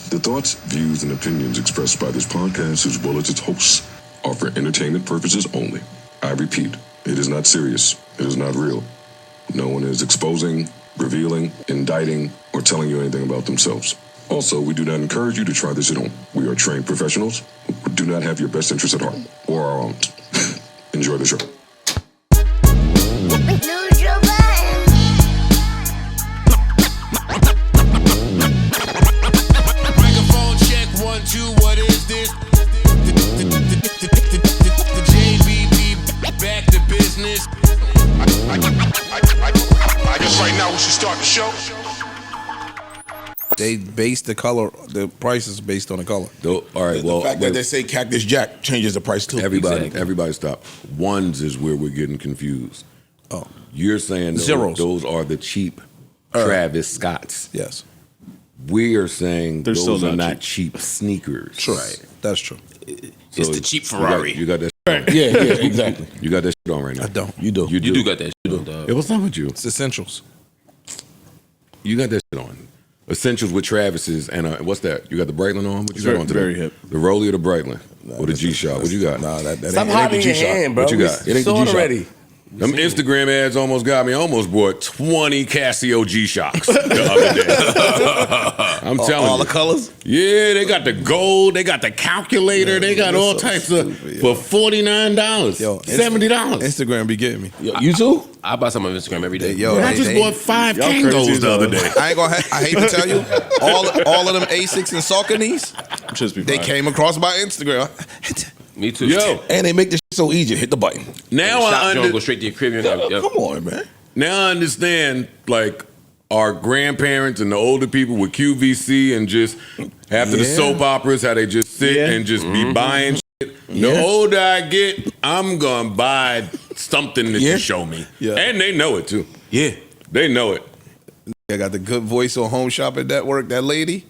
The thoughts, views, and opinions expressed by this podcast, as well as its hosts, are for entertainment purposes only. I repeat, it is not serious. It is not real. No one is exposing, revealing, indicting, or telling you anything about themselves. Also, we do not encourage you to try this at home. We are trained professionals who do not have your best interests at heart, or our own. Enjoy the show. Microphone check, 1, 2, what is this? The JBB back to business. I guess right now we should start the show. They base the color, the price is based on the color. All right, well, the fact that they say Cactus Jack changes the price too. Everybody stop. Ones is where we're getting confused. Oh. You're saying those are the cheap Travis Scotts. Yes. We are saying They're those still are not not cheap sneakers. True. Right. That's true. It's the cheap Ferrari. You got that Yeah, exactly. You got that shit on right now. I don't. You do. You do got that shit on, dog. It was not with you. It's essentials. You got that shit on. Essentials with Travis's and what's that? You got the Breitling on? What you got on today? Very hip. The Rollie or the Breitling? Or the G-Shock? What you got? Nah, that Stop ain't hiding the your G-Shock. hand, bro. What you got? It ain't the G-Shock already. Them Instagram ads almost got me. I almost bought 20 Casio G-Shocks the other day. I'm telling you. All the colors? Yeah, they got the gold. They got the calculator. They got all types of for $49, Yo, $70. Instagram be getting me. Yo, you too? I buy some on Instagram every day. Yo, I just bought 5 Kangos the other day. I ain't gonna. I hate to tell you, all of them A6 and Sauconys, Just be they fine. came across my Instagram. Me too. Yo, And they make this shit so easy. Hit the button. now Go straight to your crib. Come on, man. Now I understand, like, our grandparents and the older people with QVC and just after the soap operas, how they just sit and just be buying shit. The older I get, I'm going to buy something that you show me. Yeah. And they know it, too. Yeah. They know it. I got the good voice on Home Shopping Network. That lady,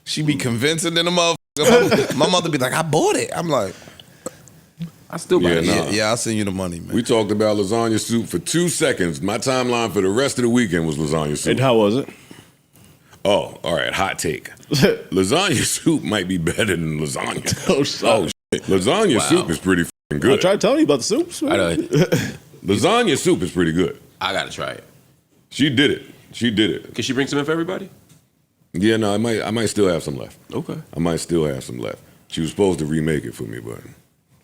she be convincing in the motherfucker. My mother be like, I bought it. I'm like, I still buy it. yeah, I'll send you the money, man. We talked about lasagna soup for 2 seconds. My timeline for the rest of the weekend was lasagna soup. And how was it? Oh, all right, hot take. Lasagna soup might be better than lasagna. Oh, shit. Lasagna soup is pretty fucking I good. tried telling you about the soups. I know. Lasagna soup is pretty good. I gotta try it. She did it. She did it. Can she bring some in for everybody? Yeah, no, I might still have some left. Okay. I might still have some left. She was supposed to remake it for me, but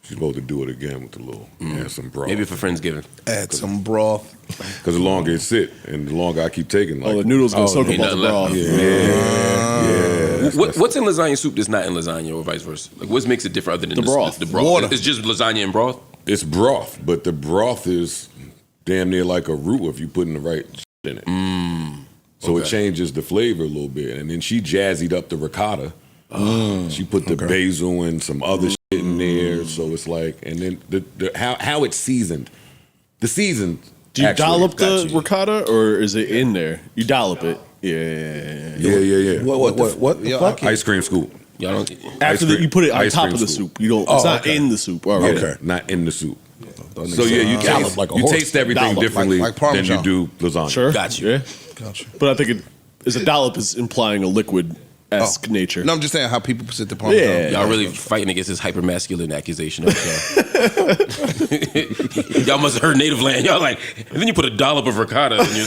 she's supposed to do it again with the little add some broth. Maybe for Friendsgiving. Add some broth. Because the longer it sit and the longer I keep taking, like, Oh, the noodles gonna soak up ain't all the nothing left. broth. What's in lasagna soup that's not in lasagna or vice versa? Like, what makes it different other than The broth. The broth. Water. It's just lasagna and broth? It's broth, but the broth is damn near like a roux if you put in the right shit in it. So it changes the flavor a little bit. And then she jazzied up the ricotta. She put the basil and some other shit in there. So it's like, and then how it's seasoned. The seasoned. Do you actually dollop got the you. ricotta or is it in there? You dollop it. Yeah. What the fuck? Ice cream scoop. Y'all don't. After you put it on ice top cream of the scoop. soup. You don't. It's not in the soup. All right. Okay, not in the soup. So yeah, you taste, like a you horse. taste everything Dollop, differently like than you Parmesan. do lasagna. Sure. Got you. Yeah. But I think it is a dollop is implying a liquid-esque nature. No, I'm just saying how people sit the Parmesan. Yeah. Y'all really fighting against this hyper-masculine accusation of y'all must have heard native land. Y'all like, and then you put a dollop of ricotta in your...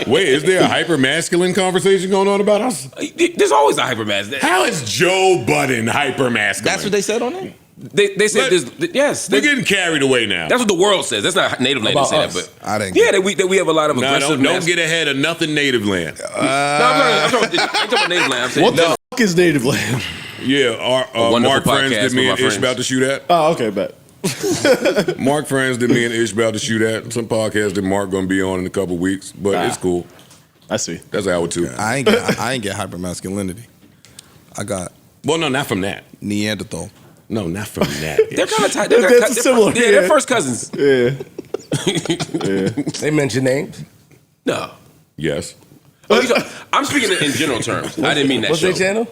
Wait, is there a hyper masculine conversation going on about us? There's always a hyper-masculine. How is Joe Budden hyper masculine? That's what they said on it? They said there's... Yes. We're getting carried away now. That's what the world says. That's not native land to About say us. that, but... I didn't. Yeah, that we have a lot of Nah, aggressive... don't get ahead of nothing native land. No, I'm talking about native land. I'm saying... What the fuck is native land? Yeah, our wonderful Mark friends podcast that me with and my Ish friends. about to shoot at. Oh, okay, bet. Mark friends that me and Ish about to shoot at. Some podcast that Mark gonna be on in a couple weeks, but it's cool. I see. That's an hour too. I ain't get hyper masculinity. I got Well, no, not from that. Neanderthal. No, not from that. They're kind of tight. That's similar. Yeah, they're first cousins. Yeah. They mention names. No. Yes. Oh, I'm speaking in general terms. I didn't mean that What's show. their channel?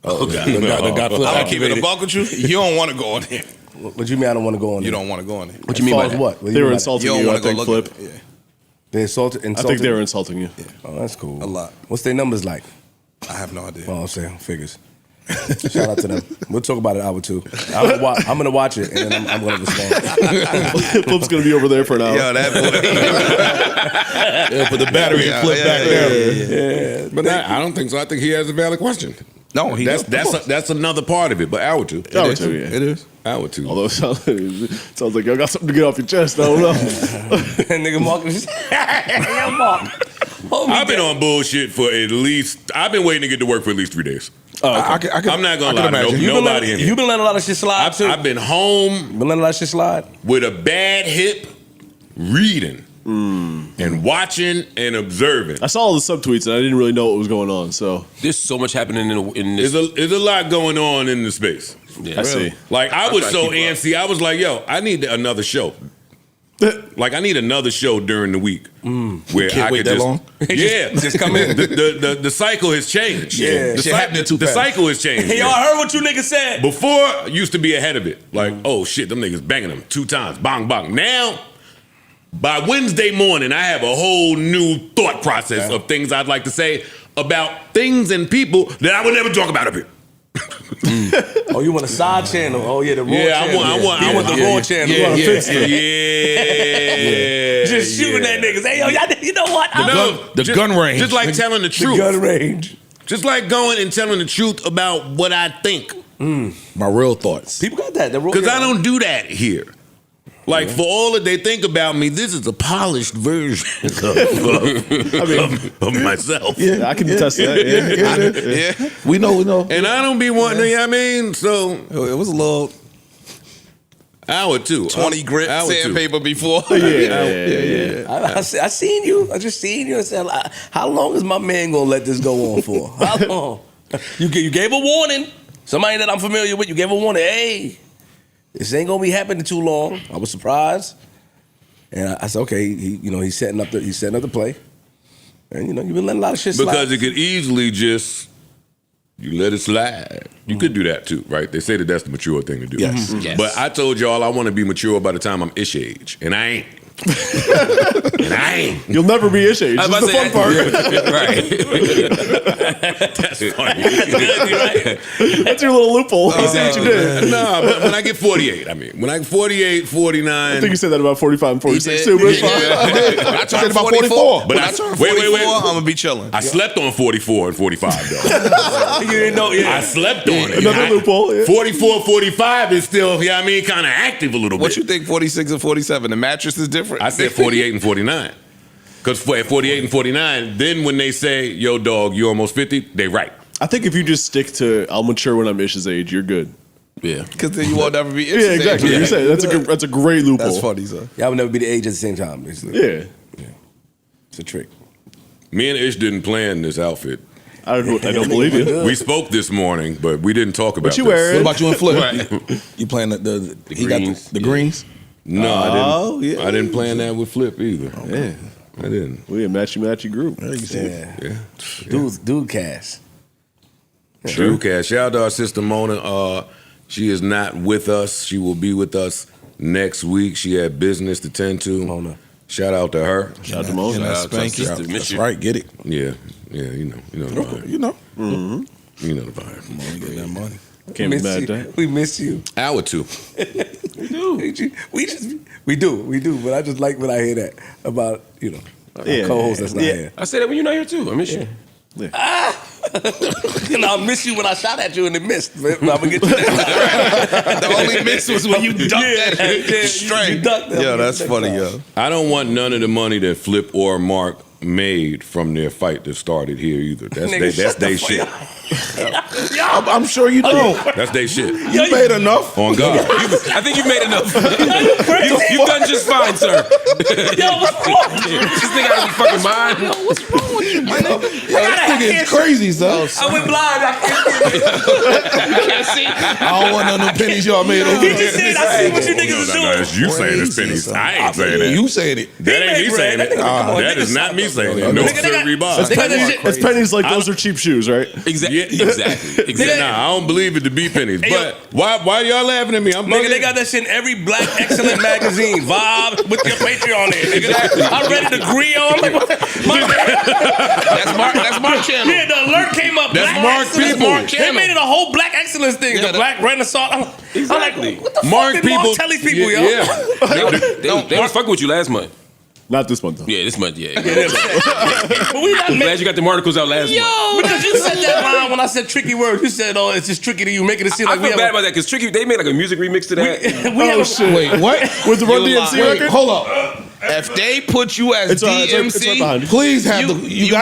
Oh, God. The Godfather I'm gonna keep it a activated. buck with you. You don't want to go on there. What you mean I don't want to go on You there? don't want to go on there. What you mean by As far as that? what? They were insulting You don't you, I want to go think, look Flip. at it. Yeah. They insulted? I think they were insulting you. Oh, that's cool. A lot. What's their numbers like? I I have no idea. Oh, I'm saying figures. Shout out to them. We'll talk about it hour 2. I'm gonna watch it and then I'm gonna respond. Flip's gonna be over there for an hour. Yo, that Yeah, put the battery and Flip back there. But I don't think so. I think he has a valid question. No, that's another part of it. But hour 2. Hour 2, yeah. It is. Hour 2. Although it sounds like y'all got something to get off your chest. I don't know. Nigga Mark was yo, Mark. I've been on bullshit for I've been waiting to get to work for at least 3 days. I'm not gonna lie to nobody in here. You've been letting a lot of shit slide too. I've been home Been letting a lot of shit slide. with a bad hip, reading and watching and observing. I saw all the subtweets and I didn't really know what was going on. So There's so much happening in this. There's a lot going on in the space. Yeah. I see. Like I was try to so keep up. antsy. I was like, yo, I need another show. Like I need another show during the week where I wait could that just long? Just come in. The cycle has changed. Yeah. Shit happening too the fast. cycle has changed. Hey, y'all heard what you niggas said? Before I used to be ahead of it. Like, oh shit, them niggas banging them 2 times, bang bang. Now, by Wednesday morning, I have a whole new thought process of things I'd like to say about things and people that I would never talk about up here. Oh, you want a side channel? Oh yeah, the raw channel. I want the raw channel. Yeah. Just shooting at niggas. Hey yo, y'all, you know what? The gun range. Just like telling the truth. Gun range. Just like going and telling the truth about what I think. My real thoughts. People got that. Because I don't do that here. Like, for all that they think about me, this is a polished version of myself. yeah, I can attest to that. Yeah. Yeah. We know. And I don't be wanting to, you know what I mean? So, It was a little hour 2. 20 grit Hour 2. sandpaper before. I seen you. I just seen you and said, how long is my man gonna let this go on for? How long? You gave a warning. Somebody that I'm familiar with, you gave a warning. Hey, this ain't gonna be happening too long. I was surprised, and I said, okay, he's setting up the play, and you've been letting a lot of shit slide. Because it could easily just, you let it slide. You could do that too, right? They say that that's the mature thing to do. Yes. Yes. But I told y'all I want to be mature by the time I'm ish age, and I ain't. You'll never be ish age. I This was is the about fun to part. Right. That's funny. That's your little loophole. I see what you did. Nah, but when I get 48, when I get 48, 49. I think you said that about 45 and 46 too, but it's fine. I turned about 44. But When I turned 44, wait. I'm gonna be chilling. I slept on 44 and 45 though. You didn't know, I slept on it. Another loophole, yeah. 44, 45 is still, kind of active a little What bit. you think 46 and 47? The mattress is different. I said 48 and 49. Because at 48 and 49, then when they say, yo, dog, you almost 50, they right. I think if you just stick to I'll mature when I'm ish's age, you're good. Yeah. Because then you won't ever be Yeah, exactly. Yeah. You say that's a great loophole. That's funny, son. Y'all would never be the age at the same time, basically. Yeah. It's a trick. Me and Ish didn't plan this outfit. I don't believe you. We spoke this morning, but we didn't talk about What you this. wearing? What about you and Flip? You playing the he greens. got the greens? No, I Oh, didn't. yeah. I didn't plan that with Flip either. Yeah. I didn't. We a matchy group. Yeah. Yeah. Dude cast. True cash. Shout out to our sister Mona. She is not with us. She will be with us next week. She had business to tend to. Mona. Shout out to her. Shout out to Mo. And Shout out to Spanky. sister. Miss That's you. right. Get it. Yeah, you know the vibe. You know. You know the vibe. Money, get that money. Can't be mad at that. We miss you. Hour 2. We do. But I just like when I hear that about our co-host that's not here. I say that when you're not here too. I miss you. I miss you when I shot at you and it missed. But I'm gonna get you. The only miss was when you ducked that straight. You ducked that. Yo, that's funny, yo. I don't want none of the money that Flip or Mark made from their fight that started here either. Nigga, That's shut the their fuck shit. up. I'm sure you don't. That's their shit. You made enough. On God. I think you've made enough. You've done just fine, sir. Yo, what's wrong? This nigga out of his fucking mind. What's wrong with you, man? Yo, this nigga is crazy, son. I went blind. I can't see. I don't want none of them pennies y'all made over He here. just said, I see what you niggas is doing. That's you saying it's pennies. I ain't saying that. You saying it. That ain't me saying it. That nigga, come on, That nigga, is not me stop saying yo. it. No Nigga, they got- Reebok. they got that shit. It's pennies like those are cheap shoes, right? Exactly. Exactly. Nah, I don't believe it to be pennies. Hey, But why y'all laughing at me? I'm Nigga, bugging. they got that shit in every Black Excellent magazine. Vibe with your Patreon there. Nigga. I read it, agree on. I'm like, what? That's Mark channel. Yeah, the alert came up. That's Black Mark Excellence. people. Mark They channel. made it a whole Black Excellence thing. Yeah, the Black Renaissance. I'm Exactly. like, what the Mark fuck did people Mark tell these people, yo? Yeah. They was fucking with you last month. Not this month though. Yeah, this month. Yeah. But we not I'm glad you got the articles out last month. because you said that line when I said tricky words. You said, "Oh, it's just tricky to you," making it seem I like we feel bad have. about that because Tricky, they made like a music remix to that. Wait, what? With the Run DMC record? Hold up. If they put you as It's right DMC, behind you. please have you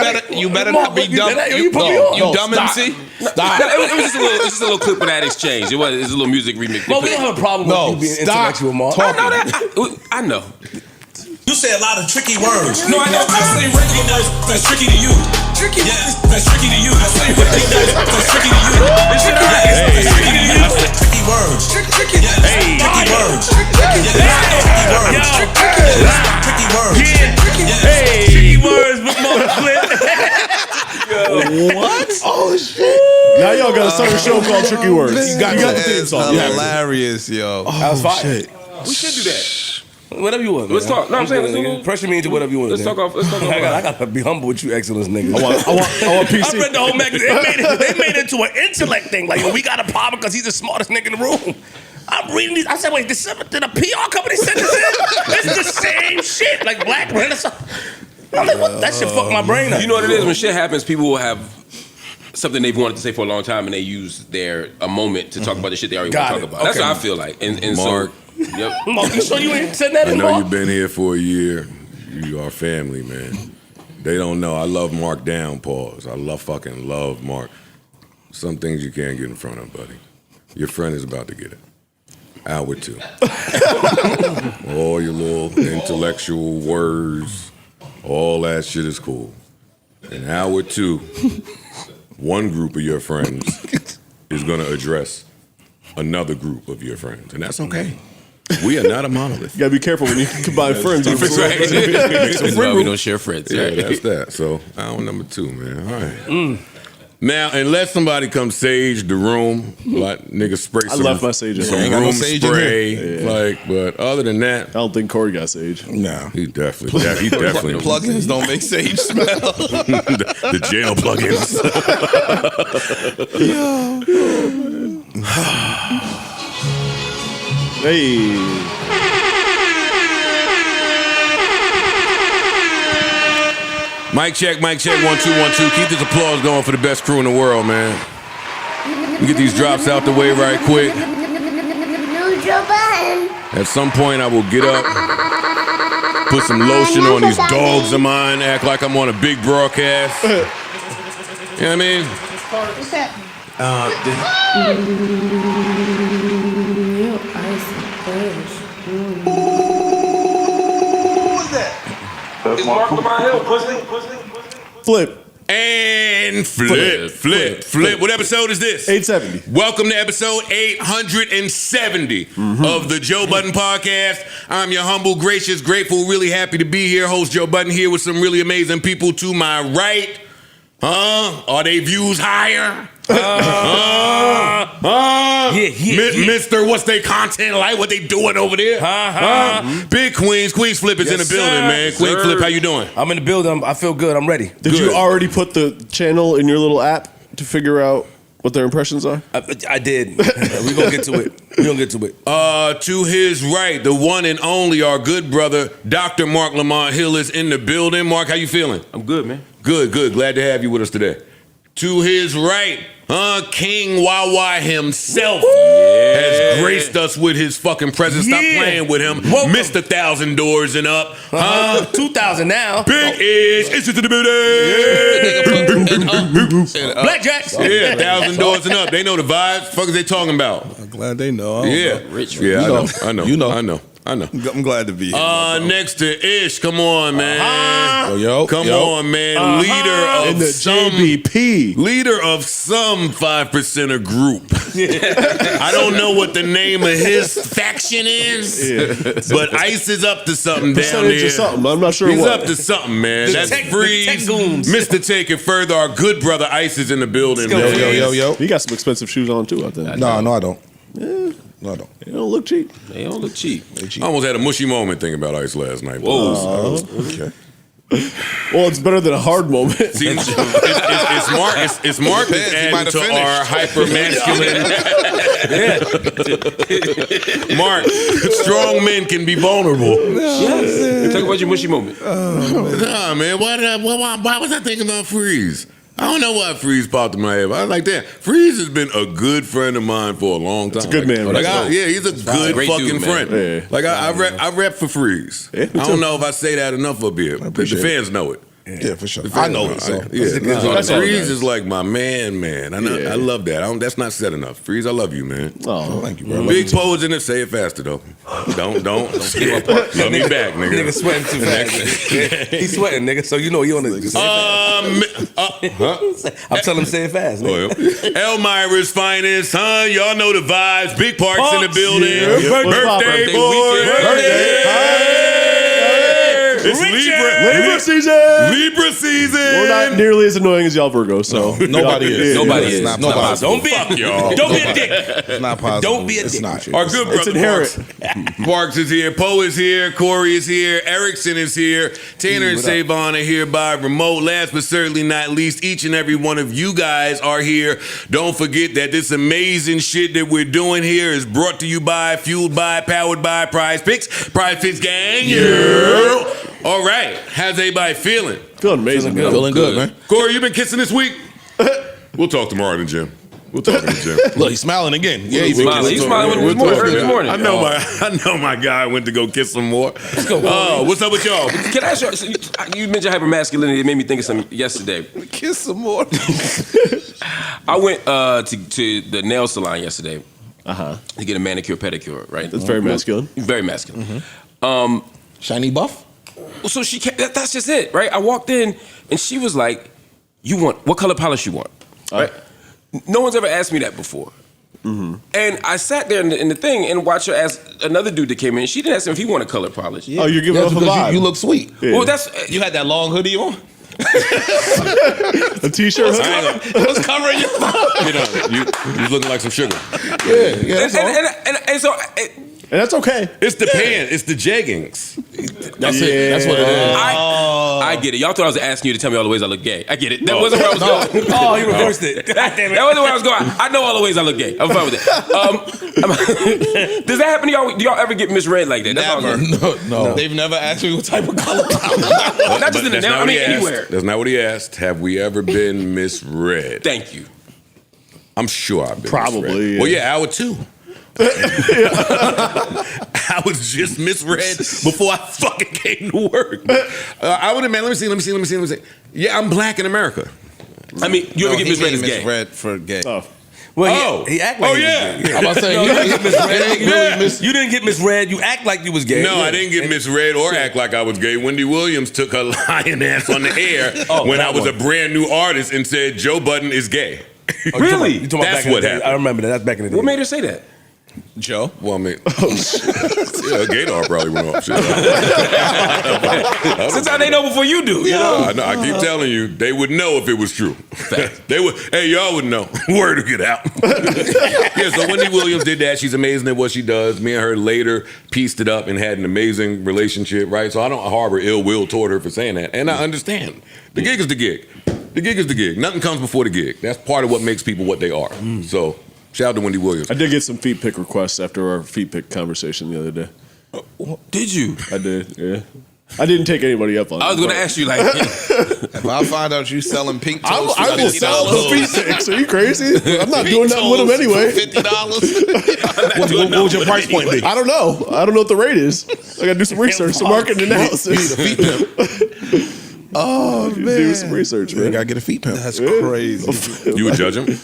better not be dumb. You put me on. You dumb stop. MC. It was just a little clip of that exchange. It was a little music remix. Well, we don't have a problem with you being intellectual, Mark. I know that. I know. You say a lot of tricky words. No, I know. I say regular words that's tricky to you. Tricky? Yeah, that's tricky to you. I say regular words that's tricky to you. It's tricky to you. Tricky words. Tricky. Yeah, tricky words. Tricky words. Tricky words with Momma Flip. What? Oh shit! Now y'all got to start a show called Tricky Words. You got the theme song. That's hilarious, yo. That was fire. We should do that. Whatever you want. Let's man. talk. No, I'm saying let's do it. Pressure me into whatever you want. Let's talk off. Let's talk off. I gotta be humble with you, excellence niggas. I want PC. I read the whole magazine. They made it into an intellect thing. Like, we got a problem because he's the smartest nigga in the room. I'm reading these. I said, wait, did the PR company send this in? This is the same shit. Like Black Renaissance. I'm like, what? That shit fucked my brain up. You know what it is? When shit happens, people will have something they've wanted to say for a long time, and they use a moment to talk about the shit they already want to talk about. That's Okay. how I feel like. And Mark. so, yep. Mark, you sure you ain't said that I in know Mark? you've been here for a year. You are family, man. They don't know. I love Mark down, pause. I fucking love Mark. Some things you can't get in front of, buddy. Your friend is about to get it. Out with two. All your little intellectual words, all that shit is cool. And out with two, one group of your friends is going to address another group of your friends. And that's okay. We are not a monolith. You gotta be careful when you combine friends. Right. We don't share friends. Yeah, Right. that's that. So out number two, man. All right. Now, unless somebody comes sage the room, like niggas spray I some, left my sage at some home. Ain't got no room sage in spray, here. like. But other than that, I don't think Corey got sage. No. he definitely. Plugins don't make sage smell. the jail plugins. Hey, Mic check, 1 2 1 2. Keep this applause going for the best crew in the world, man. We get these drops out the way right quick. At some point, I will get up, put some lotion on these dogs of mine, act like I'm on a big broadcast. You know what I mean? It's Marc Lamont Hill, pussy. flip And flip. What episode is this? 870. Welcome to episode 870 of the Joe Budden Podcast. I'm your humble, gracious, grateful, really happy to be here. Host Joe Budden here with some really amazing people to my right. Are they views higher? Mr. What's their content like? What they doing over there? Big QueenzFlip is in the building, man. QueenzFlip, how you doing? I'm in the building. I feel good. I'm ready. Did you already put the channel in your little app to figure out what their impressions are? I did. We're going to get to it. To his right, the one and only, our good brother, Dr. Marc Lamont Hill is in the building. Mark, how you feeling? I'm good, man. Good. Glad to have you with us today. To his right, King Wawa himself has graced us with his fucking presence. Stop playing with him. Missed 1,000 doors and up. 2,000 now. Big Ish, it's in the building. Blackjacks. Yeah, 1,000 doors and up. They know the vibes. Fuck is they talking about? I'm glad they know. Yeah, Rich. yeah, You know. I know. You know. I know. I know. I'm glad to be here. Next to Ish, come on, man. Come on, man. Leader of In the JBP. Leader of some 5%er group. I don't know what the name of his faction is, but Ice is up to something down there. Something. I'm not sure He's what. up to something, man. That's Freeze. Mr. Take It Further. Our good brother Ice is in the building. Yo. He got some expensive shoes on too, I think. No, I don't. Yeah. No, I don't. They don't look cheap. They don't look cheap. I almost had a mushy moment thinking about Ice last night. Whoa. Okay. Well, it's better than a hard moment. See, it's Marc that's adding to our hyper masculine. Marc, strong men can be vulnerable. Yes. Talk about your mushy moment. Nah, man. Why was I thinking about Freeze? I don't know why Freeze popped in my head. I was like, damn, Freeze has been a good friend of mine for a long time. It's a good man. Yeah, he's a good fucking dude, friend. Yeah. Like I rep for Freeze. Yeah, I don't know if I say that enough up here, but the fans know it. Yeah, for sure. I know it. So. Freeze is like my man. I love that. That's not said enough. Freeze, I love you, man. Oh, thank you, bro. Big pose in it. Say it faster though. Don't. Love me back, nigga. Nigga sweating too fast. He's sweating, nigga. So you know you on the. I'm telling him say it fast. Nigga. Elmira's finest, huh? Y'all know the vibes. Big Parks in the building. Yeah. Birthday boy. It's Libra season. Libra season. We're not nearly as annoying as y'all Virgos, so Nobody is. Nobody is. Not Nobody. possible. Don't be Fuck y'all. Don't be a dick. It's not possible. Don't be a It's dick. not. Our good brother inherent. Parks is here. Poe is here. Corey is here. Erickson is here. Tanner and Savon are here by remote. Last but certainly not least, each and every one of you guys are here. Don't forget that this amazing shit that we're doing here is brought to you by, fueled by, powered by Prize Picks. Prize Picks gang. Yeah. All right. How's everybody feeling? Feeling amazing. Feeling good, man. Corey, you been kissing this week? We'll talk tomorrow in the gym. We'll talk in the gym. Look, he's smiling again. Yeah, He's smiling. He's smiling this morning. I know my guy went to go kiss some more. Oh, what's up with y'all? Can I ask you? So you mentioned hypermasculinity. It made me think of something yesterday. Kiss some more. I went to the nail salon yesterday to get a manicure pedicure. Right. That's very masculine. Very masculine. Shiny buff? So she that's just it, right? I walked in and she was like, "You want what color polish you want?" Right? No one's ever asked me that before. And I sat there in the thing and watched her ask another dude that came in. She didn't ask him if he wanted color polish. Oh, you're giving off a vibe. You look sweet. Yeah. Well, that's You had that long hoodie on? A t-shirt. What's covering you? You looking like some sugar. Yeah. and so. And that's okay. It's the pants. It's the jeggings. That's it. That's what it is. I get it. Y'all thought I was asking you to tell me all the ways I look gay. I get it. That wasn't where I was going. Oh, he reversed it. That wasn't where I was going. I know all the ways I look gay. I'm fine with that. Does that happen to y'all? Do y'all ever get misread like that? That's all I'm saying. No. They've never asked me what type of color. Not just in the That's nail. not I what mean, he anywhere. asked. That's not what he asked. Have we ever been misread? Thank you. I'm sure I've been Probably, misread. yeah. Well, yeah, hour 2. I was just misread before I fucking came to work. I would have, man, let me see. Yeah, I'm black in America. I mean, you ever get misread as gay? Misread for gay. Oh. Well, he act like he was gay. I'm about to say, No, you didn't get misread. You didn't get misread. You act like you was gay. No, I didn't get misread or act like I was gay. Wendy Williams took her lying ass on the air when I was a brand new artist and said Joe Budden is gay. Really? You talking about That's back in the what day. happened. I remember that. That's back in the day. What made her say that? Joe? Well, I mean, yeah, gaydar probably went off. Shit. Since how they know before you do, you know? I know. I keep telling you, they would know if it was true. They would. Hey, y'all would know. Word to get out. Yeah. So Wendy Williams did that. She's amazing at what she does. Me and her later pieced it up and had an amazing relationship. Right. So I don't harbor ill will toward her for saying that, and I understand. The gig is the gig. The gig is the gig. Nothing comes before the gig. That's part of what makes people what they are. So. Shout out to Wendy Williams. I did get some feet pick requests after our feet pick conversation the other day. Did you? I did, yeah. I didn't take anybody up on it. I was going to ask you, like, If I find out you selling pink toast, I will sell the feet picks. Are you crazy? I'm not doing nothing with them anyway. $50. What would your price point be? I don't know. I don't know what the rate is. I got to do some research, some market analysis. Oh, man. Do some research, You man. gotta get a feet pimp. That's crazy. You would judge him?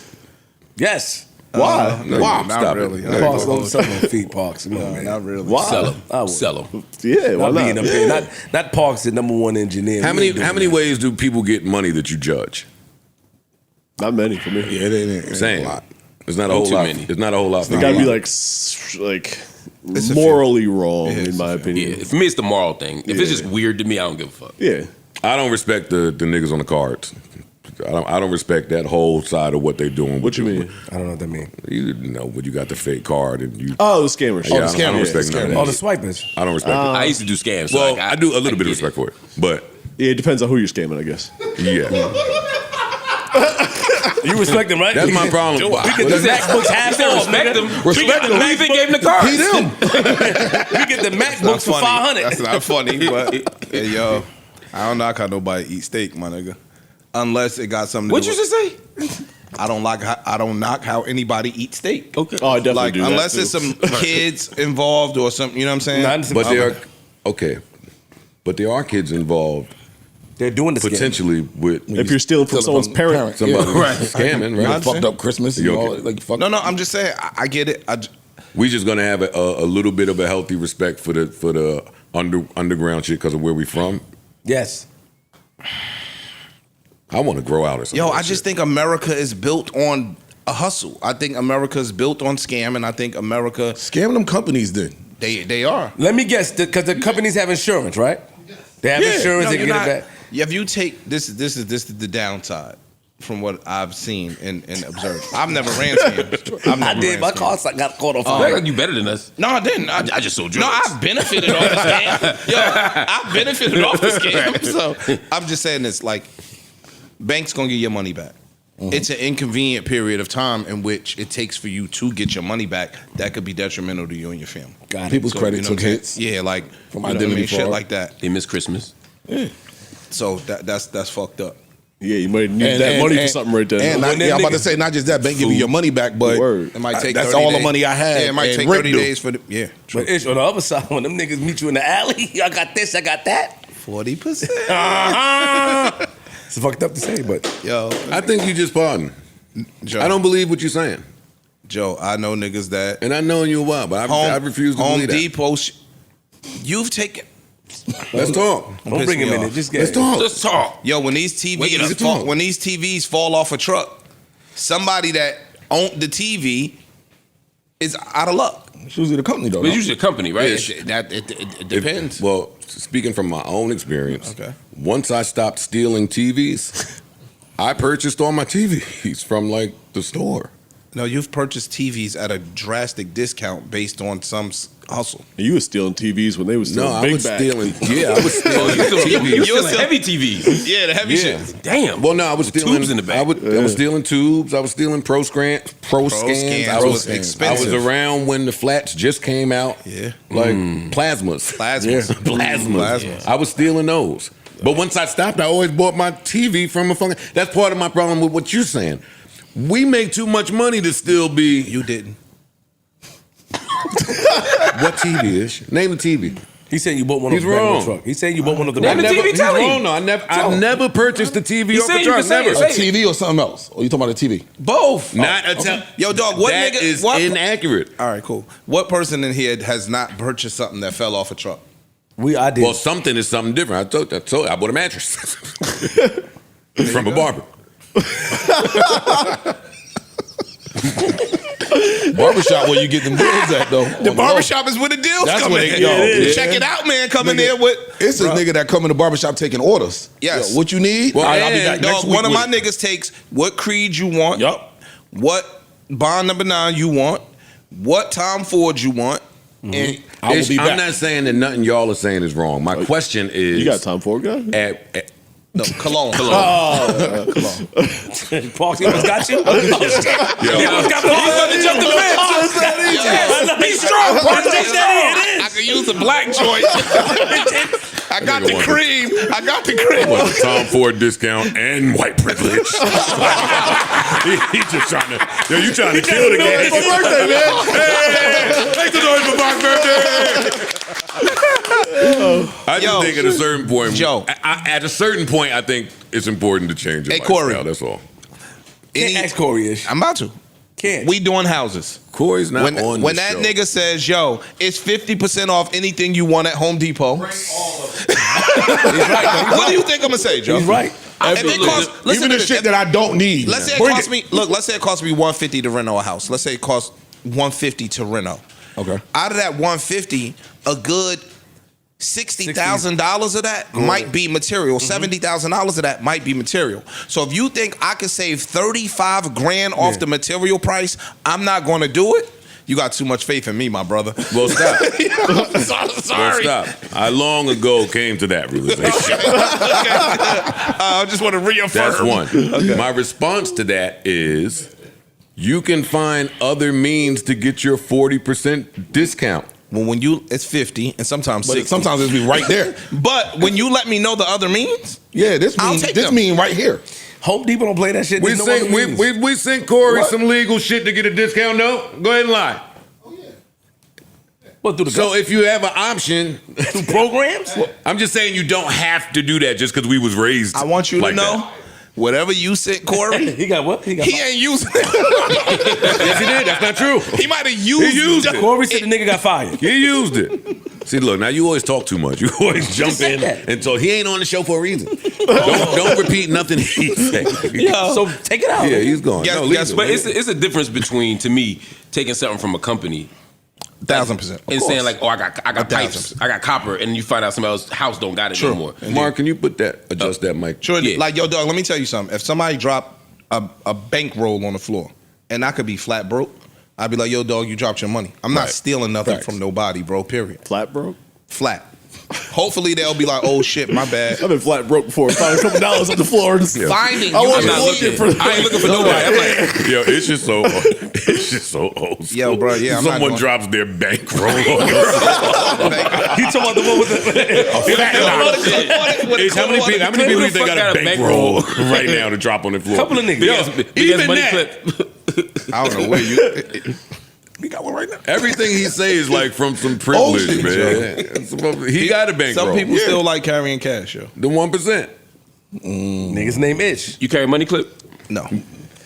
Yes. Why? Wow, not Stop it. really. No. Parks don't sell no feet, Parks. Come on, man. Not really. Why? Sell them. I would. Sell them. Yeah, why Not being not? up here. Not Parks, the number one engineer. How We many ain't doing how many that. ways do people get money that you judge? Not many for me. Yeah, it ain't Saying a lot. it's not a whole too lot. many. It's not a whole lot. They gotta be like morally wrong, in my opinion. Yeah, for me, it's the moral thing. If it's just weird to me, I don't give a fuck. Yeah. I don't respect the niggas on the cards. I don't respect that whole side of what they doing. What you mean? I don't know what that means. You know, when you got the fake card and you. Oh, the scammers. Yeah, I don't respect none of that. Oh, the swipers. I don't respect it. I used to do scams. So Well, like, I do a little bit of get respect for it, but Yeah, it depends on who you're scamming, I guess. yeah, You respect them, right? that's my problem. We get the MacBooks half off. respect them. Respect them. Who you think gave him the cards? He them. We get the MacBooks for $500. That's not funny, but yeah, yo, I don't knock how nobody eat steak, my nigga. Unless it got something to What do you with, just say? I don't knock how anybody eats steak. Okay. Oh, I definitely Like do that, unless too. it's some kids involved or something, you know what I'm saying? Nah, I understand. But there are okay, but there are kids involved They're doing the scam. potentially with If you're stealing from someone's parent, somebody Right. scamming, I right? understand. Fucked up Christmas. And You all, okay? like, fuck. No, I'm just saying. I get it. We just gonna have a little bit of a healthy respect for the underground shit because of where we from. Yes. I want to grow out or something. Yo, I just think America is built on a hustle. I think America is built on scam, and I think America Scam them companies then. they are. Let me guess, because the companies have insurance, right? They have insurance. No, They can you're get not- it back. If you take this is the downside from what I've seen and observed. I've never ran scams. I did. My car got caught on fire. Like you better than us. No, I didn't. I just sold No, drugs. I benefited off the scam. Yo, I benefited off the scam. So I'm just saying this, like, banks gonna get your money back. It's an inconvenient period of time in which it takes for you to get your money back. That could be detrimental to you and your family. Got it. People's So, credit you know took what I'm hits. saying? Yeah, like From you know what I mean? identity Shit fraud. like that. They miss Christmas. So that's fucked up. yeah, you might need that money for something right there. And When I'm them about to niggas- say, not just that, bank give you your money back, but Word. It might take that's 30 all the days. money I had. Yeah, it might and take rent 30 due. days for the But Ish, on the other side, when them niggas meet you in the alley, I got this, I got that. 40%. It's fucked up to say, but Yo, I think you just pardon. Joe, I don't believe what you're saying, Joe, I know niggas that and I know you a while, but I refuse to Home believe that. Depot. You've taken. Let's talk. don't bring him in off. it. Just get Let's talk. Let's talk. Yo, when these Wake it up. TVs fall off a truck, somebody that owned the TV is out of luck. It's usually the company, though. But no? it's usually a company, right? It depends. Well, speaking from my own experience, Okay. once I stopped stealing TVs, I purchased all my TVs from like the store. No, you've purchased TVs at a drastic discount based on some hustle. You was stealing TVs when they was stealing No, I big was bag. stealing. Yeah, I was stealing You TVs. stealing heavy TVs. Yeah, the heavy Yeah. shit. Damn. Well, no, I was stealing Tubes in the back. I was stealing tubes. I was stealing pro scans. scans I was was expensive. I was around when the flats just came out. Yeah. like plasmas. Plasmas. Plasmas. I was stealing those. But once I stopped, I always bought my TV from a fucking. That's part of my problem with what you're saying. We make too much money to still be. You didn't. What TV is? Name the TV. he said you bought one He's of the wrong. truck. He said you bought one of the Name the regular TV, He's tell him. wrong. No, I've never purchased a TV He off said the you truck. can say it, Never. say A TV or something else? Or you talking about a TV? Both. Not a Yo, dog, what That nigga is what, inaccurate. All right, cool. What person in here has not purchased something that fell off a truck? I did. Well, something is something different. I told you, I bought a mattress from a barber. Barbershop where you get them deals at, though. The barbershop is where the deals That's come where in. they go. Yeah. Check it out, man. Coming Nigga, there with. It's a nigga that come in the barbershop taking orders. Yes. Yo, what you need? Well, I'll be and back next Dog, week one of with my it. niggas takes what creed you want. Yup. What bond number 9 you want. What Tom Ford you want. And I will be I'm back. not saying that nothing y'all are saying is wrong. My question is, You got time for it, guy? no, cologne. Parks, he almost got you. He almost got Paul to jump the fence. He's strong, Parks. I could use a black joint. I got the cream. I got the cream. Well, Tom Ford discount and white privilege. he just trying to. Yo, you trying to kill the game? It's my birthday, man. Hey, make the noise for Mark's birthday. I just think at a certain point, Joe. at a certain point, I think it's important to change your Hey, Corey. lifestyle. That's all. Can't ask Corey ish. I'm about to. Can't. We doing houses. Corey's not When on the that show. nigga says, yo, it's 50% off anything you want at Home Depot. He's right. What do you think I'm gonna say, Joe? He's right. If it costs, listen Even to the this. shit that I don't need. Let's say it costs me. Look, let's say it costs me $150 to rent a house. Let's say it costs $150 to rent. Okay. Out of that $150, a good $60,000 of that might be material. $70,000 of that might be material. So if you think I could save $35,000 off the material price, I'm not going to do it. You got too much faith in me, my brother. Well, stop. Sorry. Well, stop. I long ago came to that realization. I just want to reaffirm. That's one. My response to that is you can find other means to get your 40% discount. Well, when you, it's 50 and sometimes 60. Sometimes it'll be right there. But when you let me know the other means, Yeah, this I'll mean take this them. mean right here. Home Depot don't play that shit. We There's no other sent means. we sent Corey What? some legal shit to get a discount. No, go ahead and lie. What, through the So if you have an option, through programs? I'm just saying you don't have to do that just because we was raised. I want you like to know, that. whatever you sent Corey, He got what? he ain't using it. Yes, he did. That's not true. He might have used, He used it. Corey said the nigga got fired. He used it. See, look, now you always talk too much. You always jump said in that. and so he ain't on the show for a reason. don't repeat nothing he said. So take it out. Yeah, he's gone. Yes, no, yes, leave But it. it's a difference between, to me, taking something from a company 1,000%. and saying like, oh, I got pipes, 1,000%. I got copper, and you find out somebody else's house don't got it Sure. anymore. Mark, can you adjust that mic? Sure, Yeah. like, yo, dog, let me tell you something. If somebody dropped a bankroll on the floor and I could be flat broke, I'd be like, yo, dog, you dropped your money. I'm not stealing nothing Facts. from nobody, bro, period. Flat broke? Flat. Hopefully they'll be like, oh shit, my bad. I've been flat broke before. Found a couple dollars on the floor. Finding I you. wasn't I'm not looking for I ain't looking for nobody. I'm like, Yo, it's just so old school. Yo, bro, yeah, I'm not Someone going- drops their bankroll. He talking about the one with the How many people do you think fuck got out a of bankroll right now to drop on the floor? couple of niggas. big ass even money that. clip. I don't know where you. We got one right now. Everything he say is like from some privilege, shit, man. He got a bankroll. Some people still like carrying cash, yo. The 1%. Niggas name Itch. You carry money clip? No.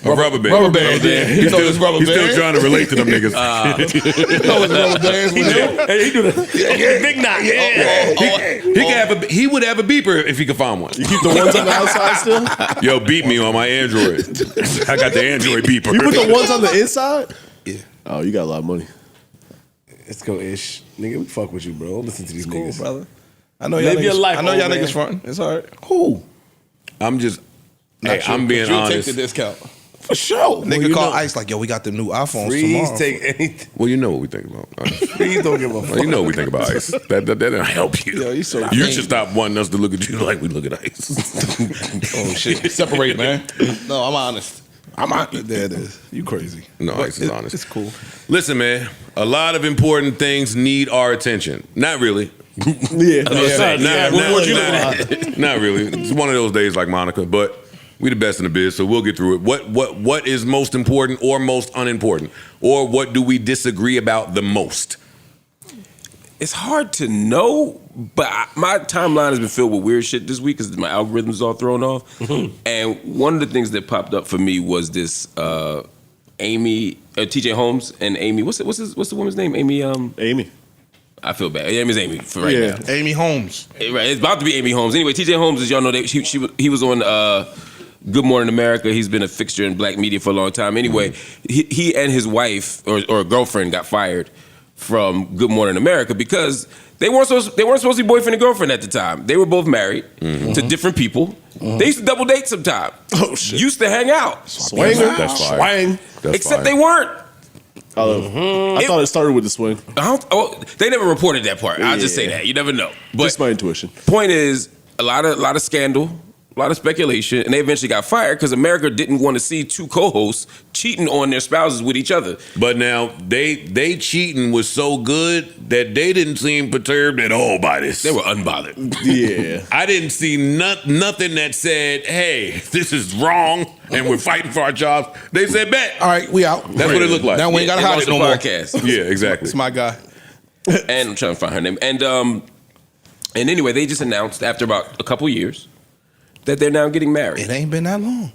A rubber band. Rubber band, yeah. He's You know it's rubber he's still band. trying to relate to them niggas. You know it's rubber bands. We do. Hey, he do the big knot. Yeah. He would have a beeper if he could find one. You keep the ones on the outside still? Yo, beat me on my Android. I got the Android beeper. You put the ones on the inside? Yeah. Oh, you got a lot of money. Let's go, Ish. Nigga, we fuck with you, bro. Listen to these Cool, niggas. brother. I know Live y'all your niggas. life, I know old y'all man. niggas fronting. It's all right. Who? I'm just. Not Hey, you, I'm being but you'll honest. Take the discount. For sure. Nigga you call know. Ice like, yo, we got them new iPhones Please tomorrow. take anything. Well, you know what we think about. Please don't give a fuck. You know what we think about Ice. That didn't help you. Yo, you so you mean. should stop wanting us to look at you like we look at Ice. Oh shit. Separate, man. No, I'm honest. There it is. You crazy. No, But Ice is honest. It's cool. Listen, man. A lot of important things need our attention. Not really. Yeah. Not really. It's one of those days like Monica, but we the best in the biz, so we'll get through it. What is most important or most unimportant? Or what do we disagree about the most? It's hard to know, but my timeline has been filled with weird shit this week because my algorithm's all thrown off. And one of the things that popped up for me was this Amy, T.J. Holmes and Amy. What's the woman's name? Amy. Amy. I feel bad. Her name is Amy for right now. Amy Holmes. Right, it's about to be Amy Holmes. Anyway, T.J. Holmes, as y'all know, he was on Good Morning America. He's been a fixture in black media for a long time. Anyway, he and his wife or girlfriend got fired from Good Morning America because they weren't supposed to be boyfriend and girlfriend at the time. They were both married to different people. They used to double date sometime. Oh, shit. Used to hang out. Swinger. That's fire. Swang. That's Except fire. they weren't. I thought it started with the swing. They never reported that part. I'll just say that. You never know. But Just my intuition. point is, a lot of scandal, a lot of speculation, and they eventually got fired because America didn't want to see two co-hosts cheating on their spouses with each other. But now they cheating was so good that they didn't seem perturbed at all by this. They were unbothered. Yeah. I didn't see nothing that said, "Hey, this is wrong," and we're fighting for our jobs. They said, "Bet." All right, we out. That's what it looked like. Now we ain't got to They hide launched it no the more. podcast. Yeah, exactly. It's my guy. And I'm trying to find her name. And anyway, they just announced after about a couple years that they're now getting married. It ain't been that long.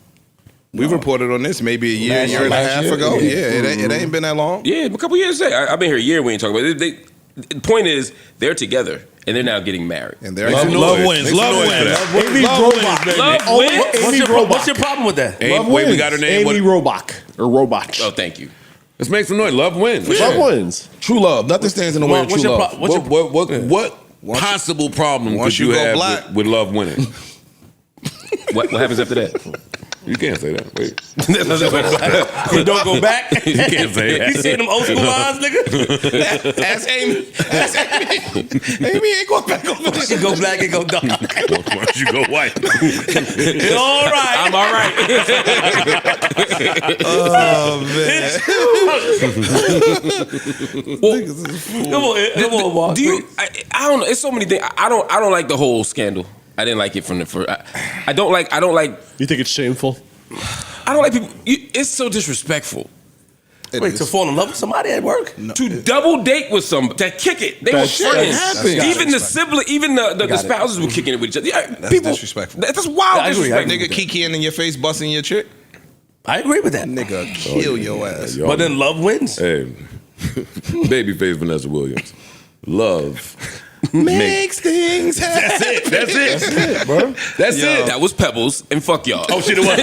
We reported on this maybe a year and a half ago. Yeah, it ain't been that long. Yeah, a couple years. I've been here a year. We ain't talking about it. The point is, they're together and they're now getting married. And they're Love wins. Love wins. Amy Robach, baby. Love wins. What's your problem with that? Wait, we got her name. Amy Robach or Robach. Oh, thank you. Let's make some noise. Love wins. Love wins. True love. Nothing stands in the way of true love. What possible problem could you have with love winning? What happens after that? You can't say that. Wait. You don't go back. You can't say that. You seen them old school lines, nigga? Ask Amy. Amy ain't going back over there. She go black and go dark. Why don't you go white? It's all right. I'm all right. Oh man. Come on, Mark. Do you? I don't know. It's so many things. I don't like the whole scandal. I didn't like it from the first. I don't like. You think it's shameful? I don't like people. It's so disrespectful. Wait, to fall in love with somebody at work? To double date with somebody, to kick it. They were friends. Even the sibling, even the spouses were kicking it with each other. Yeah, That's disrespectful. That's wild disrespect. Nigga kikiing in your face, busting your chick. I agree with that. Nigga, kill your ass. Y'all- But then love wins. Hey, babyface Vanessa Williams. Love Makes things happen. That's it, bro. That's it. That was Pebbles, and fuck y'all. Oh shit, it was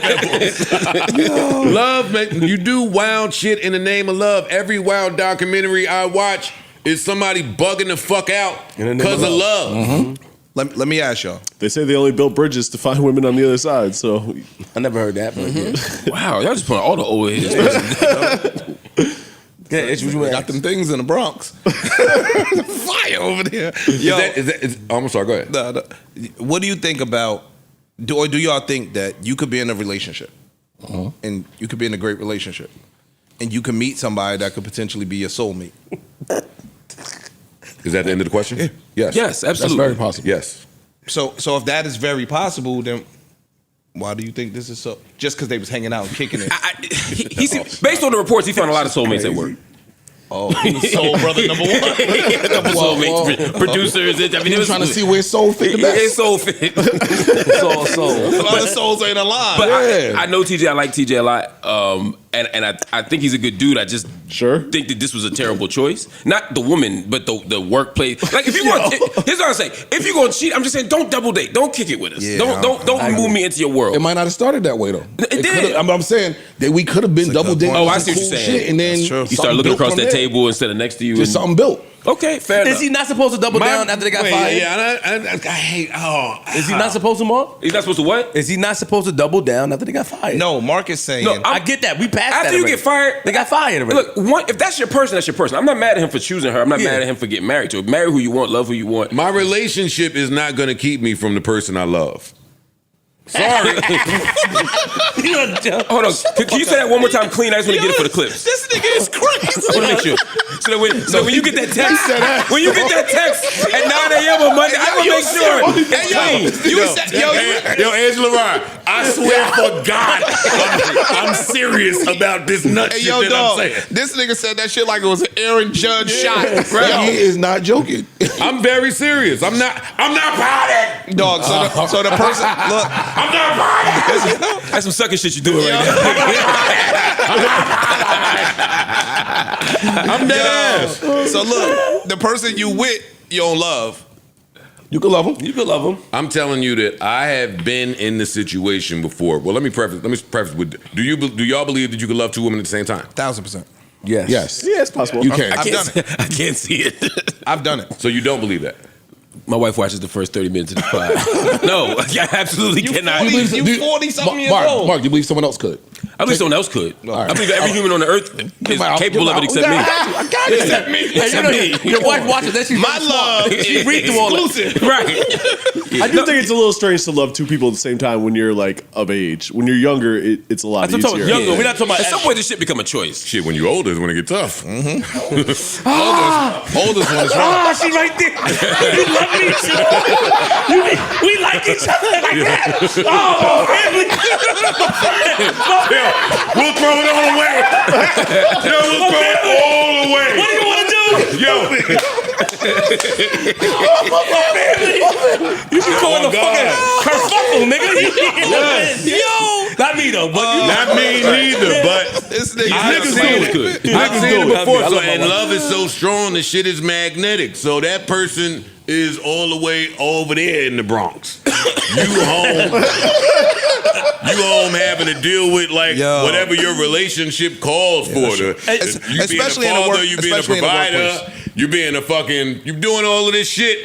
Pebbles. Love, you do wild shit in the name of love. Every wild documentary I watch is somebody bugging the fuck out because of love. Mm-hmm. Let me ask y'all. They say they only built bridges to find women on the other side. So I never heard that. But Wow, y'all just putting all the old heads. Got them things in the Bronx. Fire over there. Yo, I'm sorry, go ahead. No. What do you think about, or do y'all think that you could be in a relationship and you could be in a great relationship and you can meet somebody that could potentially be your soulmate? Is that the end of the question? Yeah. Yes. Yes, absolutely. That's very possible. Yes. So if that is very possible, then why do you think this is so? Just because they was hanging out and kicking it? Based on the reports, he found a lot of soulmates at work. Oh, he was soul brother number one. A couple soulmates, producers. I mean, He was trying to see where his soul fit the best. His soul fit. soul. A lot of souls ain't aligned. But I know TJ. I like TJ a lot, and I think he's a good dude. I just think that this was a terrible choice. Not the woman, but the workplace. Like if you want, here's what I say: if you're gonna cheat, I'm just saying, don't double date. Don't kick it with us. Yeah, don't move me into your world. It might not have started that way though. It did. I'm saying that we could have been double dating. Oh, I see what you're saying. And then you start looking across that table instead of next to you. Just something built. Okay, fair enough. Is he not supposed to double down after they got fired? Yeah, I hate. Is he not supposed to, Mark? He's not supposed to what? Is he not supposed to double down after they got fired? No, Mark is saying. No, I get that. We passed that. After you get fired, they got fired already. Look, if that's your person, that's your person. I'm not mad at him for choosing her. I'm not mad at him for getting married to her. Marry who you want, love who you want. My relationship is not going to keep me from the person I love. Sorry. Hold on. Can you say that one more time clean? I just want to get it for the clips. This nigga is crazy. I want to make sure. So when you get that text, at 9 a.m. on Monday, I want to make sure it's clean. Yo, Angela Ryan, I swear for God, I'm serious about this nut shit that I'm saying. This nigga said that shit like it was an Aaron Judge shot. Right? He is not joking. I'm very serious. I'm not pouting. Dog, so the person, look. I'm not pouting. That's some sucking shit you doing right now. I'm dead ass. So look, the person you with, you don't love. You can love him. You can love him. I'm telling you that I have been in the situation before. Well, let me preface with: Do y'all believe that you can love two women at the same time? 1000%. Yes. Yes. yeah, it's possible. You can. I've done it. I can't see it. I've done it. So you don't believe that? My wife watches the first 30 minutes of the pod. No, I absolutely cannot. You 40-something years old. Mark, you believe someone else could? I believe someone else could. I believe every human on the earth is capable of it except me. I got it. Except me. Except me. Your wife watches that. She's My love she is read through all that. exclusive. Right. I do think it's a little strange to love two people at the same time when you're like of age. When you're younger, it's a lot I'm talking easier. younger. We're not talking about. At some point, this shit become a choice. Shit, when you're older is when it get tough. Oldest one is wrong. She right there. You love me too. We like each other like that. Oh, family. We'll throw it all away. We'll throw it all away. What do you want to do? You be calling the fucking kerfuffle, nigga. Yo, not me though, but Not me neither, but This nigga. I've niggas seen do it. it. I've seen it before. I So, love my and wife. love is so strong, the shit is magnetic. So that person is all the way over there in the Bronx. You home having to deal with like Yo. whatever your relationship calls for. You being a Especially in the father, work- you being a especially in the provider, workplace. you being a fucking, you doing all of this shit.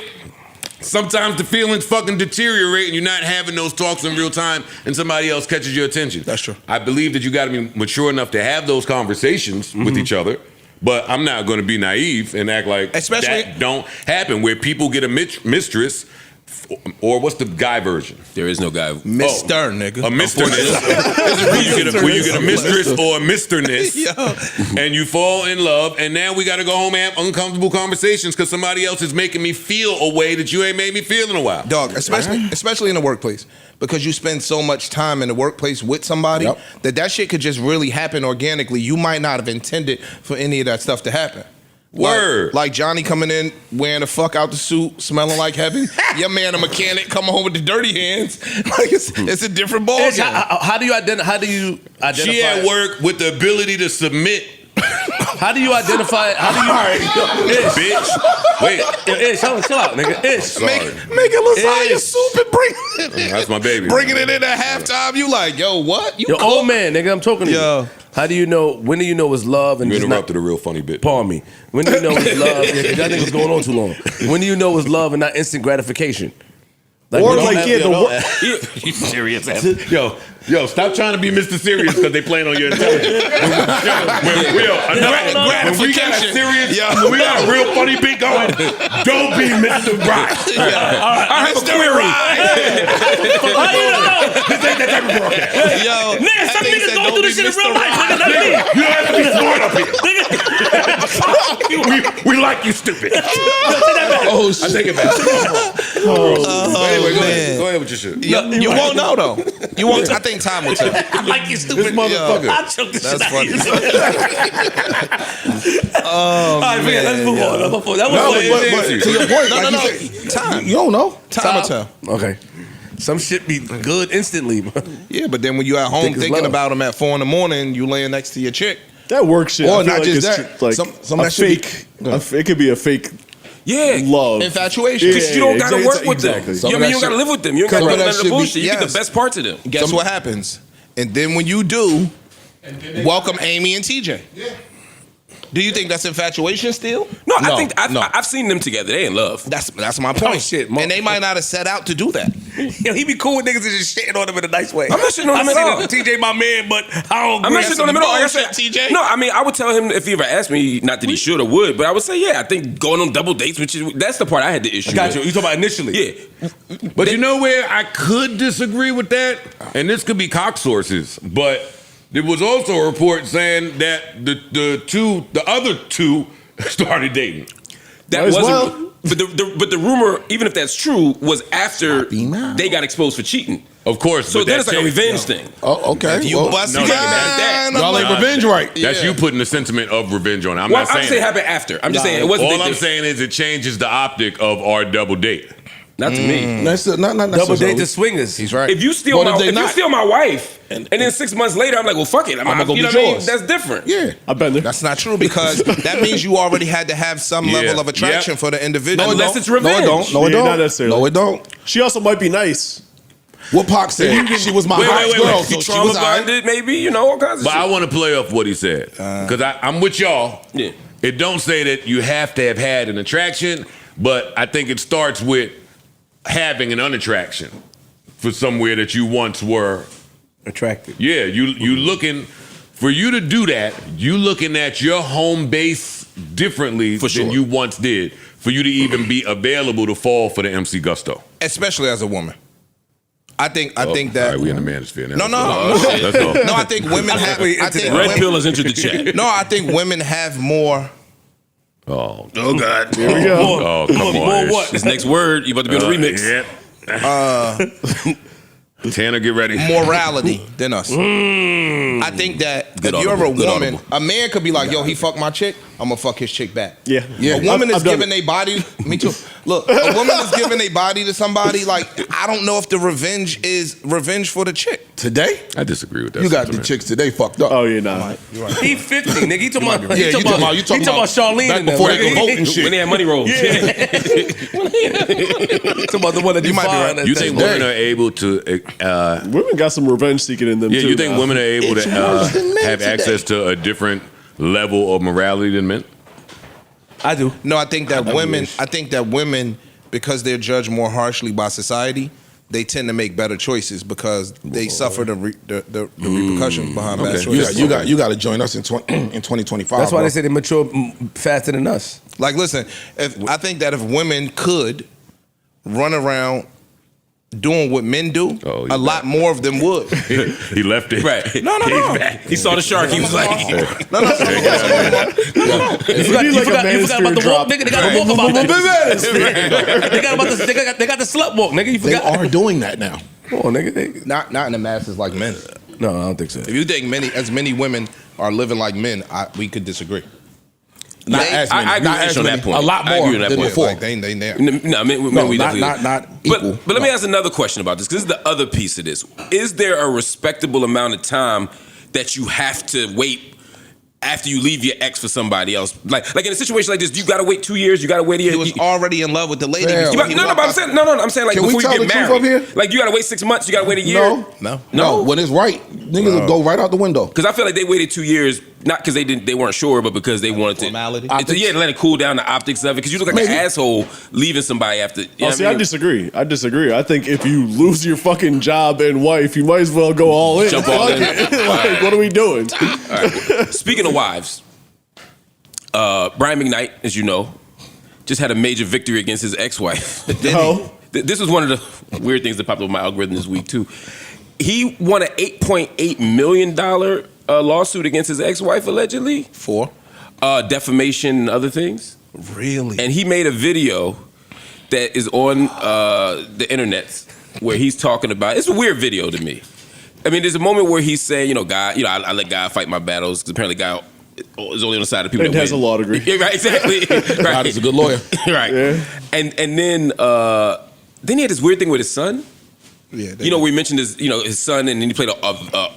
Sometimes the feelings fucking deteriorate and you're not having those talks in real time and somebody else catches your attention. That's true. I believe that you got to be mature enough to have those conversations with each other, but I'm not going to be naive and act like Especially- that don't happen where people get a mistress, or what's the guy version? There is no guy. Mr. nigga. A misterness. When you get a mistress or a misterness, and you fall in love, and now we got to go home and have uncomfortable conversations because somebody else is making me feel a way that you ain't made me feel in a while. Dog, especially in the workplace, because you spend so much time in the workplace with somebody that shit could just really happen organically. You might not have intended for any of that stuff to happen. Word. Like Johnny coming in wearing the fuck out the suit, smelling like heaven. Your man, a mechanic, coming home with the dirty hands. Like it's a different ball game. How do you identify? She at work with the ability to submit. How do you identify? How do you? Bitch. Wait. Ish, chill out, nigga. Ish. Make a lasagna soup and bring it in. That's my baby. Bringing it in at halftime. You like, yo, what? You Yo, cook? old man, nigga, I'm talking to Yo. you. How do you know? When do you know it's love and You just not? interrupted a real funny bit. Pardon me. When do you know it's love? Yeah, that nigga's going on too long. When do you know it's love and not instant gratification? Or we don't like, have- yeah, we the don't wor- have- You serious ass. Yo, stop trying to be Mr. Serious because they playing on your intelligence. When we got a serious, when we got a real funny beat going, don't be Mr. Right. I have a query. How you know? This ain't that type of broadcast. Yo, Nigga, some think niggas said going don't through be this shit in Mr. real life. Right. Nigga, not me. You don't have to be smart up here. we like you stupid. Oh, I take it back. Anyway, go ahead with your shit. You won't know though. You won't. I think time will tell. I like you stupid This motherfucker. I choked this That's shit funny. All right, man, let's move on. That was But to your point, No, like no, you no. said, Time. you don't know. Time will tell. Okay. Some shit be good instantly. Yeah, but then when you at home Think it's thinking love. about them at 4 a.m, you laying next to your chick. that work shit. Or I feel not like just it's that. like Some a that should be- fake. It could be a fake Yeah. love. Infatuation. Yeah. Because you don't gotta work with exactly. them. Some You of know what I mean? that You don't gotta shit- live with them. You don't some gotta of run that none of the should be- bullshit. You get yes. the best parts of them. Guess what happens? And then when you do, welcome Amy and TJ. Do you think that's infatuation still? No, I think no. I've seen them together. They in love. That's my point. Oh, shit, and they might not have set out to do that. Yo, he be cool with niggas and just shitting on them in a nice way. I'm not shitting on him I at say all. that TJ my man, but I don't I'm agree. not shitting on him at all. Like I said, bullshit, TJ. No, I mean, I would tell him if he ever asked me, not that he should or would, but I would say, yeah, I think going on double dates, that's the part I had the issue Got you. with. You talking about initially? Yeah. But you know where I could disagree with that? And this could be cock sources, but there was also a report saying that the other two started dating. That Might as wasn't. well. But the rumor, even if that's true, was after they got exposed for cheating. Of course. So but then that it's like a changed. revenge thing. Oh, okay. If you Well, bust no, mine, that. y'all ain't I'm revenge right. That's you putting the sentiment of revenge on it. I'm Well, not I'm saying saying it that. happened after. I'm just saying it wasn't. All I'm saying is it changes the optic of our double date. Not to me. That's not Double necessarily. date to swingers. He's right. If you steal What my, if they if you not? steal my wife, and then 6 months later, I'm like, well, fuck it. I'm I'ma go you know get what I mean? yours. That's different. Yeah. I've been there. That's not true because that means you already had to have some Yeah. level of attraction Yeah. for the individual. No, unless it's No, revenge. it don't. No, it Yeah, don't. not necessarily. No, it don't. She also might be nice. What Pac said. She was my hot girl, so she Trauma was all right. bonded, maybe, you know, all kinds of But shit. I want to play off what he said because I'm with y'all. Yeah. It don't say that you have to have had an attraction, but I think it starts with having an unattraction for somewhere that you once were. Attracted. Yeah, you looking for you to do that. You looking at your home base differently For sure. than you once did. For you to even be available to fall for the MC Gusto. especially as a woman. I think that. All right, we in the manosphere now. No. Let's go. No, I think women have. I think Red women, pill has entered the chat. No, I think women have more. Oh, Oh, God. Here we go. oh, come on. More what? This next word, you about to be on a remix. Yeah. Tanner, get ready. Morality than us. I think that if you're a woman, a man could be like, yo, he fucked my chick, I'm gonna fuck his chick back. Yeah. A woman is giving their body, me too. Look, a woman is giving their body to somebody, like, I don't know if the revenge is revenge for the chick. Today? I disagree with that. You got the sentiment. chicks today fucked up. Oh, yeah, nah. You're right. He 50, nigga. He talking about. Yeah, you talking about Charlene back and them, before right? they go vote and shit. When they had money rolls. Talking about the one that you might be find. right. You think women are able to? Women got some revenge seeking in them, Yeah, too. you think now. women are able It's to worse than men have today. access to a different level of morality than men? I do. No, I think that women, because they're judged more harshly by society, they tend to make better choices because they suffer the repercussions behind bad choices. You got to join us in 2025. That's why bro. they say they mature faster than us. Like, listen, I think that if women could run around doing what men do, a lot more of them would. He left it. Right. No. He saw the shark. He was like, You forgot about the walk, nigga. They got a walk about that. They got the slut walk, nigga. You They forgot. are doing that now. Come on, nigga. Not in the masses like men. No, I don't think so. If you think as many women are living like men, we could disagree. Not as many. I agree Not with as you on many. that point. A lot I agree more with that than point. before. Like they there. no, we definitely. not equal. But let me ask another question about this, because this is the other piece of this. Is there a respectable amount of time that you have to wait after you leave your ex for somebody else? Like in a situation like this, you gotta wait 2 years, you gotta wait a year. He was already in love with the lady. Yeah. But I'm saying like Can we before you tell get the truth married. up here? Like you gotta wait 6 months, you gotta wait a year. No. When it's right, niggas will go right out the window. Because I feel like they waited 2 years, not because they weren't sure, but because they wanted Formality? to to let it cool down the optics of it. Because you look like Maybe. an asshole leaving somebody after. I disagree. I think if you lose your fucking job and wife, you might as well go all in. Jump all in. Like, what are we doing? Speaking of wives, Brian McKnight, as you know, just had a major victory against his ex-wife. This was one of the weird things that popped up on my algorithm this week too. He won an $8.8 million lawsuit against his ex-wife allegedly For? Defamation and other things. Really? And he made a video that is on the internet where he's talking about. It's a weird video to me. I mean, there's a moment where he's saying, God, I let God fight my battles because apparently God is only on the side of people And that has win. a law degree. Yeah, right, exactly. Right. God is a good lawyer. Right. Yeah. And then he had this weird thing with his son. Yeah. Where he mentioned his son, and then he played a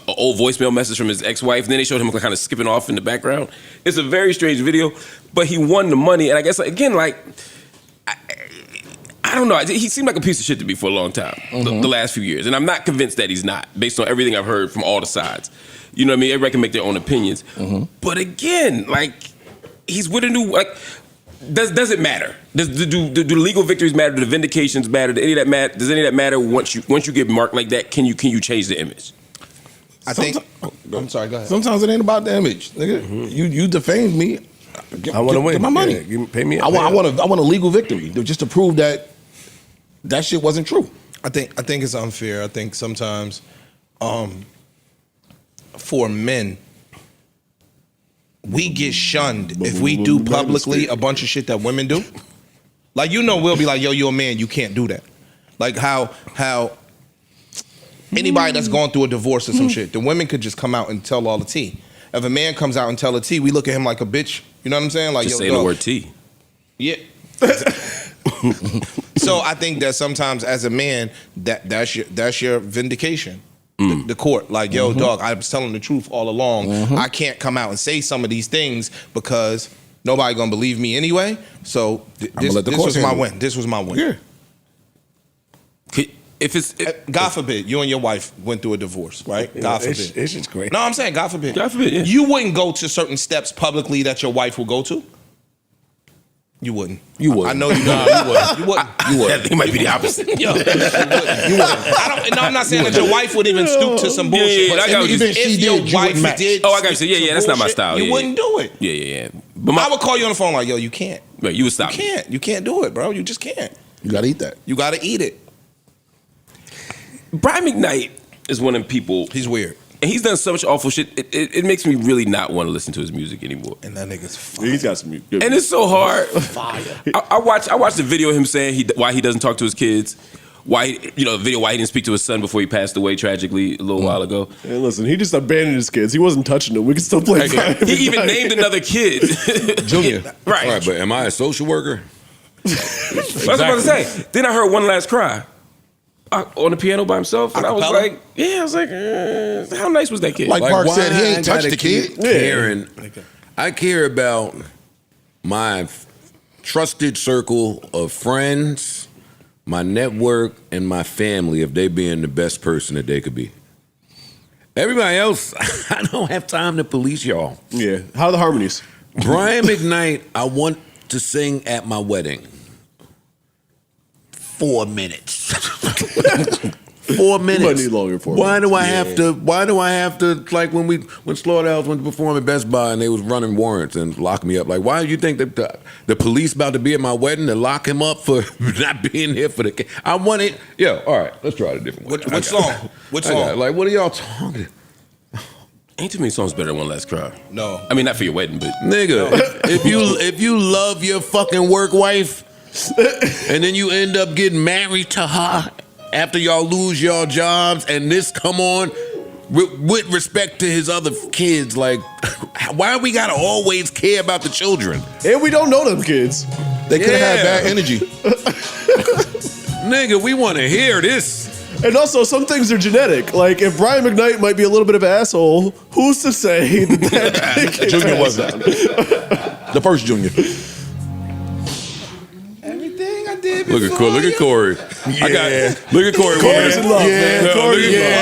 old voicemail message from his ex-wife. And then they showed him kind of skipping off in the background. It's a very strange video, but he won the money. And I guess again, like I don't know. He seemed like a piece of shit to me for a long time, the last few years, and I'm not convinced that he's not, based on everything I've heard from all the sides. You know what I mean? Everybody can make their own opinions, but again, like he's with a new like. Does it matter? Do the legal victories matter? Do the vindications matter? Does any of that matter? Does any of that matter once you get marked like that? Can you change the image? I'm sorry. Go ahead. Sometimes it ain't about the image, nigga. You defamed me. I want to win. Get my money. Yeah, pay me. I want a legal victory just to prove that shit wasn't true. I think it's unfair. I think sometimes for men, we get shunned if we do publicly a bunch of shit that women do. Like, we'll be like, yo, you're a man, you can't do that. Like how anybody that's going through a divorce or some shit, the women could just come out and tell all the tea. If a man comes out and tell the tea, we look at him like a bitch. You know what I'm saying? Like, Just saying the word T. Yeah. So I think that sometimes as a man, that's your vindication. The court, like, yo, dog, I was telling the truth all along. I can't come out and say some of these things because nobody gonna believe me anyway. So this was my win. This was my win. Yeah. God forbid you and your wife went through a divorce, right? God forbid. It's just great. No, I'm saying God forbid. God forbid, yeah. You wouldn't go to certain steps publicly that your wife will go to. You wouldn't. You would. I know you would. You wouldn't. You would. I think it might be the opposite. You wouldn't. I'm not saying that your wife would even stoop to some bullshit. Yeah, but I got what you if said. your you wife wouldn't match. did, Oh, I got you. Yeah, that's not my style. You Yeah, wouldn't do it. Yeah. But I would call you on the phone like, yo, you can't. right, you would stop. You can't do it, bro. You just can't. You gotta eat that. You got to eat it. Brian McKnight is one of them people. He's weird. And he's done so much awful shit. It makes me really not want to listen to his music anymore. And that nigga's fire. He's got some good. And it's so hard. I watched the video of him saying why he doesn't talk to his kids, video why he didn't speak to his son before he passed away tragically a little while ago. Hey, listen, he just abandoned his kids. He wasn't touching them. We can still play. He even named another kid. Junior. Right. All right, but am I a social worker? That's what I was about to say. Then I heard One Last Cry on the piano by himself, and I was like, how nice was that kid? Like Mark said, he I ain't touched the kid. Caring. I care about my trusted circle of friends, my network, and my family if they being the best person that they could be. Everybody else, I don't have time to police y'all. Yeah. How are the harmonies? Brian McKnight, I want to sing at my wedding. 4 minutes. 4 minutes. You might need longer for Why do I have to like when Slaughterhouse went to perform at Best Buy and they was running warrants and locked me up? Like, why do you think that the police about to be at my wedding to lock him up for not being here for the I want it. Yo, all right, let's try it a different way. Which song? Which song? Like, what are y'all talking? Ain't too many songs better than One Last Cry. No. I mean, not for your wedding, but Nigga, if you love your fucking work wife and then you end up getting married to her after y'all lose your jobs and this come on with respect to his other kids, like, why we gotta always care about the children? And we don't know them kids. They could have had bad energy. Nigga, we want to hear this. And also, some things are genetic. Like, if Brian McKnight might be a little bit of an asshole, who's to say that Junior wasn't. The first Junior. Everything I did Look at Corey. Look at Corey. Corey's in love, man.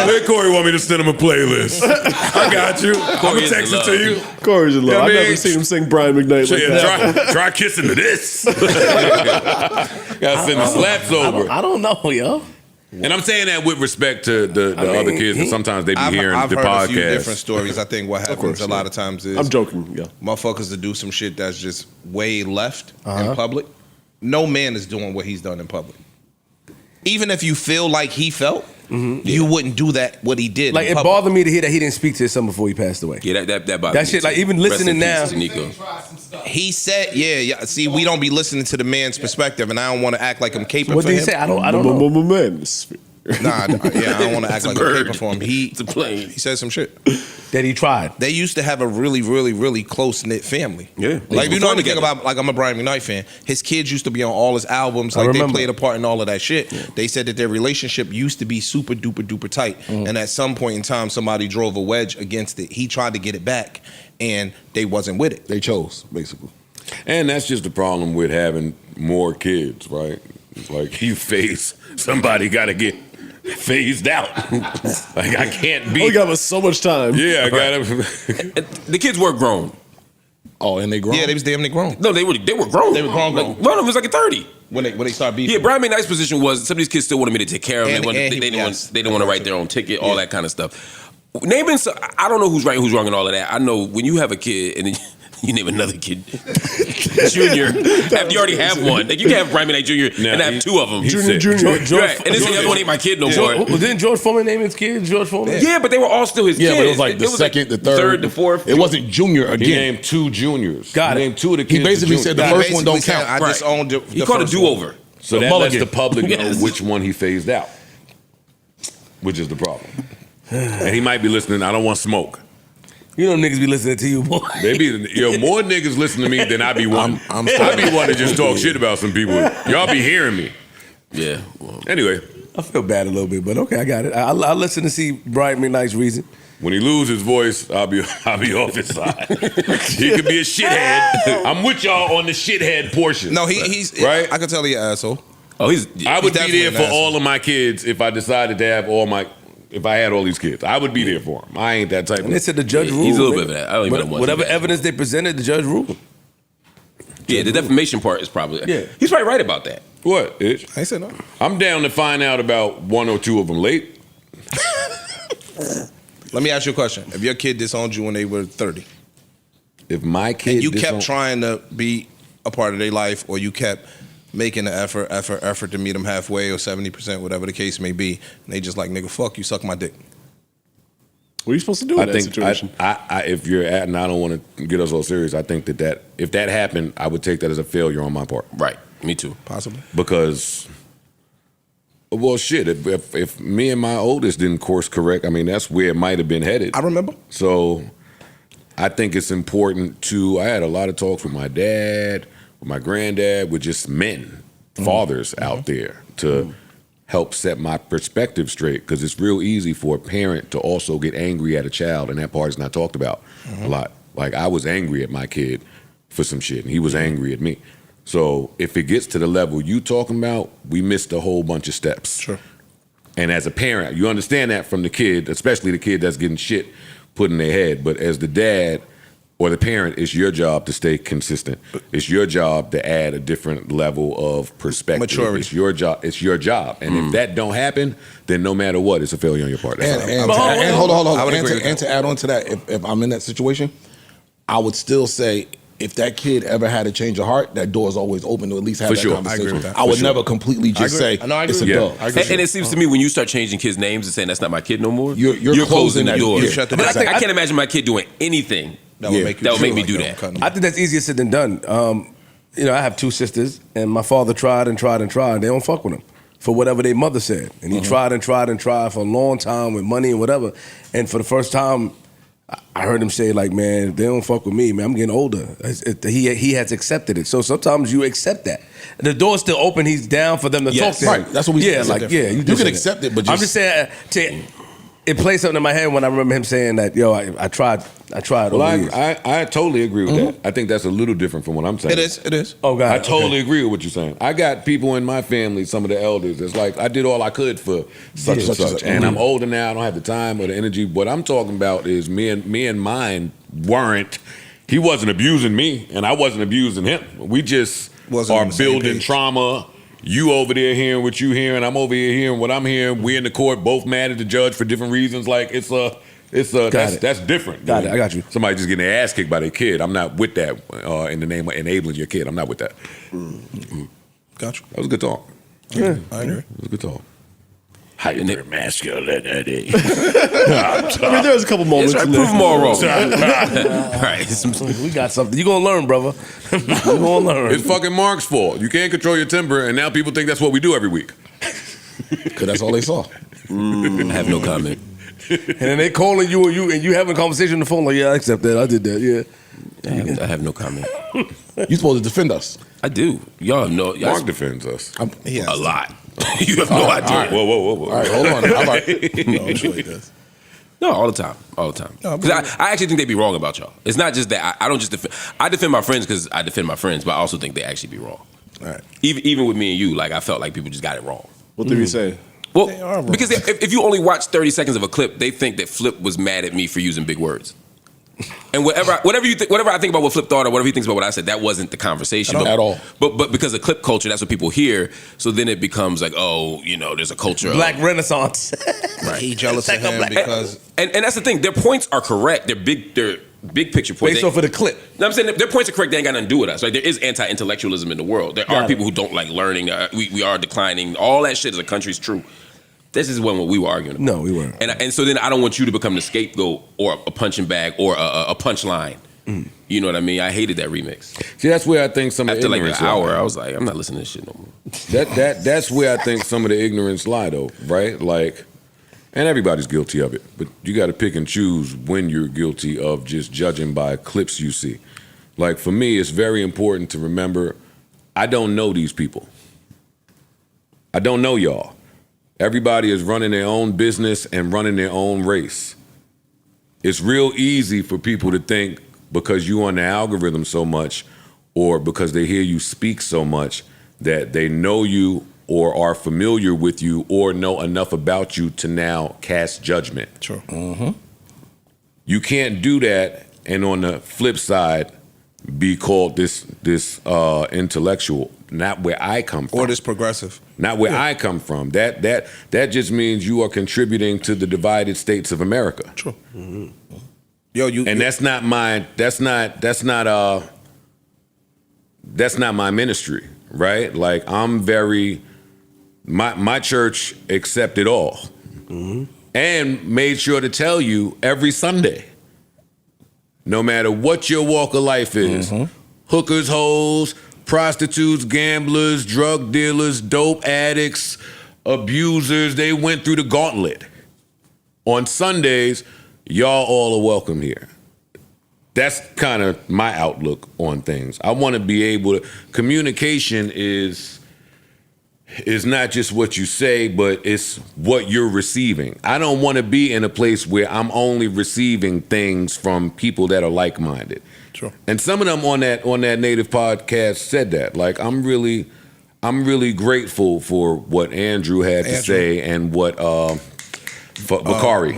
Look at Corey want me to send him a playlist. I got you. I'm gonna text it to you. Corey's in love. Yeah, I've man. never seen him sing Brian McKnight like that. Try kissing to this. Gotta send the slaps over. I don't know, yo. And I'm saying that with respect to the other kids, and sometimes they be hearing I've the heard podcast. a few different stories. I think what happens a lot of times is I'm joking, yeah. motherfuckers that do some shit that's just way left in public. No man is doing what he's done in public. Even if you feel like he felt, you wouldn't do that what he did. Like, in it public. bothered me to hear that he didn't speak to his son before he passed away. yeah, that bothered That me shit, too. like, even Rest listening in now. peace to Nico. He said, yeah. See, we don't be listening to the man's perspective, and I don't want to act like I'm capable. What for did he him. say? I don't know. Manosphere. Nah, I don't want to act like I'm bird. capable for him. It's a plane. He said some shit. That he tried. They used to have a really, really, really close knit family. Yeah. Like, if you know Fun anything together. about, like, I'm a Brian McKnight fan. His kids used to be on all his albums. Like, they remember. played a part in all of that shit. They said that their relationship used to be super duper duper tight. And at some point in time, somebody drove a wedge against it. He tried to get it back, and they wasn't with it. They chose, basically. And that's just the problem with having more kids, right? It's like you face somebody got to get phased out. Like, I can't be. We got so much time. Yeah, I got to. The kids were grown. Oh, and they grown? Yeah, they was damn near grown. No, they were grown. They were grown. Like, one of them was like a 30. When they start beefing. Yeah, Brian McKnight's position was some of these kids still wanted me to take care of them. And They he- didn't yes. want to write their own ticket, all that kind of stuff. Naming, I don't know who's right, who's wrong, and all of that. I know when you have a kid and then you name another kid Junior after you already have one. Like, you can have Brian McKnight Jr. and have two of them. Junior. Right. And this the other one ain't my kid no more. Well, didn't George Foreman name his kid George Foreman? Yeah, but they were all still his Yeah, kids. but it was like the second, the third. the fourth. It wasn't Junior He again. named two juniors. Got he it. named two of the He kids. basically the said the juniors. first one don't Basically count. said, I just owned the He called it first one. do-over. So that Mulligan. lets the public know Yes. which one he phased out, which is the problem. And he might be listening. I don't want smoke. You know niggas be listening to you, boy. They be more niggas listen to me than I be one. I'm I be one to just talk shit about some people. Y'all be hearing me. Yeah. Well, Anyway, I feel bad a little bit, but okay, I got it. I'll listen to see Brian McKnight's reason. when he lose his voice, I'll be off his side. He could be a shithead. I'm with y'all on the shithead portion. No, he's Right? I can tell he an asshole. oh, I would be definitely there an for asshole. all of my kids if I decided to have if I had all these kids. I would be there for them. I ain't that type of. And they said the judge ruled. he's a little bit nigga. of that. I don't even know what Whatever he did. evidence they presented, the judge ruled. Yeah, the defamation part is probably. Yeah. He's probably right about that. What, Itch? I ain't said no. I'm down to find out about one or two of them late. Let me ask you a question. If your kid disowned you when they were 30, If my kid and you disown- kept trying to be a part of their life, or you kept making the effort to meet them halfway or 70%, whatever the case may be, and they just like, nigga, fuck you, suck my dick. What are you supposed to do in I that think situation? I if you're at, and I don't want to get us all serious, I think that if that happened, I would take that as a failure on my part Right. Me too. Possibly. because Well, shit. If me and my oldest didn't course correct, I mean, that's where it might have been headed. I remember. So, I think it's important to. I had a lot of talks with my dad, with my granddad, with just men, fathers out there to help set my perspective straight. Because it's real easy for a parent to also get angry at a child, and that part is not talked about a lot. Like I was angry at my kid for some shit, and he was angry at me. So if it gets to the level you talking about, we missed a whole bunch of steps. Sure. And as a parent, you understand that from the kid, especially the kid that's getting shit put in their head. But as the dad or the parent, it's your job to stay consistent. It's your job to add a different level of perspective. Maturity. It's your job. It's your job. And if that don't happen, then no matter what, it's a failure on your part. That's all. And hold on. I would agree with And to add on to that, if I'm in that situation, I would still say, if that kid ever had a change of heart, that door is always open to at least have For that sure. conversation. I agree with that. I would never completely just say I agree it's a with dog. that. And it seems to me when you start changing kids' names and saying that's not my kid no more, You're closing that the door. door. Shut the But door. I can't imagine my kid doing anything That would make you that would make me feel do like that. I think that's easier said than done. You know, I have two sisters, and my father tried and tried and tried. They don't fuck with him for whatever their mother said, and he tried and tried and tried for a long time with money and whatever. And for the first time, I heard him say, like, man, they don't fuck with me, man. I'm getting older. He has accepted it. So sometimes you accept that. The door's still open. He's down for them to talk to him. Right. That's what we Yeah, said. like, yeah. You can accept it, but I'm just saying, it played something in my head when I remember him saying that, yo, I tried Well, over the years. I totally agree with that. I think that's a little different from what I'm saying. It is. Oh, God. I totally agree with what you're saying. I got people in my family, some of the elders, that's like, I did all I could for such and such. And I'm older now, I don't have the time or the energy. What I'm talking about is me and mine weren't, he wasn't abusing me and I wasn't abusing him. We just Wasn't on are the same building page. trauma. You over there hearing what you hearing, I'm over here hearing what I'm hearing. We in the court, both mad at the judge for different reasons. Like that's different. Got it. I got you. Somebody just getting their ass kicked by their kid. I'm not with that in the name of enabling your kid. I'm not with that. Got you. That was a good talk. Yeah. I agree. It was a good talk. Hyper-masculinity. I mean, there's a couple moments. That's right. in Prove there. them all wrong. Right. We got something. You gonna learn, brother. You gonna learn. It's fucking Mark's fault. You can't control your temper, and now people think that's what we do every week. Because that's all they saw. I have no comment. And then they calling you and you having a conversation on the phone like, yeah, I accept that. I did that. Yeah. I have no comment. You're supposed to defend us. I do. Y'all know. Mark defends us. A lot. You have no idea. All right, whoa. All right, hold on. All right. No, I'm sure he does. No, all the time. Because I actually think they be wrong about y'all. It's not just that I don't just defend. I defend my friends because I defend my friends, but I also think they actually be wrong. All right. Even with me and you, like I felt like people just got it wrong. What did he say? Well, They are wrong. because if you only watch 30 seconds of a clip, they think that Flip was mad at me for using big words. And whatever I think about what Flip thought or whatever he thinks about what I said, that wasn't the conversation At all. But because of clip culture, that's what people hear. So then it becomes like, oh, you know, there's a culture Black of, Renaissance. He jealous of him because and that's the thing. Their points are correct. They're big picture points. Based off of the clip. No, I'm saying their points are correct. They ain't got nothing to do with us. Like there is anti-intellectualism in the world. There are people who don't like learning. We are declining. All that shit as a country is true. This is what we were arguing about. No, we weren't. And so then I don't want you to become the scapegoat or a punching bag or a punchline. You know what I mean? I hated that remix. See, that's where I think some of the After like an ignorance hour, lie. I was like, I'm not listening to this shit no more. That's where I think some of the ignorance lie, though, right? Like, and everybody's guilty of it, but you got to pick and choose when you're guilty of just judging by clips you see. Like for me, it's very important to remember, I don't know these people. I don't know y'all. Everybody is running their own business and running their own race. It's real easy for people to think because you on the algorithm so much or because they hear you speak so much that they know you or are familiar with you or know enough about you to now cast judgment. True. You can't do that and on the flip side be called this intellectual. Not where I come from. Or this progressive. Not where I come from. That just means you are contributing to the divided states of America. True. Yo, that's not my ministry, right? Like I'm very my church accepted all. And made sure to tell you every Sunday, no matter what your walk of life is, hookers, hoes, prostitutes, gamblers, drug dealers, dope addicts, abusers, they went through the gauntlet. On Sundays, y'all all are welcome here. That's kind of my outlook on things. I want to be able to, communication is not just what you say, but it's what you're receiving. I don't want to be in a place where I'm only receiving things from people that are like-minded. Sure. And some of them on that Native podcast said that. Like, I'm really grateful for what Andrew had to say and what Bakari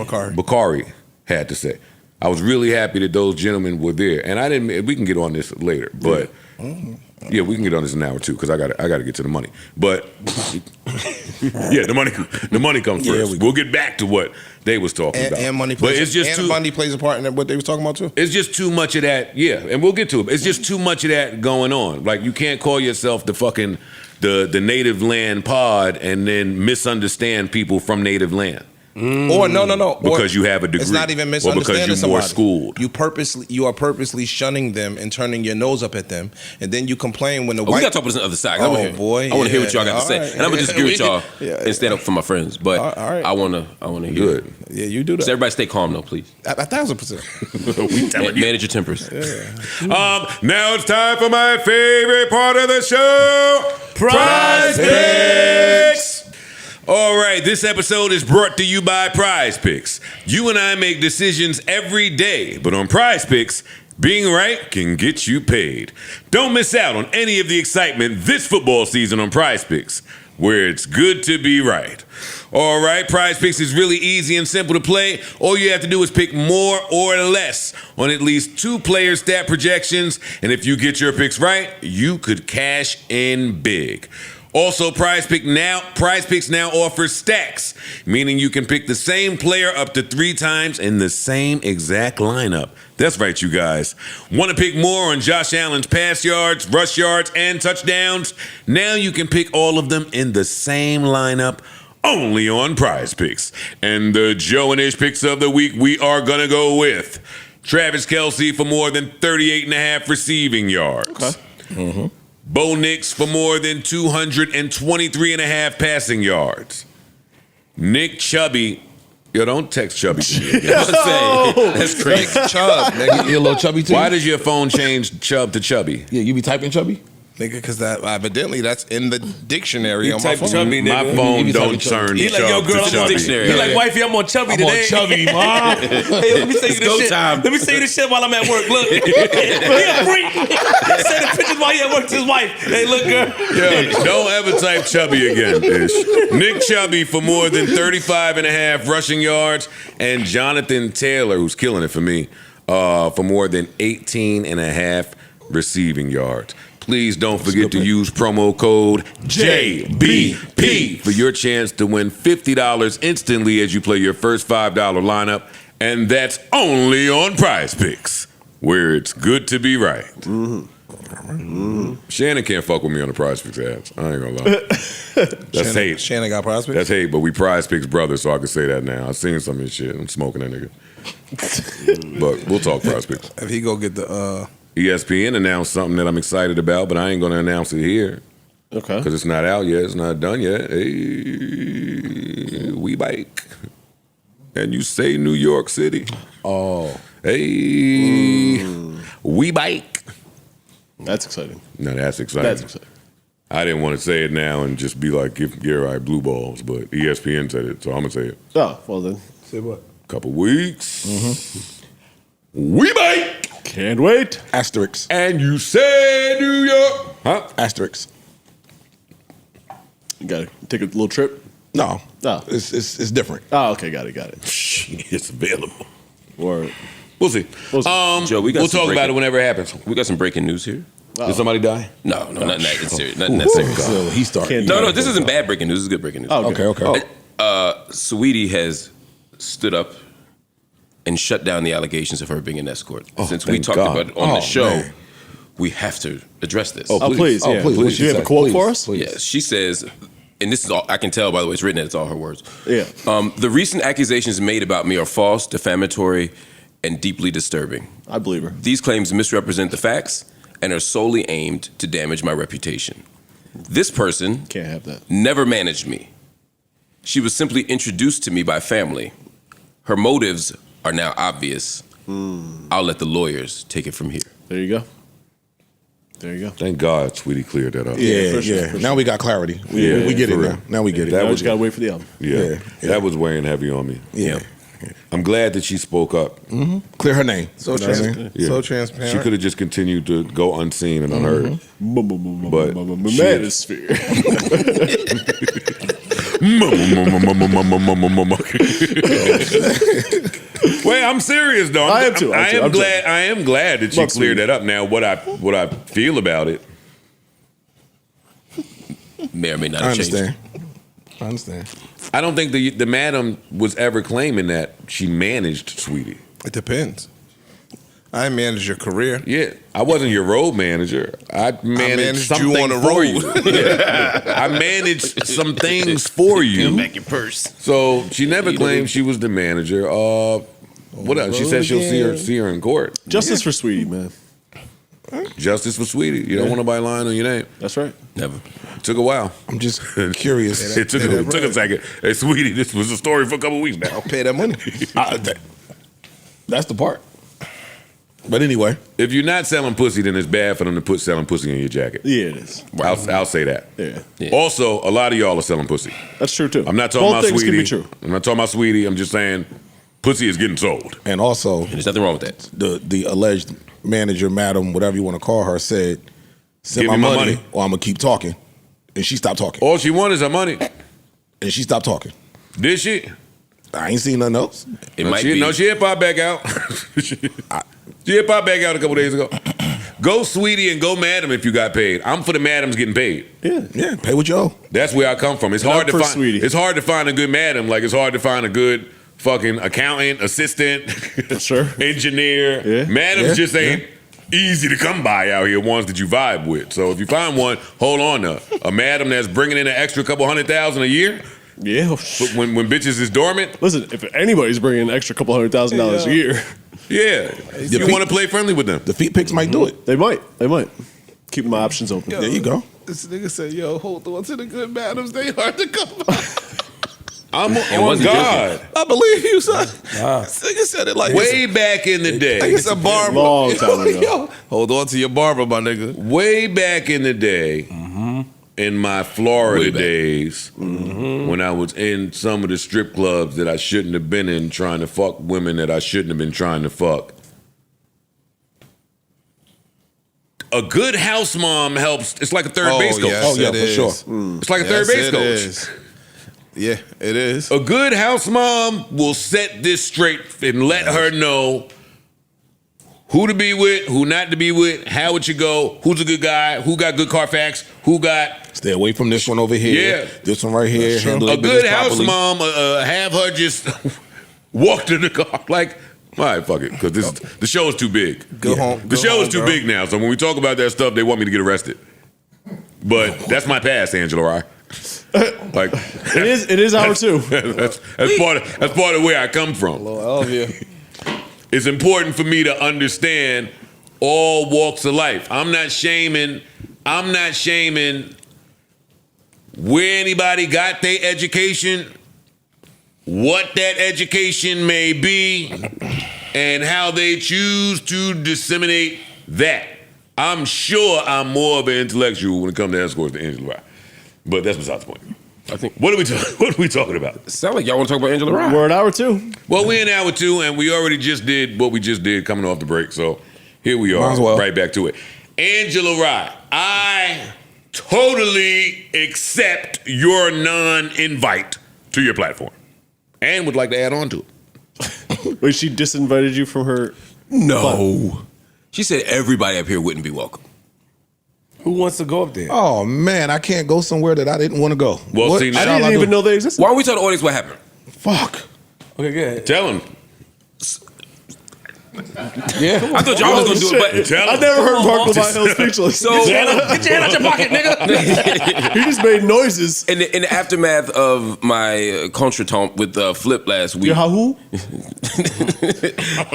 had to say. I was really happy that those gentlemen were there, and I didn't. We can get on this later, but yeah, we can get on this in an hour too because I got to get to the money. But yeah, the money comes first. We'll get back to what they was talking about. And money plays. Money plays a part in what they was talking about too. It's just too much of that. Yeah, and we'll get to it. It's just too much of that going on. Like, you can't call yourself the fucking the native land pod and then misunderstand people from native land. Or no. Because you have a degree. It's not even misunderstanding or because you're more schooled. You are purposely shunning them and turning your nose up at them, and then you complain when the white. We got to talk about this on the other side. Boy, I want to hear what y'all got to say, right. and I'm gonna disagree with y'all and stand up for my friends. But all right. I want to hear. Good. Yeah, you do that. So everybody stay calm though, please. 1,000%. We telling you. Manage your tempers. Now it's time for my favorite part of the show, Prize Picks. All right, this episode is brought to you by Prize Picks. You and I make decisions every day, but on Prize Picks, being right can get you paid. Don't miss out on any of the excitement this football season on Prize Picks, where it's good to be right. All right, Prize Picks is really easy and simple to play. All you have to do is pick more or less on at least 2 player stat projections, and if you get your picks right, you could cash in big. Also, Prize Picks now offers stacks, meaning you can pick the same player up to 3 times in the same exact lineup. That's right, you guys. Want to pick more on Josh Allen's pass yards, rush yards, and touchdowns? Now you can pick all of them in the same lineup, only on Prize Picks. And the Joe and Ish picks of the week, we are going to go with Travis Kelce for more than 38.5 receiving yards. Okay. Mm-hmm. Bo Nix for more than 223.5 passing yards. Nick Chubby. Yo, don't text Chubby to me again. That's crazy. Chubb, nigga. You a little chubby too? Why does your phone change Chub to Chubby? Yeah, you be typing chubby? Nigga, because that evidently that's in the dictionary on my type phone. chubby, My nigga. phone be don't typing turn He like, yo, Chub girl, to I'm on Chubby. dictionary. He like, wifey, I'm on chubby I'm today. on chubby, mom. Hey, let me say you this go shit. time. Let me say you this shit while I'm at work. Look, he a freak. Send the pictures while he at work to his wife. Hey, look, girl. Yo, don't ever type Chubby again, Ish. Nick Chubby for more than 35.5 rushing yards, and Jonathan Taylor, who's killing it for me, for more than 18.5 receiving yards. Please don't forget to use promo code JBP for your chance to win $50 instantly as you play your first $5 lineup. And that's only on Prize Picks, where it's good to be right. Shannon can't fuck with me on the Prize Picks ads. I ain't gonna lie. That's hate. Shannon got Prize Picks? That's hate, but we Prize Picks brothers, so I can say that now. I've seen some of his shit. I'm smoking that nigga. But we'll talk Prize Picks. If he go get the ESPN announced something that I'm excited about, but I ain't gonna announce it here. Okay. Because it's not out yet. It's not done yet. Hey, we bike. And you say New York City. Oh. Hey, we bike. That's exciting. No, that's exciting. That's exciting. I didn't want to say it now and just be like, give Gary blue balls, but ESPN said it, so I'm gonna say it. Oh, well then. Say what? Couple weeks. We bike. Can't wait. Asterix. And you say New York. Huh? Asterix. You gotta take a little trip. No. No. It's different. Oh, okay, got it. It's available. Or We'll see. Joe, we'll talk about it whenever it happens. We got some breaking news here. Did somebody die? No, not that serious. Not that serious. So he started. No, this isn't bad breaking news. This is good breaking news. Oh, Okay. Sweetie has stood up and shut down the allegations of her being an escort. Since we thank talked God. about it on the show, man. we have to address this. Oh, please. Yeah. please. Do you have a quote for us? Yeah, she says, and this is all I can tell by the way it's written, it's all her words. Yeah. The recent accusations made about me are false, defamatory, and deeply disturbing. I believe her. These claims misrepresent the facts and are solely aimed to damage my reputation. This person Can't have that. never managed me. She was simply introduced to me by family. Her motives are now obvious. I'll let the lawyers take it from here. There you go. There you go. Thank God Sweetie cleared that up. Yeah, for sure, for Now sure. we got clarity. Yeah, we get it for now. real. Now we get it. That Now we was- just gotta wait for the album. Yeah. That was weighing heavy on me. Yeah. I'm glad that she spoke up. Clear her name. So transparent. Yeah. So transparent. She could have just continued to go unseen and unheard. But she- Manosphere. Wait, I'm serious though. I am too. I am glad. I am glad that she Love cleared Sweetie. that up. Now, what I feel about it. May or may not I have changed. understand. I don't think the madam was ever claiming that she managed Sweetie. It depends. I manage your career. Yeah, I wasn't your road manager. I managed managed something you on the for road. you. Yeah. I managed some things for you. Back your purse. So she never claimed she was the manager. What else? She said she'll see her in court. Justice for Sweetie, man. Justice for Sweetie. You don't want nobody lying on your name. That's right. Never. Took a while. I'm just curious. It took a second. Hey, Sweetie, this was a story for a couple weeks now. I'll pay that money. That's the part. But anyway, If you're not selling pussy, then it's bad for them to put selling pussy in your jacket. Yeah, it is. I'll say that. Yeah. Also, a lot of y'all are selling pussy. That's true too. I'm not talking Both about things Sweetie. can be true. I'm not talking about Sweetie. I'm just saying pussy is getting sold. and also And there's nothing wrong with that. the alleged manager, madam, whatever you want to call her, said, "Send Give my me my money, money." or I'm gonna keep talking." And she stopped talking. All she wanted is her money. And she stopped talking. Did she? I ain't seen nothing else. It No, might she, be. No, she had pop back out. she had pop back out a couple days ago. Go Sweetie and go Madam if you got paid. I'm for the Madams getting paid. Yeah, pay what you owe. That's where I come from. It's And hard I'm to for find. Sweetie. It's hard to find a good Madam. Like it's hard to find a good fucking accountant, assistant, Sure. engineer. Yeah. Madams Yeah, just ain't easy to come by out here. Ones that you vibe with. So if you find one, hold on to a Madam that's bringing in an extra couple $100,000 a year. Yeah. But when bitches is dormant, Listen, if anybody's bringing an extra couple $100,000 a year, yeah, you want to play friendly with them. The feet pics might do it. they might. They might. Keep my options open. There you go. This nigga said, yo, hold on to the good madams. They hard to come by. I'm on wasn't God. I believe you, son. This nigga said it like Way back in the like day, it's a barber. Long time ago. Yo, hold on to your barber, my nigga. way back in the day, in my Florida Way back. days, when I was in some of the strip clubs that I shouldn't have been in, trying to fuck women that I shouldn't have been trying to fuck. A good house mom helps. It's like a third base coach. yes, Oh, yeah, it for is. sure. It's like a third Yes, base it coach. is. Yeah, it is. A good house mom will set this straight and let her know who to be with, who not to be with, how it should go, who's a good guy, who got good Carfax, who got Stay away from this one over here. Yeah. This one right here. Handle a your good business house properly. mom. Have her just walk to the car. Like, all right, fuck it, because the show is too big. Go home. The Go show home, is too girl. big now. So when we talk about that stuff, they want me to get arrested. But that's my past, Angela Rye. Like It is our too. that's part of where I come from. I love you. It's important for me to understand all walks of life. I'm not shaming where anybody got their education, what that education may be, and how they choose to disseminate that. I'm sure I'm more of an intellectual when it comes to escorts than Angela Rye. But that's besides the point. I think. What are we talking about? Sound like y'all want to talk about Angela Rye. We're at hour two. Well, we're in hour 2, and we already just did what we just did coming off the break. So here we Might are, as well. right back to it. Angela Rye, I totally accept your non-invite to your platform, and would like to add on to it. Wait, she disinvited you from her. No. She said everybody up here wouldn't be welcome. Who wants to go up there? Oh man, I can't go somewhere that I didn't want to go. Well, What see, shall I didn't do? even know they existed. Why don't we tell the audience what happened? Fuck. Okay, go ahead. Tell him. Yeah. I thought y'all was gonna do it, but I never heard Marc Lamont Hill speechless. So Get your hand out your pocket, nigga. He just made noises. in the aftermath of my contretemps with Flip last week, Yahoo?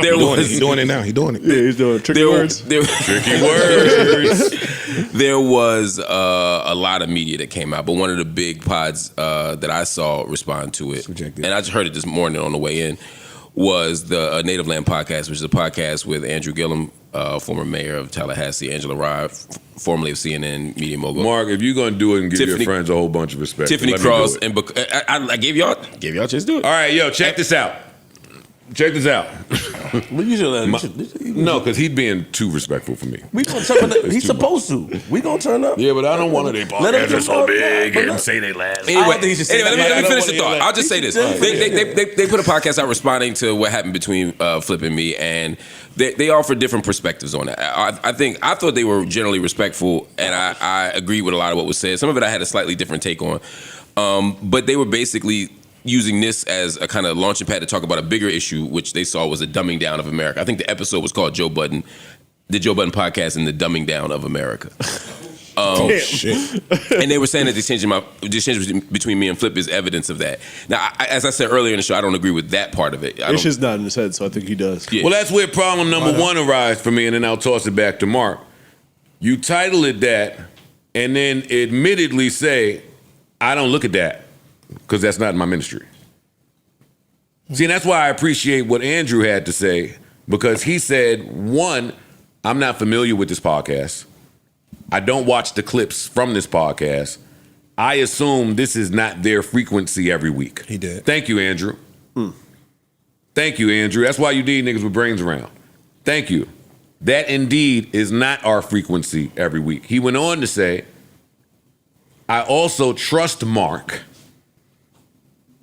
there was He's doing it now. He's doing it. Yeah, he's doing tricky words. Tricky words. There was a lot of media that came out, but one of the big pods that I saw respond to it, Subjective. and I just heard it this morning on the way in, was the Native Land Podcast, which is a podcast with Andrew Gillum, former mayor of Tallahassee, Angela Rye, formerly of CNN Media Mogul. Mark, if you're gonna do it and give Tiffany- your friends a whole bunch of respect, Tiffany let me do Cross, it. and I gave y'all a chance to do it. All right, yo, check this out. Check this out. Well, you should No, because he's being too respectful for me. We gonna turn up. He's too supposed to. We gonna turn up. Yeah, but I don't want to. They Let him podcasts are come so up. big But and look- say they last. I don't think he should say Anyway, that. let me finish the I don't thought. want I'll just say this. They put a podcast out responding to what happened between Flip and me, and they offer different perspectives on it. I thought they were generally respectful, and I agree with a lot of what was said. Some of it I had a slightly different take on. But they were basically using this as a kind of launching pad to talk about a bigger issue, which they saw was a dumbing down of America. I think the episode was called the Joe Budden podcast and the dumbing down of America. Shit. And they were saying that the exchange between me and Flip is evidence of that. Now, as I said earlier in the show, I don't agree with that part of it. It's just not in his head, so I think he does. Yeah. Well, that's where problem number one arises for me, and then I'll toss it back to Mark. You title it that, and then admittedly say, I don't look at that, because that's not my ministry. See, and that's why I appreciate what Andrew had to say, because he said, one, I'm not familiar with this podcast. I don't watch the clips from this podcast. I assume this is not their frequency every week. He did. Thank you, Andrew. Thank you, Andrew. That's why you need niggas with brains around. Thank you. That indeed is not our frequency every week. He went on to say, I also trust Mark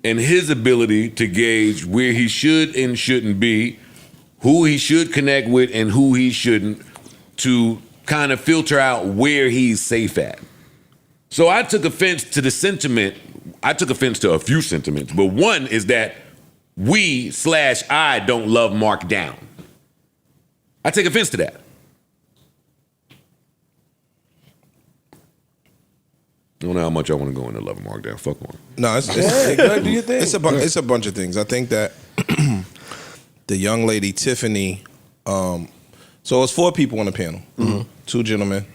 and his ability to gauge where he should and shouldn't be, who he should connect with and who he shouldn't, to kind of filter out where he's safe at. So I took offense to the sentiment. I took offense to a few sentiments, but one is that I don't love Mark down. I take offense to that. I don't know how much I want to go into loving Mark down. Fuck one. No, it's a bunch of things. I think that the young lady Tiffany. So it's 4 people on the panel. 2 gentlemen,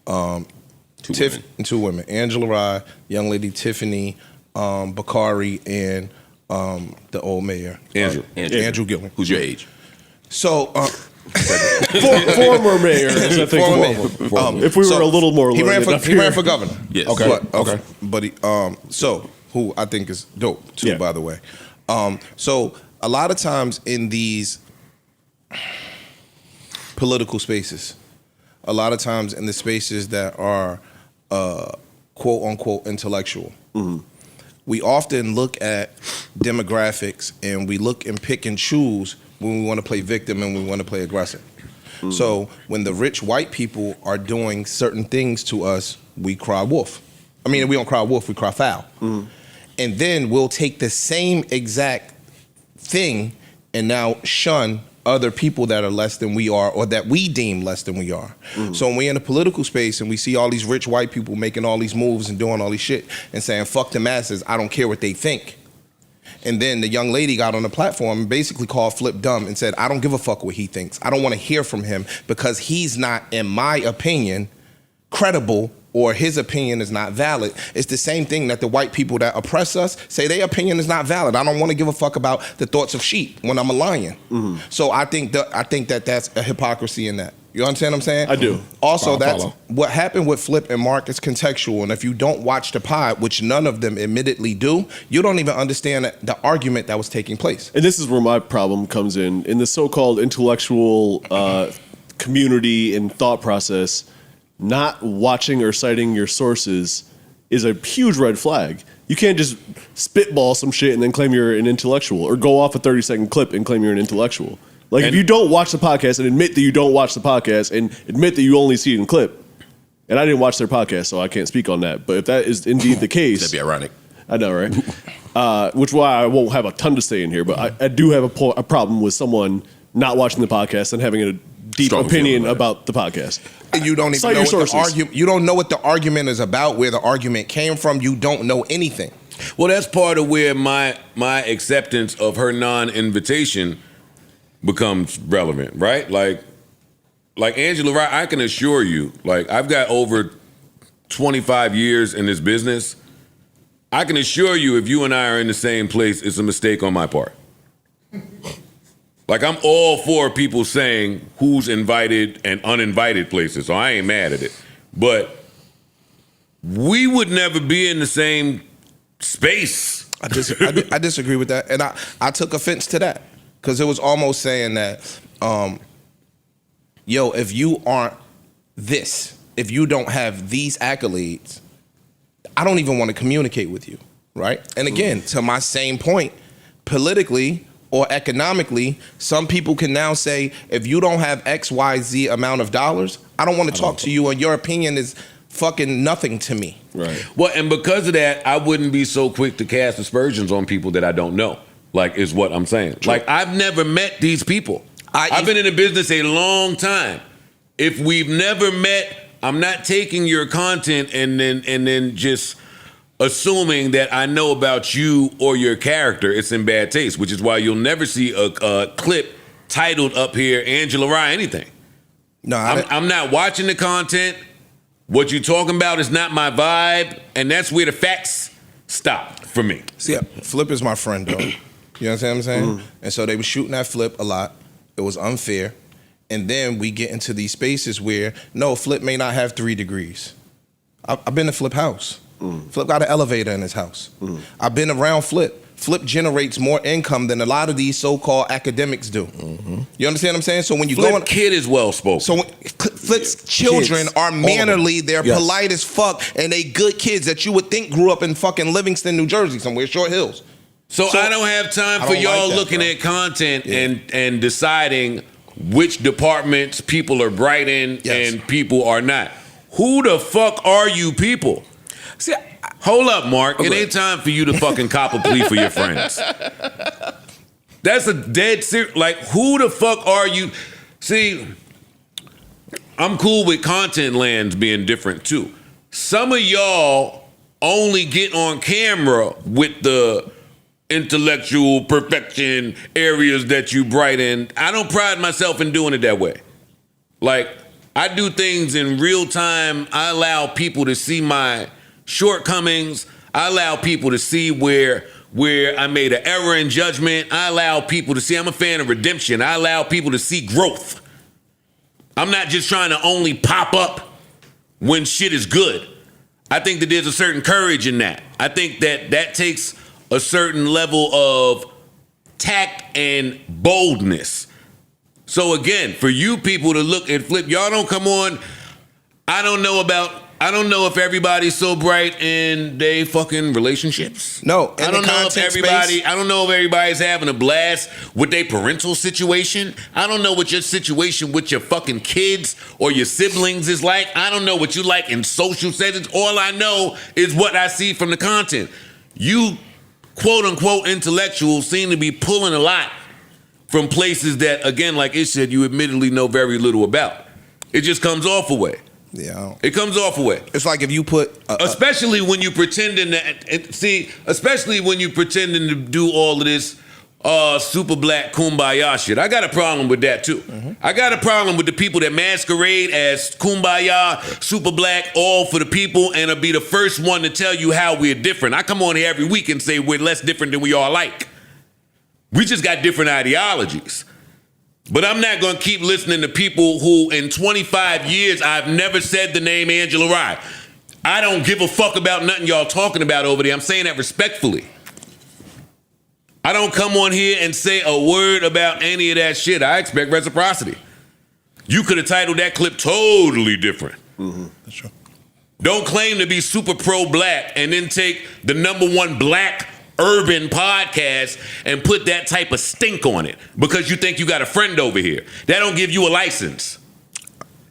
two women. Angela Rye, young lady Tiffany, Bakari, and the old mayor Andrew Gillum. Who's your age? So. Former mayor, as I think. If we were a little more, he ran for governor. Yes. Okay. But he, so who I think is dope too, by the way. So a lot of times in these political spaces, a lot of times in the spaces that are quote unquote intellectual, we often look at demographics and we look and pick and choose when we want to play victim and we want to play aggressor. So when the rich white people are doing certain things to us, we cry wolf. I mean, we don't cry wolf, we cry foul. And then we'll take the same exact thing and now shun other people that are less than we are or that we deem less than we are. So when we're in a political space and we see all these rich white people making all these moves and doing all these shit and saying, fuck the masses, I don't care what they think. And then the young lady got on the platform and basically called Flip dumb and said, I don't give a fuck what he thinks. I don't want to hear from him because he's not, in my opinion, credible or his opinion is not valid. It's the same thing that the white people that oppress us say their opinion is not valid. I don't want to give a fuck about the thoughts of sheep when I'm a lion. So I think that that's a hypocrisy in that. You understand what I'm saying? I do. Also, that's what happened with Flip and Mark is contextual. And if you don't watch the pod, which none of them admittedly do, you don't even understand the argument that was taking place. And this is where my problem comes in the so-called intellectual community and thought process. Not watching or citing your sources is a huge red flag. You can't just spitball some shit and then claim you're an intellectual, or go off a 30-second clip and claim you're an intellectual. Like, if you don't watch the podcast and admit that you don't watch the podcast and admit that you only see it in clip, and I didn't watch their podcast, so I can't speak on that, but if that is indeed the case... That'd be ironic. I know, right? Which is why I won't have a ton to say in here, but I do have a problem with someone not watching the podcast and having a deep Strong opinion feeling, right. about the podcast. And you don't even Cite know your what the sources. argument. You don't know what the argument is about, where the argument came from. You don't know anything. Well, that's part of where my acceptance of her non-invitation becomes relevant, right? Like Angela Wright, I can assure you, like I've got over 25 years in this business. I can assure you, if you and I are in the same place, it's a mistake on my part. Like I'm all for people saying who's invited and uninvited places, so I ain't mad at it. But we would never be in the same space. I disagree with that, and I took offense to that because it was almost saying that, yo, if you aren't this, if you don't have these accolades, I don't even want to communicate with you, right? And again, to my same point, politically or economically, some people can now say, if you don't have X, Y, Z amount of dollars, I don't want to talk to you, and your opinion is fucking nothing to me. Right. Well, and because of that, I wouldn't be so quick to cast aspersions on people that I don't know. Like, is what I'm saying. True. Like, I've never met these people. I've been in the business a long time. If we've never met, I'm not taking your content and then just assuming that I know about you or your character. It's in bad taste, which is why you'll never see a clip titled up here, Angela Rye, anything. No, I'm not watching the content. What you're talking about is not my vibe, and that's where the facts stop for me. See, Flip is my friend, though. You know what I'm saying? And so they were shooting at Flip a lot. It was unfair. And then we get into these spaces where, no, Flip may not have 3 degrees. I've been to Flip house. Flip got an elevator in his house. I've been around Flip. Flip generates more income than a lot of these so-called academics do. You understand what I'm saying? So when you Flip go in, kid is well spoken. so when, Flip's children Kids. are mannerly, they're Yes. polite as fuck, and they good kids that you would think grew up in fucking Livingston, New Jersey, somewhere, Short Hills. So I don't have time I for don't y'all like that, looking bro. at content and deciding which departments people are bright in Yes. and people are not. Who the fuck are you people? See, Hold up, Mark. It ain't time for you to fucking cop a plea for your friends. That's a dead serious. Like, who the fuck are you? See, I'm cool with content lands being different too. Some of y'all only get on camera with the intellectual perfection areas that you bright in. I don't pride myself in doing it that way. Like, I do things in real time. I allow people to see my shortcomings. I allow people to see where I made an error in judgment. I allow people to see, I'm a fan of redemption. I allow people to see growth. I'm not just trying to only pop up when shit is good. I think that there's a certain courage in that. I think that takes a certain level of tact and boldness. So again, for you people to look at Flip, y'all don't come on. I don't know if everybody's so bright in they fucking relationships. No, in I don't the know if content everybody. space- I don't know if everybody's having a blast with their parental situation. I don't know what your situation with your fucking kids or your siblings is like. I don't know what you like in social settings. All I know is what I see from the content. You quote unquote intellectuals seem to be pulling a lot from places that, again, like it said, you admittedly know very little about. It just comes off a way. Yeah, It comes off a way. it's like if you put Especially when you pretending especially when you pretending to do all of this super black kumbaya shit. I got a problem with that too. I got a problem with the people that masquerade as kumbaya, super black, all for the people, and will be the first one to tell you how we're different. I come on here every week and say we're less different than we all like. We just got different ideologies. But I'm not going to keep listening to people who in 25 years, I've never said the name Angela Rye. I don't give a fuck about nothing y'all talking about over there. I'm saying that respectfully. I don't come on here and say a word about any of that shit. I expect reciprocity. You could have titled that clip totally different. That's true. Don't claim to be super pro-black and then take the #1 black urban podcast and put that type of stink on it because you think you got a friend over here. That don't give you a license.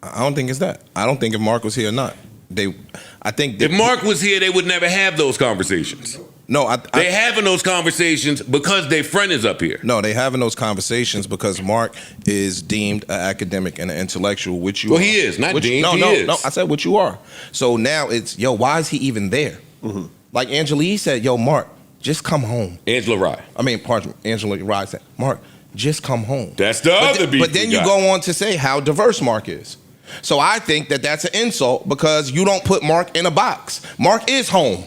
I don't think it's that. I don't think if Mark was here or not, I think that If Mark was here, they would never have those conversations. No, they having those conversations because their friend is up here. No, they having those conversations because Marc is deemed an academic and an intellectual, which you Well, are. he is, not Which- deemed, No, he no, is. no. I said what you are. So now it's, yo, why is he even there? Like Angela Yee said, yo, Marc, just come home. Angela Rye. I mean, pardon me, Angela Rye said, Marc, just come home. That's the other beef. But then we you got. go on to say how diverse Marc is. So I think that that's an insult because you don't put Marc in a box. Marc is home.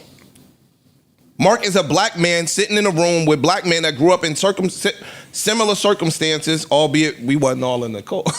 Marc is a black man sitting in a room with black men that grew up in similar circumstances, albeit we wasn't all in the cult.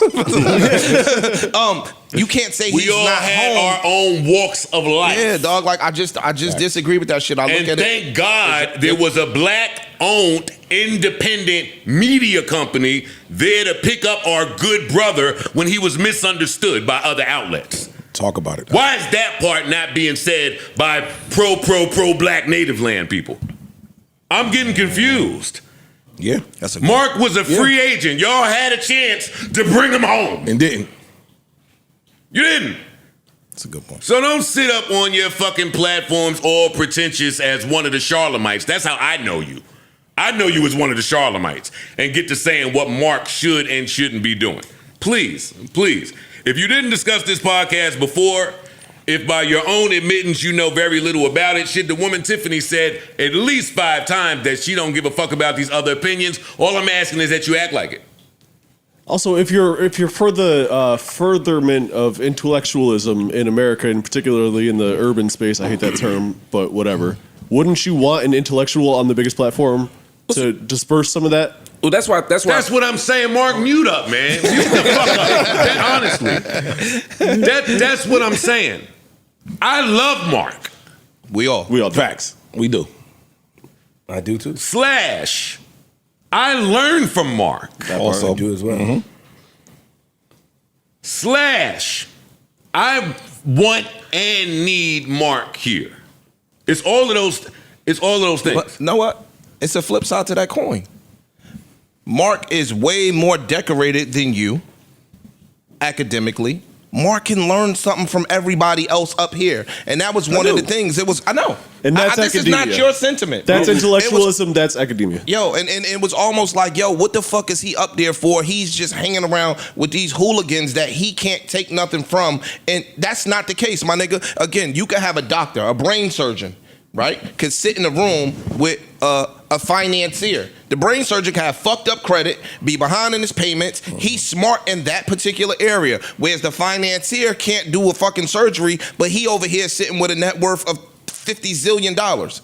You can't say he's We all not had home. our own walks of life. Yeah, dog. Like I just disagree with that shit. I look And at thank it. God there was a black-owned, independent media company there to pick up our good brother when he was misunderstood by other outlets. Talk about it. Why is that part not being said by pro-black native land people? I'm getting confused. Yeah, That's a Marc was a free agent. Y'all had a chance to bring him home. and didn't. You didn't. That's a good point. So don't sit up on your fucking platforms all pretentious as one of the Charlemites. That's how I know you. I know you as one of the Charlemites and get to saying what Marc should and shouldn't be doing. Please, please. If you didn't discuss this podcast before, if by your own admittance you know very little about it, shit, the woman Tiffany said at least 5 times that she don't give a fuck about these other opinions. All I'm asking is that you act like it. Also, if you're for the furtherment of intellectualism in America, and particularly in the urban space, I hate that term, but whatever. Wouldn't you want an intellectual on the biggest platform to disperse some of that? Well, that's why. That's what I'm saying, Marc. Mute up, man. Mute the fuck up. Honestly, that's what I'm saying. I love Marc. We all Facts. We do. I do too. / I learned from Marc. Also, I do as well. / I want and need Marc here. It's all of those. It's all of those things. But you know what? It's a flip side to that coin. Marc is way more decorated than you academically. Marc can learn something from everybody else up here. And that was one of the things. It was, I know. And that's this is not academia. your sentiment. That's It was- intellectualism, that's academia. Yo, and it was almost like, yo, what the fuck is he up there for? He's just hanging around with these hooligans that he can't take nothing from. And that's not the case, my nigga. Again, you could have a doctor, a brain surgeon, right? Could sit in a room with a financier. The brain surgeon can have fucked up credit, be behind in his payments. He's smart in that particular area. Whereas the financier can't do a fucking surgery, but he over here sitting with a net worth of $50 zillion.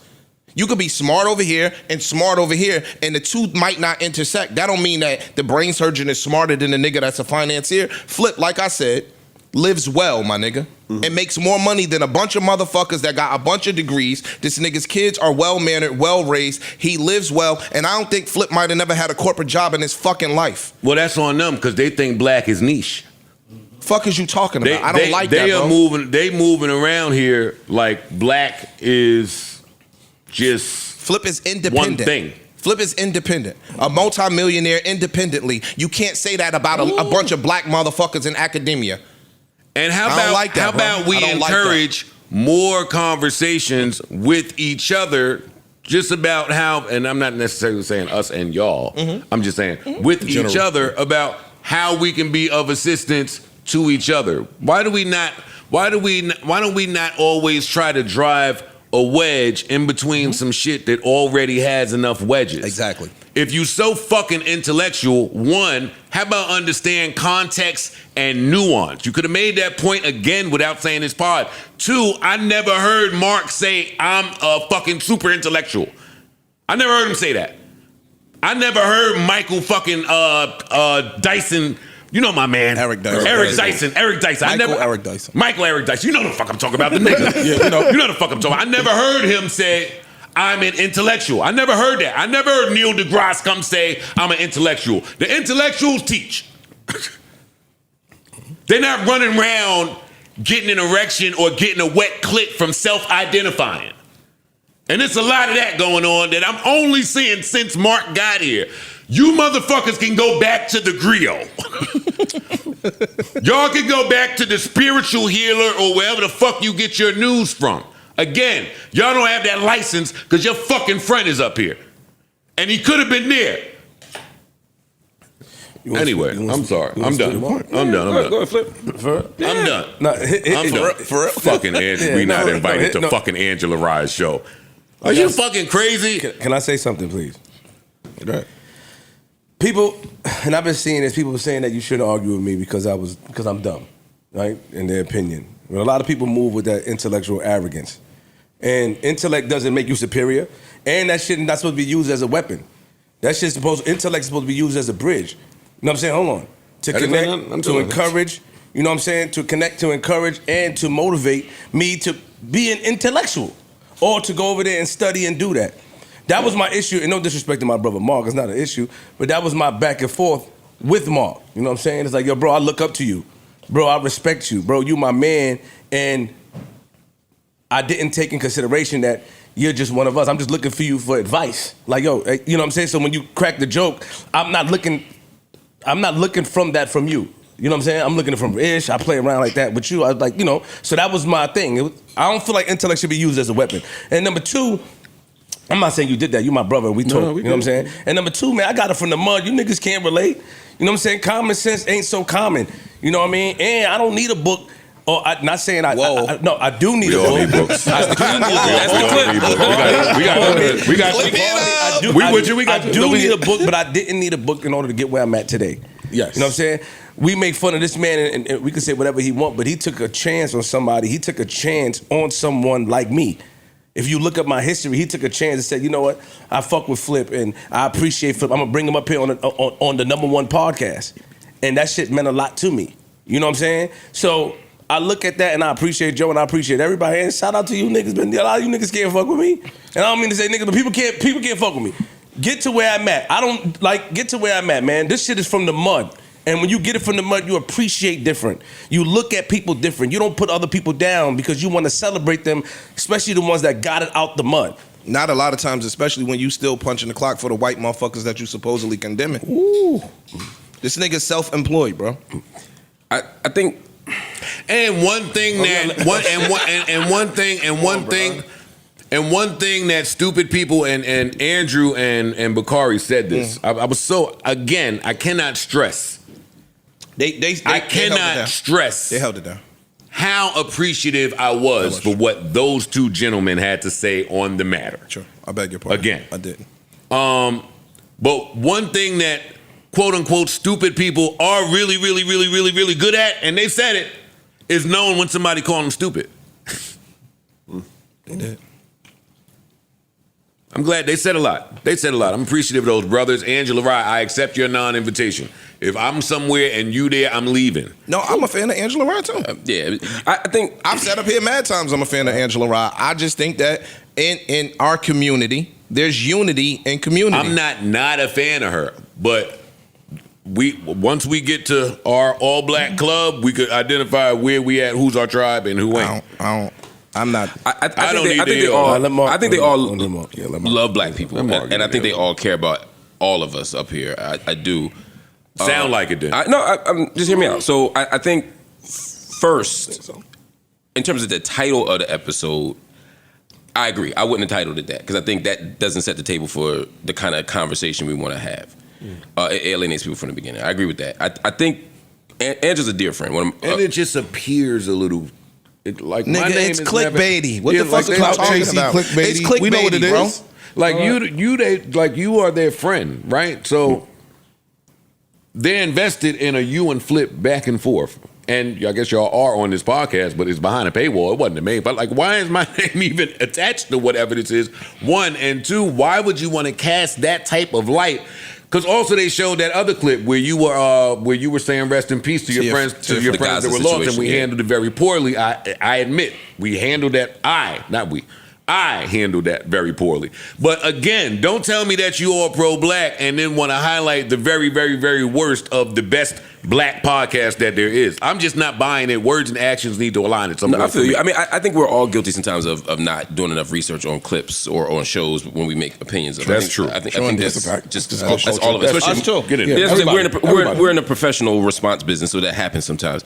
You could be smart over here and smart over here, and the two might not intersect. That don't mean that the brain surgeon is smarter than the nigga that's a financier. Flip, like I said, lives well, my nigga. And makes more money than a bunch of motherfuckers that got a bunch of degrees. This nigga's kids are well-mannered, well-raised. He lives well, and I don't think Flip might have never had a corporate job in his fucking life. Well, that's on them because they think black is niche. Fuck is you talking about? I don't like they that, are bro. They moving around here like black is just Flip is independent. one thing. Flip is independent. A multimillionaire independently. You can't say that about a bunch of black motherfuckers in academia. And how I don't about like that, how bro. about we I don't like encourage more conversations with each other just about how, and I'm not necessarily saying us and y'all, I'm just saying with each other about how we can be of assistance to each other. Why don't we not always try to drive a wedge in between some shit that already has enough wedges? Exactly. If you so fucking intellectual, one, how about understand context and nuance? You could have made that point again without saying this pod. Two, I never heard Marc say, I'm a fucking super intellectual. I never heard him say that. I never heard Michael fucking Dyson, you know my man. Eric Dyson. Eric Dyson. Eric Dyson. Michael Eric Dyson. You know the fuck I'm talking about, the nigga. You know the fuck I'm talking about. I never heard him say, I'm an intellectual. I never heard that. I never heard Neil deGrasse come say, I'm an intellectual. The intellectuals teach. They're not running around getting an erection or getting a wet clit from self-identifying. And there's a lot of that going on that I'm only seeing since Marc got here. You motherfuckers can go back to the griot. Y'all can go back to the spiritual healer or wherever the fuck you get your news from. Again, y'all don't have that license because your fucking friend is up here. And he could have been there. Anyway, I'm sorry. I'm done. Go ahead, Flip. I'm done. No, I'm done. For real. Fucking Angela. We not invited to fucking Angela Rye's show. Are you fucking crazy? Can I say something, please? People, and I've been seeing this, people saying that you shouldn't argue with me because I'm dumb, right? In their opinion. But a lot of people move with that intellectual arrogance. And intellect doesn't make you superior. And that shit not supposed to be used as a weapon. Intellect is supposed to be used as a bridge. You know what I'm saying? Hold on. To connect, to encourage, you know what I'm saying? To connect, to encourage, and to motivate me to be an intellectual. Or to go over there and study and do that. That was my issue, and no disrespect to my brother Marc, it's not an issue, but that was my back and forth with Marc. You know what I'm saying? It's like, yo, bro, I look up to you. Bro, I respect you. Bro, you my man, and I didn't take in consideration that you're just one of us. I'm just looking for you for advice. Like, yo, you know what I'm saying? So when you crack the joke, I'm not looking from that from you. You know what I'm saying? I'm looking from Ish. I play around like that with you. I was like, you know, so that was my thing. I don't feel like intellect should be used as a weapon. And number two, I'm not saying you did that. You my brother. We talk. You know what I'm saying? And number two, man, I got it from the mud. You niggas can't relate. You know what I'm saying? Common sense ain't so common. You know what I mean? And I don't need a book. Or not saying I do need a book. Need books. That's the clip. I do need a book, but I didn't need a book in order to get where I'm at today. Yes. You know what I'm saying? We make fun of this man, and we can say whatever he want, but he took a chance on somebody. He took a chance on someone like me. If you look at my history, he took a chance and said, you know what? I fuck with Flip, and I appreciate Flip. I'm going to bring him up here on the #1 podcast. And that shit meant a lot to me. You know what I'm saying? So I look at that, and I appreciate Joe, and I appreciate everybody. And shout out to you niggas. A lot of you niggas can't fuck with me. And I don't mean to say niggas, but people can't fuck with me. Get to where I'm at. Get to where I'm at, man. This shit is from the mud. And when you get it from the mud, you appreciate different. You look at people different. You don't put other people down because you want to celebrate them, especially the ones that got it out the mud. Not a lot of times, especially when you still punching the clock for the white motherfuckers that you supposedly condemning. Ooh. This nigga's self-employed, bro. I think, and one thing that stupid people and Andrew and Bakari said this. I was so, again, I cannot stress. I cannot stress. They held it down. How appreciative I was for what those two gentlemen had to say on the matter. Sure, I beg your pardon. Again, I didn't. But one thing that quote unquote stupid people are really, really, really, really, really good at, and they said it, is knowing when somebody called them stupid. They did. I'm glad they said a lot. I'm appreciative of those brothers. Angela Rye, I accept your non-invitation. If I'm somewhere and you there, I'm leaving. No, I'm a fan of Angela Rye too. yeah, I think I've sat up here mad times. I'm a fan of Angela Rye. I just think that in our community, there's unity in community. I'm not a fan of her, but once we get to our all-black club, we could identify where we at, who's our tribe, and who ain't. I'm not. I think they all love black people, and I think they all care about all of us up here. I do. Sound like it then. Just hear me out. So I think first, in terms of the title of the episode, I agree. I wouldn't have titled it that because I think that doesn't set the table for the kind of conversation we want to have. It alienates people from the beginning. I agree with that. I think Angela's a dear friend. And it just appears a little. Like nigga, my name it's is clickbaity. What the fuck like are you talking chasey, about? clickbaity. It's clickbaity, we know what it bro. is. Like you are their friend, right? So they're invested in a you and Flip back and forth. And I guess y'all are on this podcast, but it's behind a paywall. It wasn't a main. But like, why is my name even attached to whatever this is? One, and two, why would you want to cast that type of light? Because also they showed that other clip where you were saying rest in peace to your friends that were lost, and we handled it very poorly. I admit we handled that. I handled that very poorly. But again, don't tell me that you are pro-black and then want to highlight the very, very, very worst of the best black podcast that there is. I'm just not buying it. Words and actions need to align at some point. I feel you. I mean, I think we're all guilty sometimes of not doing enough research on clips or on shows when we make opinions. That's true. I think that's all of it. Us too. Get in. Yeah, we're in a professional response business, so that happens sometimes.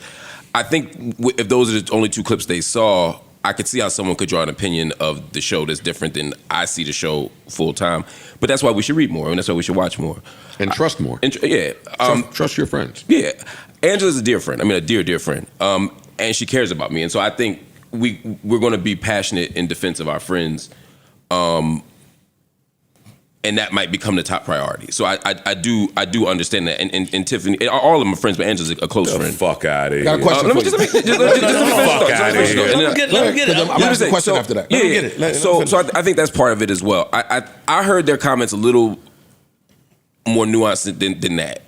I think if those are the only two clips they saw, I could see how someone could draw an opinion of the show that's different than I see the show full time. But that's why we should read more, and that's why we should watch more. And trust more. Yeah. Trust your friends. Yeah. Angela's a dear friend. I mean, a dear friend. And she cares about me. And so I think we're going to be passionate in defense of our friends. And that might become the top priority. So I do understand that. And Tiffany, all of my friends, but Angela's a close friend. Fuck out of here. Got a question for you. Let me get it. I'm going to ask a question after that. Yeah. So I think that's part of it as well. I heard their comments a little more nuanced than that.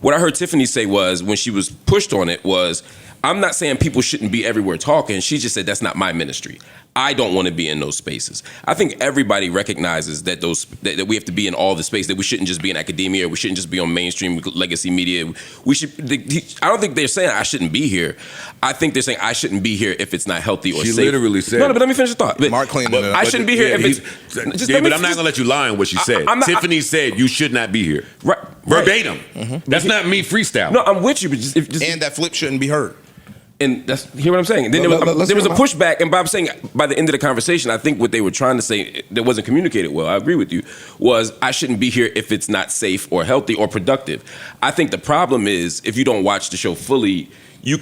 What I heard Tiffany say was, when she was pushed on it, was, I'm not saying people shouldn't be everywhere talking. She just said, that's not my ministry. I don't want to be in those spaces. I think everybody recognizes that that we have to be in all the space, that we shouldn't just be in academia, or we shouldn't just be on mainstream legacy media. We should. I don't think they're saying I shouldn't be here. I think they're saying I shouldn't be here if it's not healthy or she safe. She literally said. No, but let me finish the thought. Marc cleaned it up. I shouldn't be here if it's. But I'm not gonna let you lie on what she said. Tiffany said you should not be here. Right. Verbatim. Mm-hmm. That's not me freestyle. No, I'm with you, but just and that flip shouldn't be heard. And that's hear what I'm saying. Then there was a pushback, and Bob saying by the end of the conversation, I think what they were trying to say that wasn't communicated well. I agree with you. Was I shouldn't be here if it's not safe or healthy or productive. I think the problem is if you don't watch the show fully.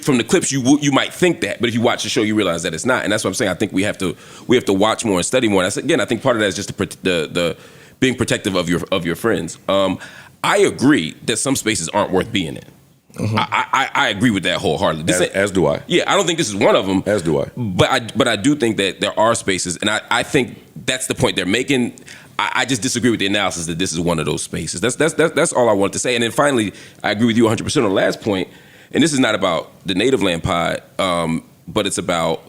From the clips, you might think that, but if you watch the show, you realize that it's not. And that's what I'm saying. I think we have to watch more and study more. And again, I think part of that is just the being protective of your friends. I agree that some spaces aren't worth being in. Mm-hmm. I agree with that wholeheartedly. As do I. Yeah, I don't think this is one of them. As do I. But I do think that there are spaces, and I think that's the point they're making. I just disagree with the analysis that this is one of those spaces. That's all I wanted to say. And then finally, I agree with you 100% on the last point. And this is not about the Native Land Pod, but it's about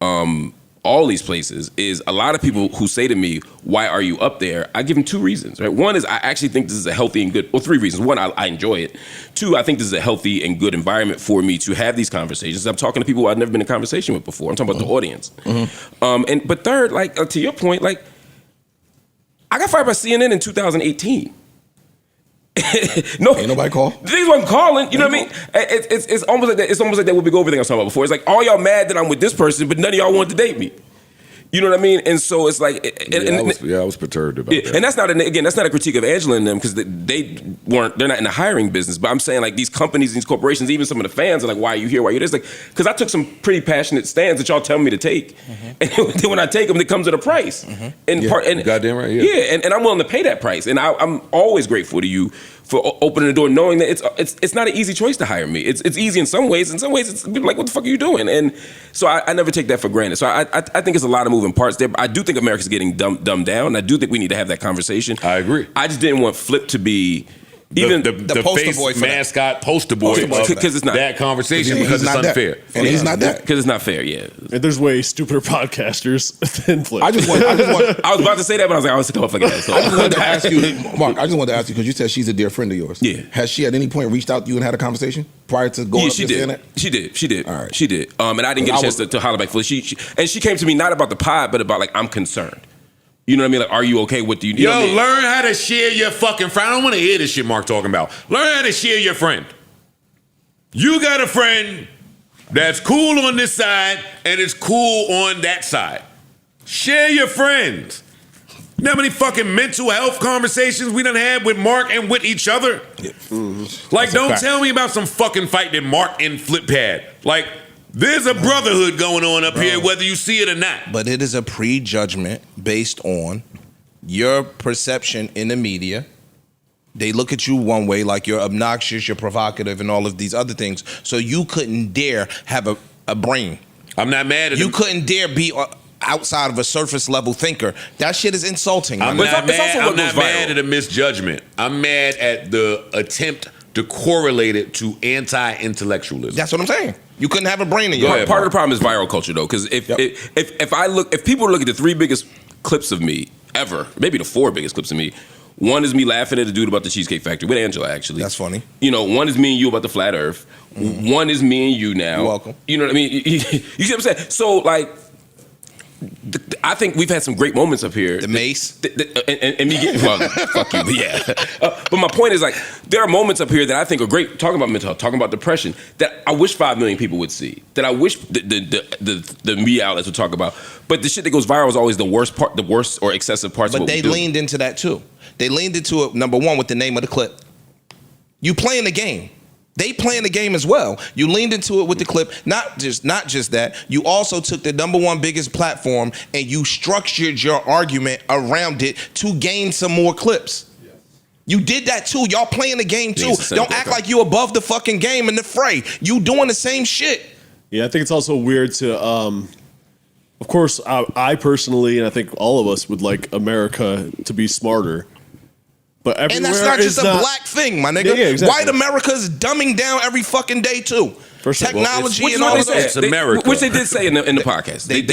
all these places. Is a lot of people who say to me, "Why are you up there?" I give them two reasons. Right? One is I actually think this is a healthy and good. Well, three reasons. One, I enjoy it. Two, I think this is a healthy and good environment for me to have these conversations. I'm talking to people I've never been in conversation with before. I'm talking about the audience. Mm-hmm. But third, like to your point, like I got fired by CNN in 2018. No, ain't nobody call. Things wasn't calling. You know what I mean? It's almost like that. It's almost like that Whoopi Goldberg thing I was talking about before. It's like all y'all mad that I'm with this person, but none of y'all wanted to date me. You know what I mean? And so it's like, I was perturbed about that. And that's not a critique of Angela and them because they're not in the hiring business. But I'm saying like these companies, these corporations, even some of the fans are like, why are you here? Why are you this? Like, because I took some pretty passionate stands that y'all tell me to take, and then when I take them, it comes at a price. And goddamn right, and I'm willing to pay that price. And I'm always grateful to you for opening the door, knowing that it's not an easy choice to hire me. It's easy in some ways. In some ways, it's like, what the fuck are you doing? And so I never take that for granted. So I think it's a lot of moving parts there. But I do think America's getting dumbed down. And I do think we need to have that conversation. I agree. I just didn't want Flip to be even the poster boy for mascot, poster boy because it's not that conversation because it's unfair. And he's not that. Because it's not fair. Yeah. And there's way stupider podcasters than Flip. I was about to say that, but I was like, I was come fucking asshole. I just wanted to ask you, Mark. I just wanted to ask you because you said she's a dear friend of yours. Yeah. Has she at any point reached out to you and had a conversation prior to going? Yeah, up she there did. saying that? She did. All right. She did. And I didn't get a chance to holler back fully. She came to me not about the pod, but about like I'm concerned. You know what I mean? Like, are you okay with the? You know what I mean? Learn how to share your fucking friend. I don't want to hear this shit Mark talking about. Learn how to share your friend. You got a friend that's cool on this side and is cool on that side. Share your friends. You know how many fucking mental health conversations we done had with Mark and with each other? Yeah. Mm-hmm. Like, don't tell me about some fucking fight that Mark and Flip had. Like, there's a brotherhood going on up here, whether you see it or not. But it is a prejudgment based on your perception in the media. They look at you one way, like you're obnoxious, you're provocative, and all of these other things. So you couldn't dare have a brain. I'm not mad at you. Couldn't dare be outside of a surface level thinker. That shit is insulting. I'm not mad at a misjudgment. I'm mad at the attempt to correlate it to anti-intellectualism. That's what I'm saying. You couldn't have a brain in your head. Part of the problem is viral culture, though, because if people look at the 3 biggest clips of me ever, maybe the 4 biggest clips of me, one is me laughing at a dude about the Cheesecake Factory with Angela, actually. That's funny. You know, one is me and you about the flat Earth. One is me and you now. You're welcome. You know what I mean? You see what I'm saying? So, like, I think we've had some great moments up here. The Mace. And me getting, well, fuck you, but yeah. But my point is, like, there are moments up here that I think are great, talking about mental health, talking about depression, that I wish 5 million people would see, that I wish the media outlets would talk about. But the shit that goes viral is always the worst or excessive parts of what we do. But they leaned into that too. They leaned into it, number one, with the name of the clip. You playing the game. They playing the game as well. You leaned into it with the clip. Not just that. You also took the number one biggest platform and you structured your argument around it to gain some more clips. You did that too. Y'all playing the game too. Don't act like you above the fucking game in the fray. You doing the same shit. Yeah, I think it's also weird to, of course, I personally, and I think all of us would like America to be smarter. But and that's not just a black thing, my nigga. Yeah, exactly. White America is dumbing down every fucking day too. Technology and all of that. It's America, which they did say in the podcast. They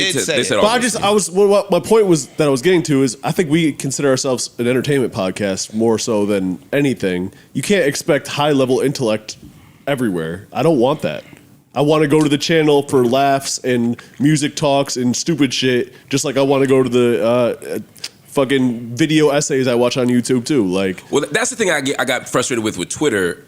said all this. What my point was that I was getting to is I think we consider ourselves an entertainment podcast more so than anything. You can't expect high level intellect everywhere. I don't want that. I want to go to the channel for laughs and music talks and stupid shit, just like I want to go to the fucking video essays I watch on YouTube too. Like, well, that's the thing I got frustrated with Twitter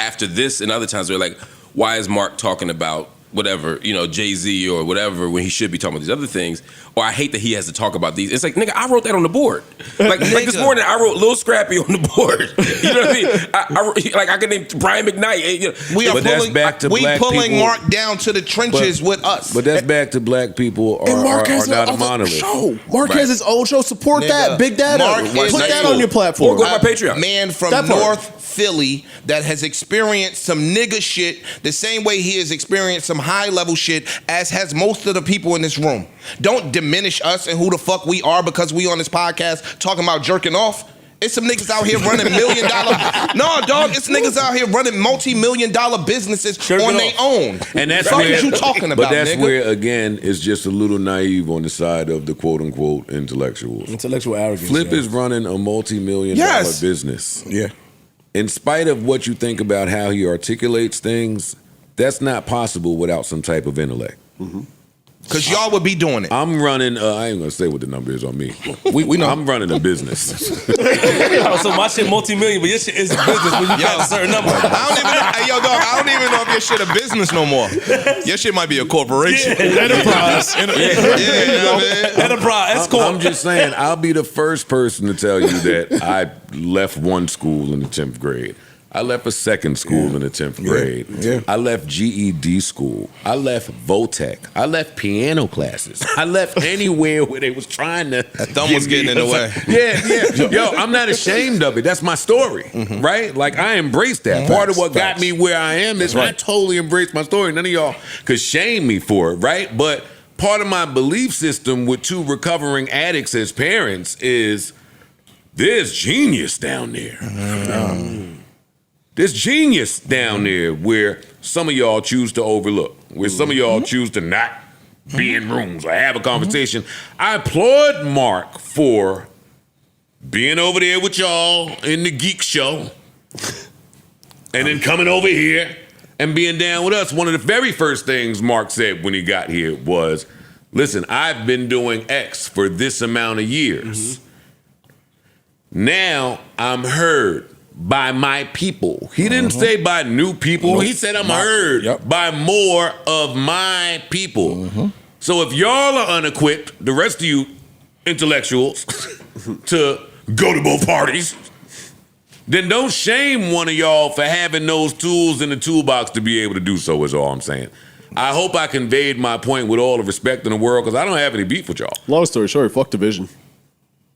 after this and other times. They're like, why is Mark talking about whatever, Jay-Z or whatever, when he should be talking about these other things? Or I hate that he has to talk about these. It's like, nigga, I wrote that on the board. Like this morning, I wrote Lil Scrappy on the board. You know what I mean? I could name Brian McKnight. We pulling Mark down to the trenches with us. But that's back to black people are not a monolith. Mark has his own show. Support that. Big Data. Put that on your platform. Or go to my Patreon. Man from North Philly that has experienced some nigga shit the same way he has experienced some high level shit as has most of the people in this room. Don't diminish us and who the fuck we are because we on this podcast talking about jerking off. It's some niggas out here running $1 million. No, dog, it's niggas out here running multi-million-dollar businesses on their own. And that's what where you talking about, but that's nigga. where again it's just a little naive on the side of the quote unquote intellectuals. Intellectual arrogance. Flip is running a multi-million-dollar business. Yeah. In spite of what you think about how he articulates things, that's not possible without some type of intellect. Because y'all would be doing it. I'm running, I ain't going to say what the number is on me. We know. I'm running a business. So my shit multi-million, but your shit is a business when you got a certain number. I don't even know if your shit a business no more. Your shit might be a corporation. Enterprise. Enterprise. That's cool. I'm just saying, I'll be the first person to tell you that I left one school in the 10th grade. I left a second school in the 10th grade. Yeah. I left GED school. I left Votech. I left piano classes. I left anywhere where they was trying to. That thumb was getting in the way. Yeah. Yo, I'm not ashamed of it. That's my story, right? Like, I embrace that. Part of what got me where I am is I totally embrace my story. None of y'all could shame me for it, right? But part of my belief system with two recovering addicts as parents is there's genius down there. There's genius down there where some of y'all choose to overlook, where some of y'all choose to not be in rooms or have a conversation. I applaud Mark for being over there with y'all in the geek show and then coming over here and being down with us. One of the very first things Mark said when he got here was, listen, I've been doing X for this amount of years. Now I'm heard by my people. He didn't say by new people. He said I'm heard by more of my people. So if y'all are unequipped, the rest of you intellectuals, to go to both parties, then don't shame one of y'all for having those tools in the toolbox to be able to do so, is all I'm saying. I hope I conveyed my point with all the respect in the world, because I don't have any beef with y'all. Long story short, fuck division.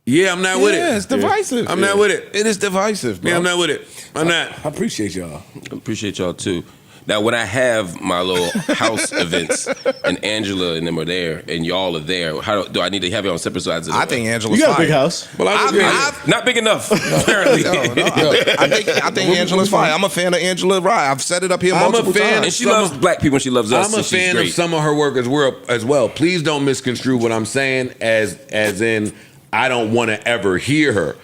Yeah, I'm not with it. Yeah, it's divisive. I'm not with it. It is divisive, bro. Yeah, I'm not with it. I'm not. I appreciate y'all. I appreciate y'all too. Now, when I have my little house events and Angela and them are there and y'all are there, how do I need to have you on separate sides of the I think Angela's You got fire. a big house. Well, not big enough, apparently. I think Angela's fire. I'm a fan of Angela Rye. I've said it up here multiple times. And she loves black people and she loves us. I'm a fan of some of her work as well. Please don't misconstrue what I'm saying as in I don't want to ever hear her.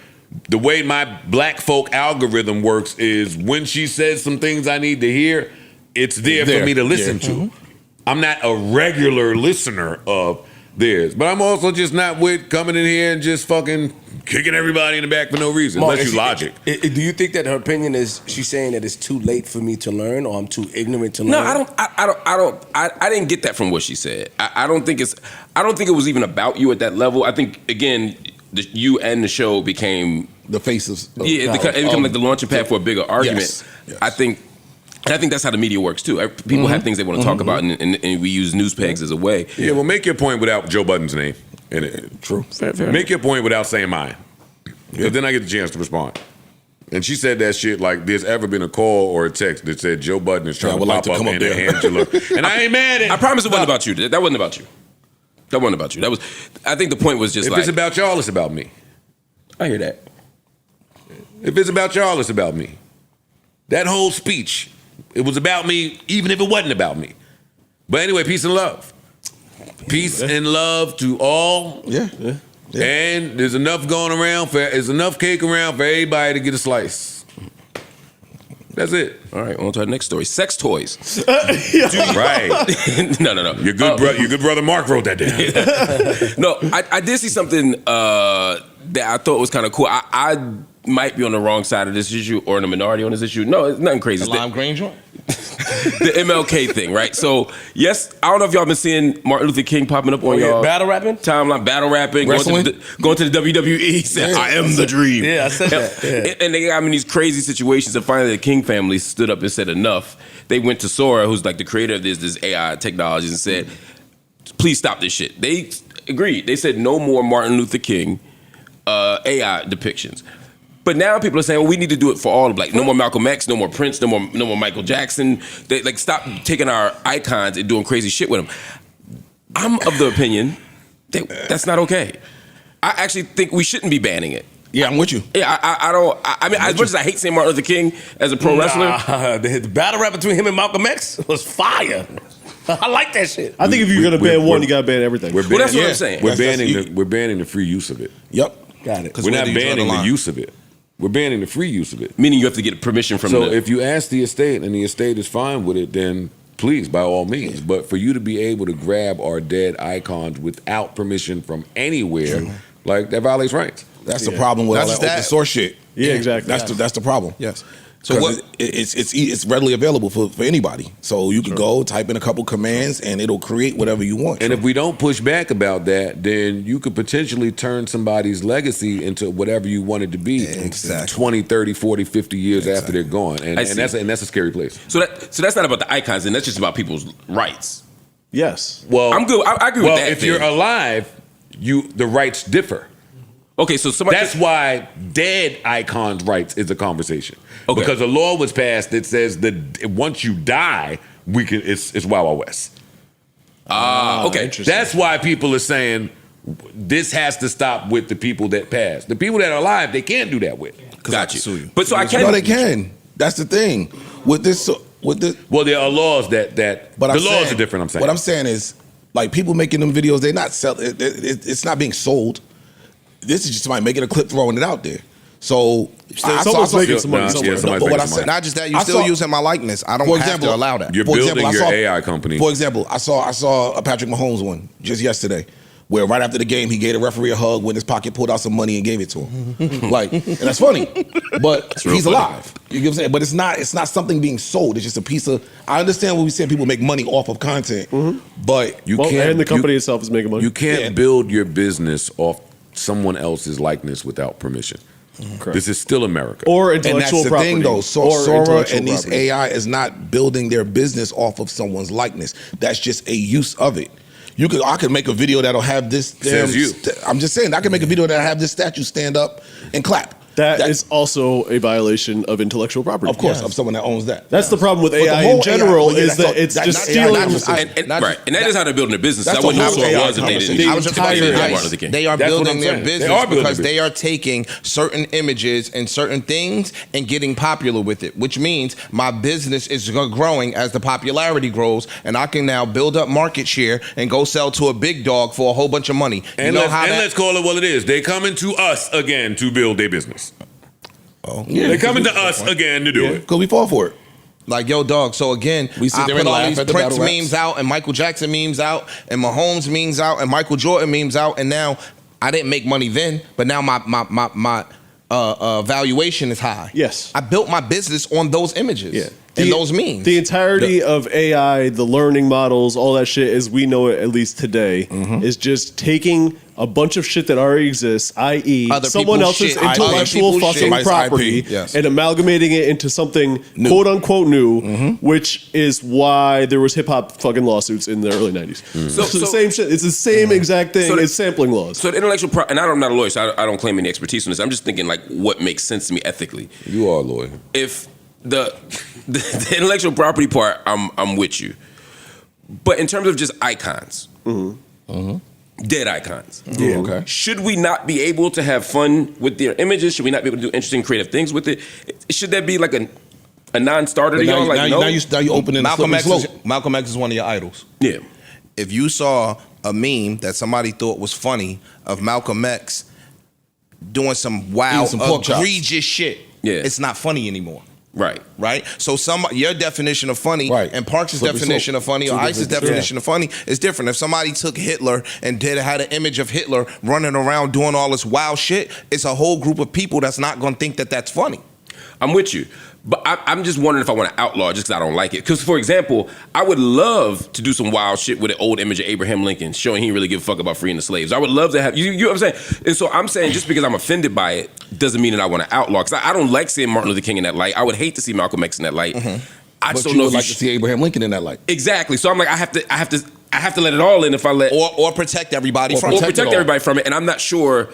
The way my black folk algorithm works is when she says some things I need to hear, it's there for me to listen to. I'm not a regular listener of theirs. But I'm also just not with coming in here and just fucking kicking everybody in the back for no reason, Mark, unless you logic. Do you think that her opinion is she's saying that it's too late for me to learn, or I'm too ignorant to learn? No, I didn't get that from what she said. I don't think it was even about you at that level. I think again, you and the show became the faces. It became like the launching pad for a bigger argument. Yes. I think that's how the media works too. People have things they want to talk about, and we use news pegs as a way. Yeah, well, make your point without Joe Budden's name in it. True. Fair Make your point without saying mine. Because then I get the chance to respond. And she said that shit like there's ever been a call or a text that said Joe Budden is trying to pop up in Angela. And I ain't mad at it. I promise it wasn't about you. That wasn't about you. That wasn't about you. That was. I think the point was just if it's about y'all, it's about me. I hear that. If it's about y'all, it's about me. That whole speech, it was about me, even if it wasn't about me. But anyway, peace and love. Peace and love to all. Yeah. And there's enough going around there's enough cake around for everybody to get a slice. That's it. All right, on to our next story. Sex toys. Right. No. Your good brother Mark wrote that down. No, I did see something that I thought was kind of cool. I might be on the wrong side of this issue or in the minority on this issue. No, it's nothing crazy. The lime green joint? The MLK thing, right? So, yes, I don't know if y'all been seeing Martin Luther King popping up on y'all battle rapping timeline, battle rapping, wrestling, going to the WWE, saying, I am the dream. Yeah, I said that. Yeah. And they got me in these crazy situations, and finally the King family stood up and said enough. They went to Sora, who's like the creator of this AI technology, and said, please stop this shit. They agreed. They said no more Martin Luther King AI depictions. But now people are saying, well, we need to do it for all of no more Malcolm X, no more Prince, no more Michael Jackson. They stop taking our icons and doing crazy shit with them. I'm of the opinion that that's not okay. I actually think we shouldn't be banning it. Yeah, I'm with you. Yeah, I mean, as much as I hate seeing Martin Luther King as a pro wrestler, the battle rap between him and Malcolm X was fire. I like that shit. I think if you're gonna ban one, you gotta ban everything. Well, that's what I'm saying. We're banning the free use of it. Yep. Got it. We're not banning the use of it. We're banning the free use of it. Meaning you have to get permission from So if you ask the estate and the estate is fine with it, then please, by all means. But for you to be able to grab our dead icons without permission from anywhere, like that violates rights. That's the problem with all that open source shit. Yeah, exactly. That's the problem. Yes. So it's readily available for anybody. So you can go type in a couple commands and it'll create whatever you want. And if we don't push back about that, then you could potentially turn somebody's legacy into whatever you want it to be 20, 30, 40, 50 years after they're gone. And that's a scary place. So that's not about the icons, and that's just about people's rights. Yes. Well, I'm good. I agree with that. Well, if you're alive, the rights differ. Okay, so somebody. That's why dead icons' rights is a conversation. Okay. Because a law was passed that says that once you die, it's Wild Wild West. Okay. That's why people are saying this has to stop with the people that passed. The people that are alive, they can't do that with. Got you. But so I can. No, they can. That's the thing with this. Well, there are laws that but the laws are different. I'm saying. What I'm saying is, like, people making them videos, they're not it's not being sold. This is just somebody making a clip, throwing it out there. So someone's making some money somewhere. But what I said, not just that, you're still using my likeness. I don't have to allow that. You're building your AI company. For example, I saw a Patrick Mahomes one just yesterday, where right after the game he gave a referee a hug, went in his pocket, pulled out some money, and gave it to him. Like, and that's funny, but he's alive. You get what I'm saying? But it's not something being sold. It's just a piece of. I understand what we saying. People make money off of content, but you can't. And the company itself is making money. You can't build your business off someone else's likeness without permission. Correct. This is still America. Or intellectual property. And that's the thing, though. Sora and these AI is not building their business off of someone's likeness. That's just a use of it. I could make a video that'll have this. I'm just saying, I can make a video that'll have this statue stand up and clap. That is also a violation of intellectual property. Of course, of someone that owns that. That's the problem with AI in general, is that it's just stealing. Right, and that is how they're building their business. That wouldn't know what it was if they didn't. I was just about to say, Martin Luther King. They are building their business because they are taking certain images and certain things and getting popular with it, which means my business is growing as the popularity grows, and I can now build up market share and go sell to a big dog for a whole bunch of money. And let's call it what it is. They're coming to us again to build their business. Oh, yeah, they're coming to us again to do it. Because we fall for it. Like, yo, dog. So again, We sit I there put and all laugh these at the Prince battle raps. memes out, and Michael Jackson memes out, and Mahomes memes out, and Michael Jordan memes out, and now I didn't make money then, but now my valuation is high. Yes. I built my business on those images and those memes. The entirety of AI, the learning models, all that shit, as we know it at least today, is just taking a bunch of shit that already exists, i.e., Other someone people's else's shit. Other intellectual people's fucking shit. property, IP, yes. and amalgamating it into something New. quote unquote new, which is why there was hip hop fucking lawsuits in the early 90s. So it's the same shit. It's the same exact thing So the- as sampling laws. So the intellectual property, and I'm not a lawyer, so I don't claim any expertise on this. I'm just thinking like what makes sense to me ethically. You are a lawyer. If the intellectual property part, I'm with you. But in terms of just icons, dead icons, Yeah. Okay. should we not be able to have fun with their images? Should we not be able to do interesting, creative things with it? Should that be like a non-starter to Now, y'all? Like, no? now you opening Malcolm the X, slippery is, slope. Malcolm X is one of your idols. Yeah. If you saw a meme that somebody thought was funny of Malcolm X doing some wild, Eating some pork chops. egregious shit, Yeah. it's not funny anymore. Right. Right? So your definition of funny Right. and Parks' Slippery definition slope. of funny or Two Ice's different- definition of funny is different. If somebody took Hitler and had an image of Hitler running around doing all this wild shit, it's a whole group of people that's not going to think that that's funny. I'm with you. But I'm just wondering if I want to outlaw it just because I don't like it. Because, for example, I would love to do some wild shit with an old image of Abraham Lincoln showing he didn't really give a fuck about freeing the slaves. I would love to have, you know what I'm saying? And so I'm saying just because I'm offended by it doesn't mean that I want to outlaw. Because I don't like seeing Martin Luther King in that light. I would hate to see Malcolm X in that light. I But just you don't know would if like to see Abraham Lincoln in that light. Exactly. So I'm like, I have to let it all in if I let... Or protect everybody from Or it. protect everybody from it. And I'm not sure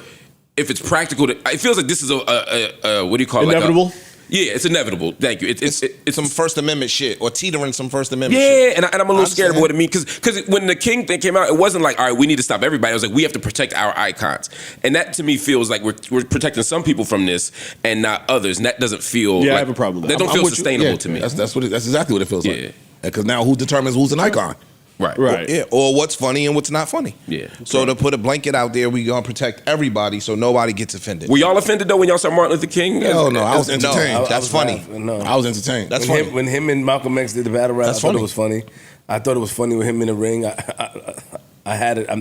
if it's practical. It feels like this is a what do you call it? Inevitable? Like yeah, it's inevitable. Thank you. It's some First Amendment shit or teetering some First Amendment yeah, shit. and I'm a little scared of saying. what it means because when the King thing came out, it wasn't like, all right, we need to stop everybody. It was like, we have to protect our icons. And that to me feels like we're protecting some people from this and not others. And that doesn't feel Yeah, I like, have a problem with that. that. Don't feel with you. sustainable Yeah, to me. That's exactly what it feels Yeah. like. Because now who determines who's an icon? Right. Right. Yeah, or what's funny and what's not funny. Yeah. So to put a blanket out there, we gonna protect everybody so nobody gets offended. Were y'all offended though when y'all saw Martin Luther King? Hell no, I was No, entertained. that's funny. I was entertained. That's When funny. him, when him and Malcolm X did the battle rap, That's I thought funny. it was funny. I thought it was funny with him in the ring. I had it. I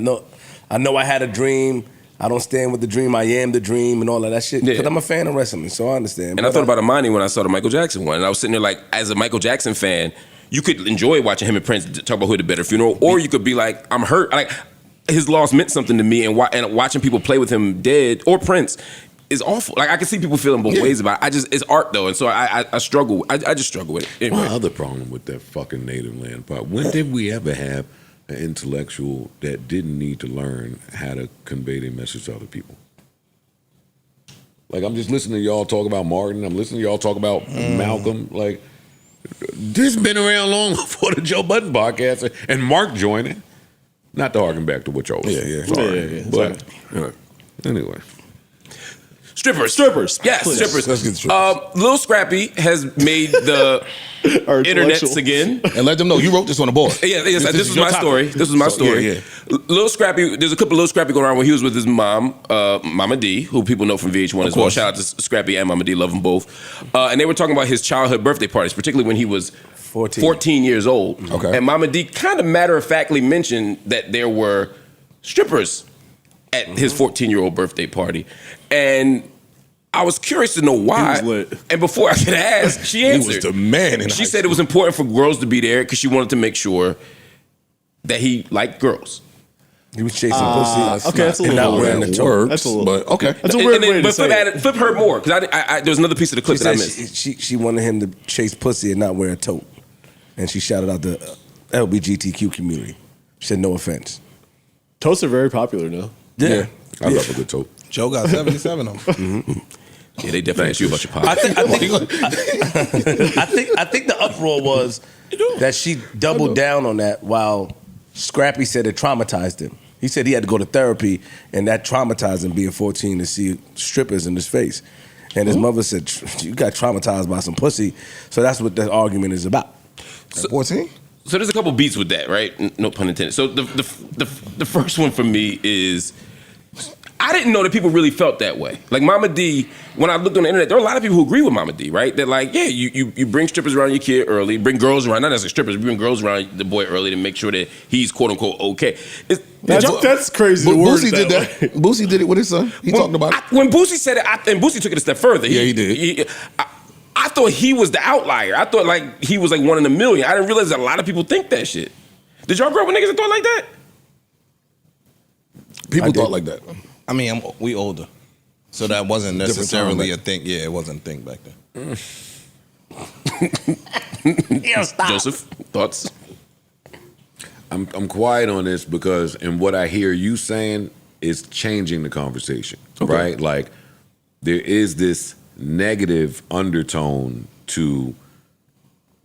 know I had a dream. I don't stand with the dream. I am the dream and all of that shit. Yeah. Because I'm a fan of wrestling, so I understand. And I thought about Imani when I saw the Michael Jackson one. And I was sitting there like, as a Michael Jackson fan, you could enjoy watching him and Prince talk about who had a better funeral, or you could be like, I'm hurt. Like his loss meant something to me, and watching people play with him dead or Prince is awful. Like I can see people feeling both ways about it. It's art though, and so I struggle. I just struggle with it. Anyway. My other problem with that fucking native land part, when did we ever have an intellectual that didn't need to learn how to convey their message to other people? Like I'm just listening to y'all talk about Martin. I'm listening to y'all talk about Malcolm. Like this been around long before the Joe Budden podcast and Mark joining. Not to harken back to what y'all was saying. Sorry. Yeah. But anyway. Strippers. Yes, Please. strippers. Let's get strippers. Lil Scrappy has made the Our internets intellectual. again. And let them know you wrote this on the board. Yeah, this is was your my topic. story. This was my So, story. yeah. Lil Scrappy, there's a couple of Lil Scrappy going around when he was with his mom, Momma Dee, who people know from VH1 as well. course. Shout out to Scrappy and Momma Dee, love them both. And they were talking about his childhood birthday parties, particularly when he was 14 years old. Okay. And Momma Dee kind of matter-of-factly mentioned that there were strippers at his 14-year-old birthday party. And I was curious to know why. He was lit. And before I could ask, she He answered. was the man in She high said it was important for girls to be there because she wanted to make sure that he liked girls. he was chasing pussy. Okay, that's a and little not wearing weird. the tote. Works, That's a little- but okay. That's a weird way to But say it. Flip heard more because there was another piece of the clip She that I said missed. she wanted him to chase pussy and not wear a tote, and she shouted out the LGBTQ community. She said no offense. Toasts are very popular now. Yeah. I love a good tote. Joe got 77 of them. Yeah, they definitely asked you about your I podcast. I think the uproar was that she doubled down on that while Scrappy said it traumatized him. He said he had to go to therapy and that traumatized him being 14 to see strippers in his face. And his mother said, you got traumatized by some pussy. So that's what that argument is about. 14? So there's a couple beats with that, right? No pun intended. So the first one for me is I didn't know that people really felt that way. Like Momma Dee, when I looked on the internet, there are a lot of people who agree with Momma Dee, right? That like, yeah, you bring strippers around your kid early, bring girls around, not necessarily strippers, bring girls around the boy early to make sure that he's quote unquote okay. That's crazy. Boosie did that. Boosie did it with his son. He talked about it. When Boosie said it, and Boosie took it a step further. He did. I thought he was the outlier. I thought like he was like one in a million. I didn't realize that a lot of people think that shit. Did y'all grow up with niggas that thought like that? People thought like that. I mean, we older, so that wasn't necessarily a thing. Yeah, it wasn't a thing back then. Joseph, thoughts? I'm quiet on this because, and what I hear you saying is changing the conversation, right? Like there is this negative undertone to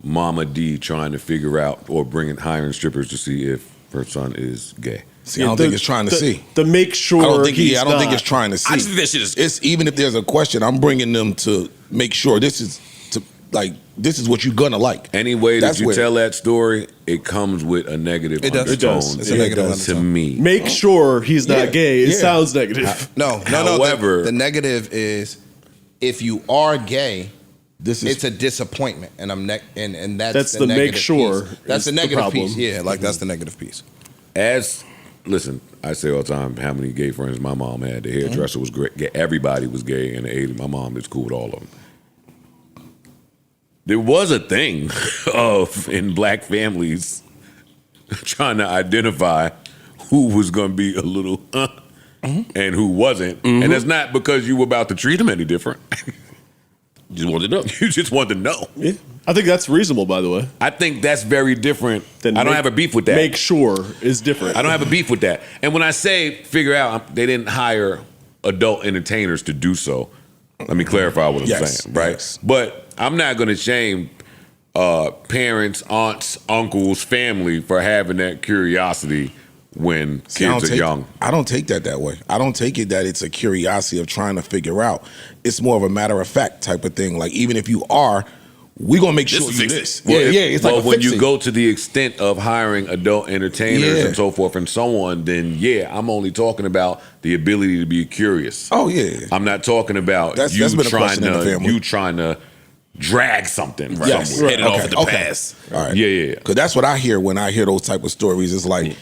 Momma Dee trying to figure out or hiring strippers to see if her son is gay. See, I don't think it's trying to see. The make sure. I don't think it's trying to see. I just think that shit is. It's even if there's a question, I'm bringing them to make sure this is what you're gonna like. Any way that you tell that story, it comes with a negative undertone. It does. It's a negative undertone. To me. Make sure he's not gay. It sounds negative. No. However, the negative is if you are gay, it's a disappointment, and and that's the make sure. Piece. That's the negative piece. Yeah, like that's the negative piece. Listen, I say all the time how many gay friends my mom had. The hairdresser was great. Everybody was gay in the 80s. My mom is cool with all of them. There was a thing in black families trying to identify who was going to be a little and who wasn't. And it's not because you were about to treat them any different. You just wanted to know. You just wanted to know. Yeah. I think that's reasonable, by the way. I think that's very different. I don't have a beef with that. Make sure is different. I don't have a beef with that. And when I say figure out, they didn't hire adult entertainers to do so. Let me clarify what I'm saying, right? Yes. But I'm not going to shame parents, aunts, uncles, family for having that curiosity when kids are young. I don't take that way. I don't take it that it's a curiosity of trying to figure out. It's more of a matter of fact type of thing. Like even if you are, we're gonna make sure you do this. It's like when you go to the extent of hiring adult entertainers and so forth and so on, then I'm only talking about the ability to be curious. Oh yeah. I'm not talking about you trying to drag something somewhere. Head it off at the pass. All right. Yeah. Because that's what I hear when I hear those type of stories. It's like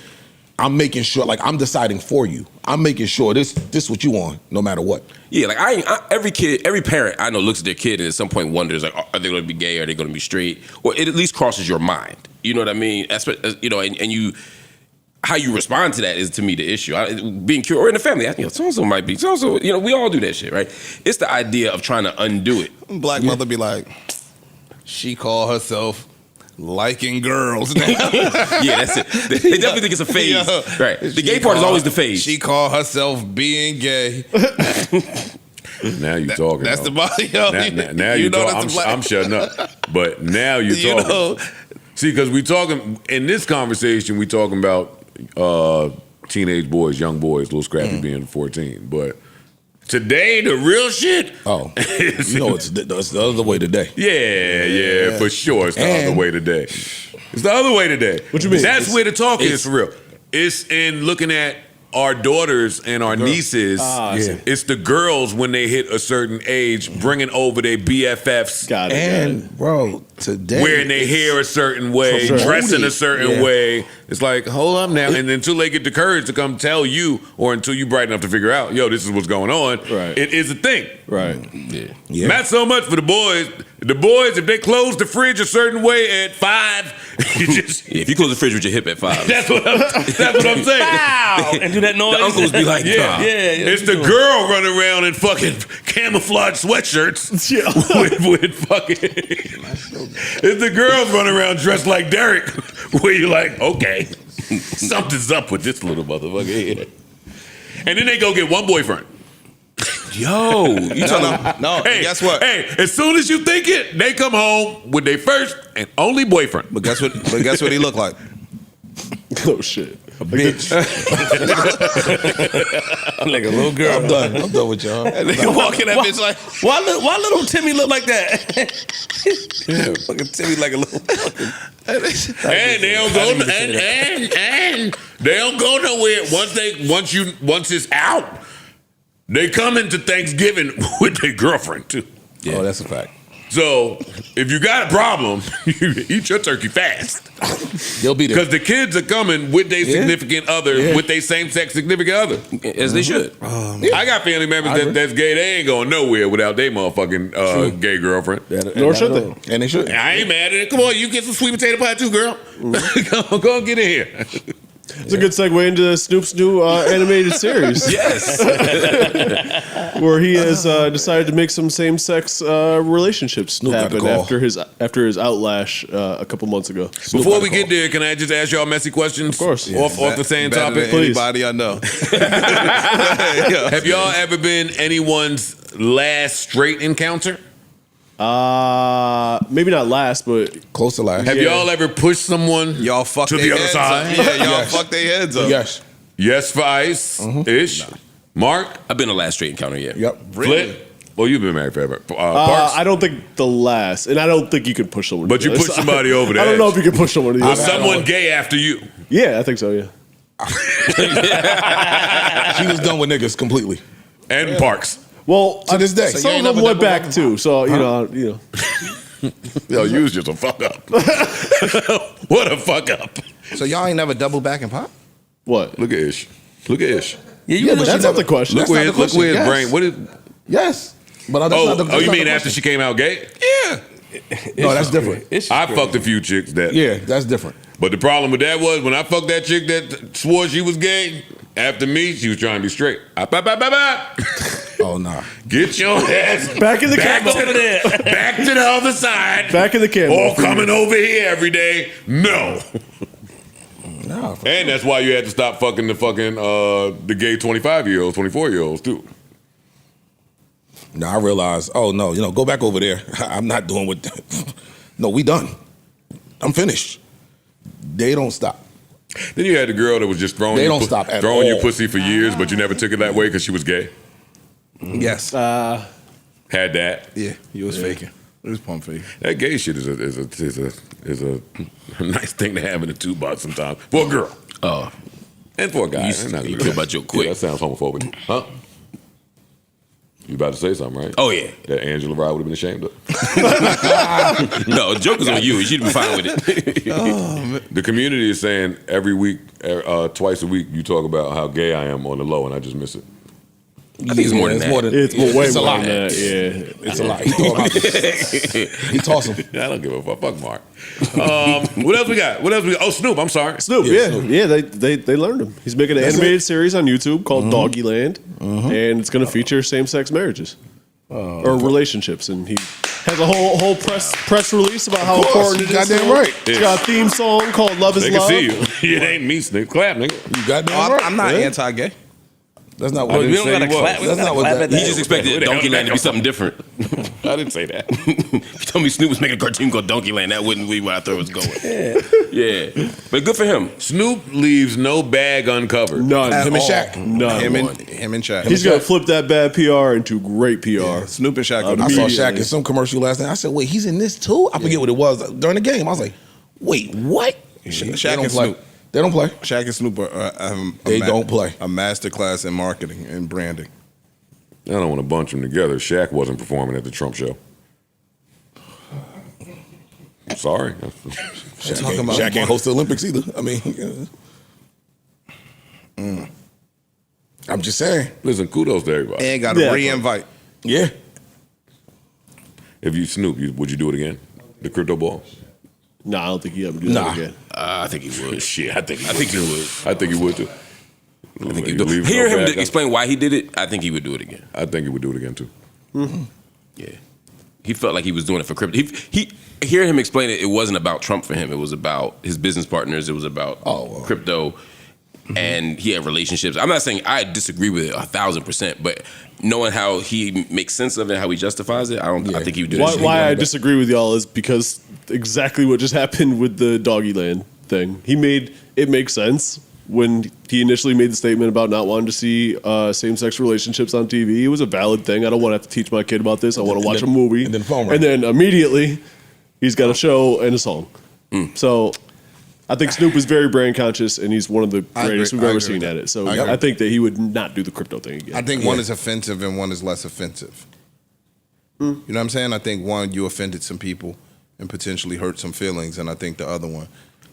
I'm making sure, like I'm deciding for you. I'm making sure this what you want, no matter what. Yeah, like every parent I know looks at their kid and at some point wonders like, are they going to be gay? Are they going to be straight? Or it at least crosses your mind. You know what I mean? You know, and you. How you respond to that is to me the issue. Being curious, or in the family, so-and-so might be, so-and-so, we all do that shit, right? It's the idea of trying to undo it. Black mother be like, she call herself liking girls now. Yeah, that's it. They definitely think it's a phase. Yeah. Right. The gay part is always the phase. She call herself being gay. Now you talking. That's the body. Now you talking. I'm shutting up. But now you're talking. See, because we talking in this conversation, we talking about teenage boys, young boys, Lil Scrappy being 14. But today, the real shit. Oh, it's the other way today. Yeah, for sure. It's the other way today. It's the other way today. What you mean? That's where the talk is for real. It's in looking at our daughters and our nieces. It's the girls when they hit a certain age bringing over their BFFs. Got it. Bro, today wearing their hair a certain way, dressing a certain way. It's like, hold up now. And until they get the courage to come tell you, or until you bright enough to figure out, yo, this is what's going on, it is a thing. Right. Yeah. Not so much for the boys. The boys, if they close the fridge a certain way at 5, you just if you close the fridge with your hip at 5. That's what I'm saying. Wow! And do that noise. The uncles be like, yeah. It's the girl running around in fucking camouflage sweatshirts with fucking. It's the girls running around dressed like Derek, where you're like, okay, something's up with this little motherfucker. And then they go get one boyfriend. Yo, you talking? No. Hey, guess what? Hey, as soon as you think it, they come home with their first and only boyfriend. But guess what he looked like? Oh shit. A bitch. I'm like a little girl. I'm done with y'all. They walking that bitch like, why little Timmy look like that? Fucking Timmy like a little fucking. And they don't go and they don't go nowhere once it's out. they come into Thanksgiving with their girlfriend too. Oh, that's a fact. So if you got a problem, you eat your turkey fast. They'll be there. Because the kids are coming with their significant other, with their same-sex significant other. As they should. I got family members that's gay. They ain't going nowhere without their motherfucking gay girlfriend. Nor should they. And they should. I ain't mad at it. Come on, you get some sweet potato pie too, girl. Go get in here. It's a good segue into Snoop's new animated series. Yes. Where he has decided to make some same-sex relationships happen after his outlash a couple months ago. Before we get there, can I just ask y'all messy questions? Of course. Off the same Better topic. than anybody I know. Have y'all ever been anyone's last straight encounter? Maybe not last, but Close to last. Have y'all ever pushed someone Y'all fuck to their the other heads side? up. Yeah, y'all fuck their heads up. Yes. Yes for ice ish. Mark, I've been a last straight encounter, yeah. Yep. Flip. Well, you've been married forever. Parks. I don't think the last, and I don't think you can push someone. But to you the push other somebody side. over the I don't edge. know if you can push someone to the Was other side. someone gay after you? Yeah, I think so. Yeah. She was done with niggas completely. And Parks. Well, To this day. So some you of ain't them never went double back back? too. So you know. Yo, you was just a fuck up. What a fuck up. So y'all ain't never double back and pop? What? Look at Ish. Look at Ish. Yeah, but That's not the question. Look That's where not the his question. brain. What is? Yes. But that's not the, that's You not mean the after question. she came out gay? Yeah. No, that's different. I fucked a few chicks that. Yeah, that's different. But the problem with that was when I fucked that chick that swore she was gay, after me, she was trying to be straight. Oh, nah. Get your ass Back in the camera. back to the other side. Back in the camera. All coming over here every day. No. Nah. And that's why you had to stop fucking the gay 25-year-olds, 24-year-olds too. No, I realized, oh, no, go back over there. I'm not doing what... No, we done. I'm finished. They don't stop. Then you had the girl that was just throwing They you don't stop at throwing you all. pussy for years, but you never took it that way because she was gay. Yes. Had that. Yeah, you was faking. It was pump faking. That gay shit is a nice thing to have in a toolbox sometimes for a girl. Oh. And for a guy. You kill about your quick. Yeah, that sounds homophobic. Huh? You about to say something, right? Oh, yeah. That Angela Rye would have been ashamed of. No, the joke is on you. She'd be fine with it. The community is saying every week, twice a week, you talk about how gay I am on the low, and I just miss it. I think it's more than that. It's way it's a more lot. than that. Yeah. It's a lot. He throw him out there. He toss him. I don't give a fuck. Fuck Mark. What else we got? Oh, Snoop. I'm sorry. Snoop, yeah. They learned him. He's making an animated series on YouTube called Doggyland, and it's going to feature same-sex marriages or relationships. And he has a whole press release about how important it is. Goddamn right. It's got a theme song called "Love Is They Love." can see you. It ain't me, Snoop. Clap, nigga. You goddamn right. I'm not anti-gay. That's not what We don't gotta clap. That's not what that He just expected Where the hell Donkey did Land that to be come something different. I didn't say that. You told me Snoop was making a cartoon called Donkey Land. That wouldn't be what I thought it was going. Yeah. But good for him. Snoop leaves no bag uncovered. None. Him and Shaq. None. Him and Shaq. He's going to flip that bad PR into great PR. Snoop and Shaq. I saw Shaq in some commercial last night. I said, wait, he's in this too? I forget what it was during the game. I was like, wait, what? Shaq don't and play. Snoop. They don't play. Shaq and Snoop are They don't play. A master class in marketing and branding. I don't want to bunch them together. Shaq wasn't performing at the Trump show. Sorry. Shaq can't host the Olympics either. I mean, I'm just saying. Listen, kudos to everybody. And got to re-invite. Yeah. If you Snoop, would you do it again? The crypto ball? No, I don't think he ever do that again. I think he would. Shit, I think he would. I think he would too. I think he'd do it. Hear him explain why he did it, I think he would do it again. I think he would do it again too. Mm-hmm. Yeah. He felt like he was doing it for crypto. He hear him explain it, it wasn't about Trump for him. It was about his business partners. It was about crypto. And he had relationships. I'm not saying I disagree with it 1,000%, but knowing how he makes sense of it, how he justifies it, I think he would do it. Why I disagree with y'all is because exactly what just happened with the Doggyland thing. It makes sense when he initially made the statement about not wanting to see same-sex relationships on TV. It was a valid thing. I don't want to have to teach my kid about this. I want to watch a movie. And then phone rang. And then immediately, he's got a show and a song. So I think Snoop is very brand conscious, and he's one of the greatest we've ever seen at it. So I think that he would not do the crypto thing again. I think one is offensive and one is less offensive. You know what I'm saying? I think one, you offended some people and potentially hurt some feelings, and I think the other one,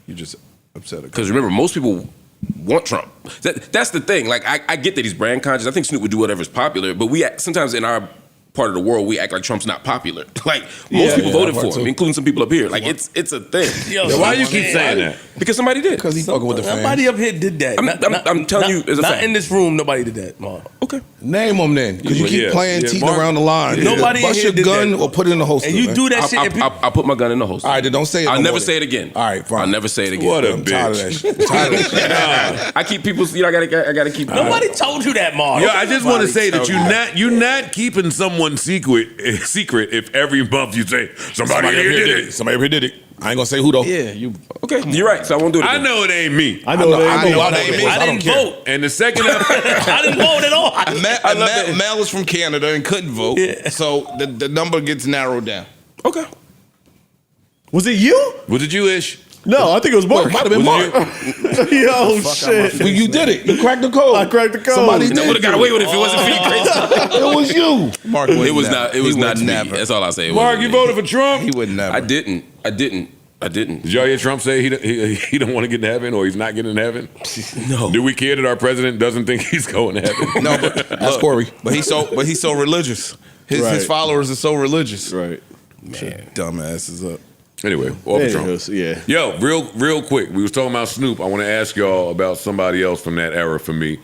you just upset. Because remember, most people want Trump. That's the thing. Like, I get that he's brand conscious. I think Snoop would do whatever's popular, but sometimes in our part of the world, we act like Trump's not popular. Like, most people voted for him, including some people up here. Like, it's a thing. Why do you keep saying that? Because somebody did. Because he's fucking with the fans. Somebody up here did that. I'm telling you, as a not fact. in this room. Nobody did that, Mark. Okay. Name them then, because you keep playing teeting Mark, around the line. Nobody bust in your here did gun that. or put it in the holster. And you man. do that shit. I'll put my gun in the holster. All right, then don't say it. I'll no never more say it then. again. All right, fine. I'll never say it again. What a I'm tired of that bitch. shit. I'm tired of that shit. I keep people's. I gotta keep. Nobody told you that, Mark. Yo, I just want to say that you're not keeping someone secret if every month you say somebody here did it. Somebody here did it. I ain't gonna say who though. Yeah, you. Okay, you're right. So I won't do it I again. know it ain't me. I know I didn't vote. And the second I didn't vote at all. Mel was from Canada and couldn't vote, so the number gets narrowed down. Okay. Was it you? was it you, Ish? No, I think it was Mark. It might have been Mark. Yo, shit. Well, you did it. You cracked the code. I cracked the code. Somebody I did. would have got away with it if it wasn't for you, Chris. It was you. Mark, It was not. It was not me. never. That's all I say. It Mark, wasn't you me. voted for Trump? He would never. I didn't. Did y'all hear Trump say he don't want to get in heaven or he's not getting in heaven? No. Do we care that our president doesn't think he's going to heaven? No, but That's Corey. But he's so religious. His Right. followers are so religious. Right. Man, dumbasses up. Anyway, off There of he Trump. goes, yeah. Yo, real quick. We was talking about Snoop. I want to ask y'all about somebody else from that era for me.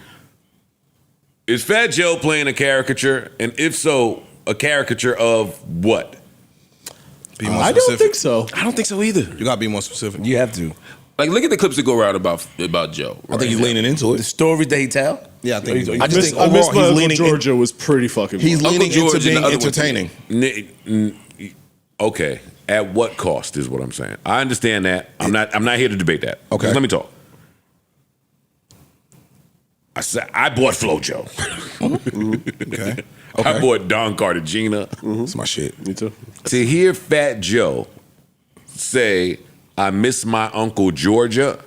Is Fat Joe playing a caricature? And if so, a caricature of what? Be more I specific. don't think so. I don't think so either. You gotta be more specific. You have to. Like, look at the clips that go around about Joe. I think he's leaning into The it. stories that he tell. Yeah, I think he's I just think I miss overall my he's Uncle leaning. Georgia was pretty fucking. He's fun. leaning George into and the being other one, too. entertaining. Okay. At what cost is what I'm saying. I understand that. I'm not here to debate that. Okay. Just let me talk. I said I bought FloJo. Okay. I bought Don Cartagena. That's my shit. Me too. To hear Fat Joe say, I miss my Uncle Georgia,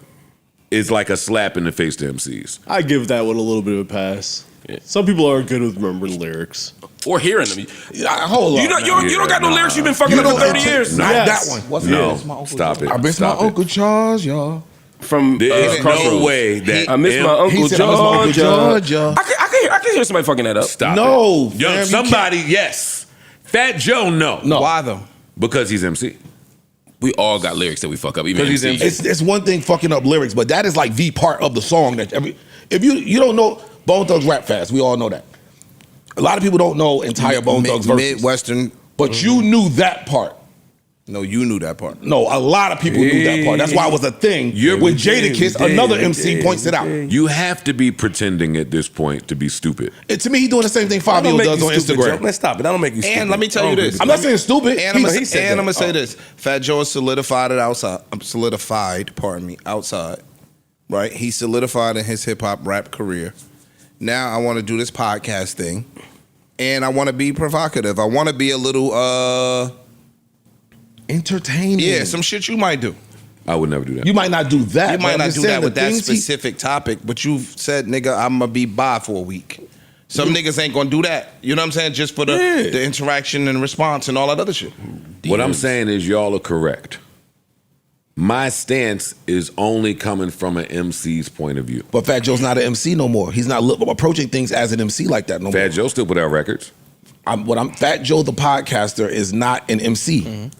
is like a slap in the face to MCs. I give that one a little bit of a pass. Some people aren't good with remembering lyrics. Or hearing them. Hold on. You don't got no lyrics you've been fucking You up for don't 30 years. Not Yes. that one. What's No, that? stop it. I miss Stop my it. Uncle Charles, y'all. From There's no Crossroads. way that I miss my Uncle He said, I miss my Uncle Georgia. Georgia. I can hear somebody fucking that up. Stop No, it. Yo, fam, you somebody, yes. Fat Joe, no. No. Why though? Because he's MC. We all got lyrics that we fuck up. Even Because he's MC. It's one thing fucking up lyrics, but that is like the part of the song that if you don't know Bone Thugs rap fast, we all know that. A lot of people don't know entire Bone Thugs verses, Midwestern. but you knew that part. No, you knew that part. No, a lot of people knew that part. That's why it was a thing. With Jadakiss, another MC points it out. You have to be pretending at this point to be stupid. To me, he's doing the same thing Fabio does on Instagram. Let's stop it. I don't make you stupid. And let me tell you this. I'm not saying stupid. And I'm He said that. gonna say this: Fat Joe has solidified it outside. Solidified, pardon me, outside. Right? He solidified in his hip hop rap career. Now I want to do this podcast thing, and I want to be provocative. I want to be a little, entertaining. yeah, some shit you might do. I would never do that. You might not do that. You but might I'm not just do saying that the with that things he- specific topic, but you've said, nigga, I'm gonna be by for a week. Some niggas ain't gonna do that. You know what I'm saying? Just for the interaction and response and all that other shit. What I'm saying is y'all are correct. My stance is only coming from an MC's point of view. But Fat Joe's not an MC no more. He's not approaching things as an MC like that no more. Fat Joe still put out records. Fat Joe the podcaster is not an MC.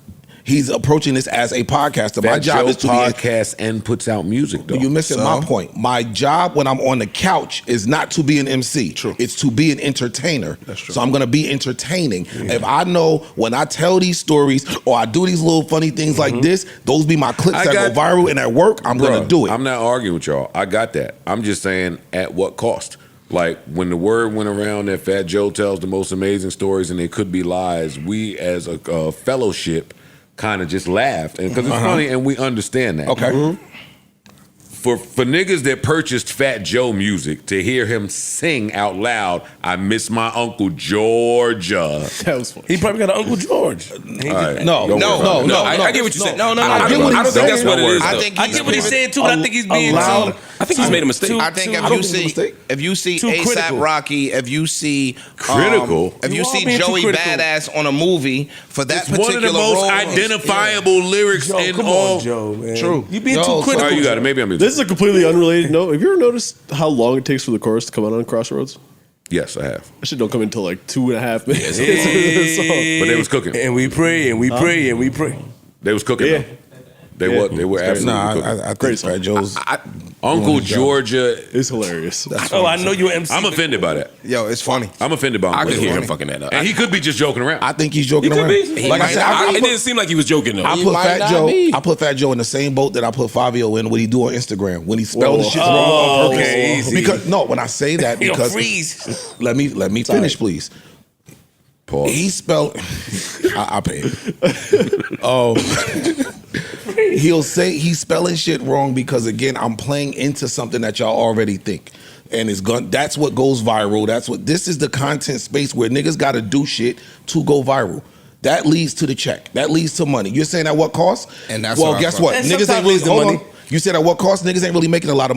He's approaching this as a podcaster. My Fat job Joe is to podcast and puts out music though. You're missing my point. My job when I'm on the couch is not to be an MC. True. It's to be an entertainer. That's true. So I'm going to be entertaining. If I know when I tell these stories or I do these little funny things like this, those be my clips that go viral and at work, I'm going to do it. I'm not arguing with y'all. I got that. I'm just saying at what cost? Like when the word went around that Fat Joe tells the most amazing stories and they could be lies, we as a fellowship kind of just laughed because it's funny and we understand that. Okay. For niggas that purchased Fat Joe music to hear him sing out loud, I miss my Uncle Georgia. That was funny. He probably got an Uncle George. All right. No, I get what you're saying. No. I get what don't he's think that's saying. what it is. I though. think I get what he's saying too, but I think he's being allowed- too. I think he's made a mistake. I think I don't think it's a mistake. if you see Too ASAP critical. Rocky, if you see Critical? if you You are see being too Joey critical. Badass on a movie for that It's particular one of the most role, identifiable lyrics Joe, in come all. on, Joe, man. True. You being Yo, too so- critical. Oh, you got it. Maybe I'm. This is a completely unrelated note. Have you ever noticed how long it takes for the chorus to come out on Crossroads? Yes, I have. That shit don't come until like 2.5 minutes. But they was cooking. And we pray and we pray and we pray. They was cooking. Yeah. though. They were absolutely Nah, cooking. I think Fat Joe's. Uncle Georgia. It's hilarious. Oh, I know you're MC. I'm offended by that. yo, it's funny. I'm offended by I Uncle could hear him Georgia. fucking that up. And he could be just joking around. I think he's joking He could around. be. Like I said, It didn't seem like he was joking though. I He put might Fat not Joe. be. I put Fat Joe in the same boat that I put Fabio in. What he do on Instagram when he spelled the shit wrong Oh, on purpose. okay, easy. Because no, when I say that, You because freeze. let me finish, please. Pause. He spelled. I pay it. He'll say he's spelling shit wrong because again, I'm playing into something that y'all already think, and it's that's what goes viral. This is the content space where niggas got to do shit to go viral. That leads to the check. That leads to money. You're saying at what cost? And that's well, what I guess thought. what? And Niggas ain't sometimes really leads to hold money. on. You said at what cost? Niggas ain't really making a lot of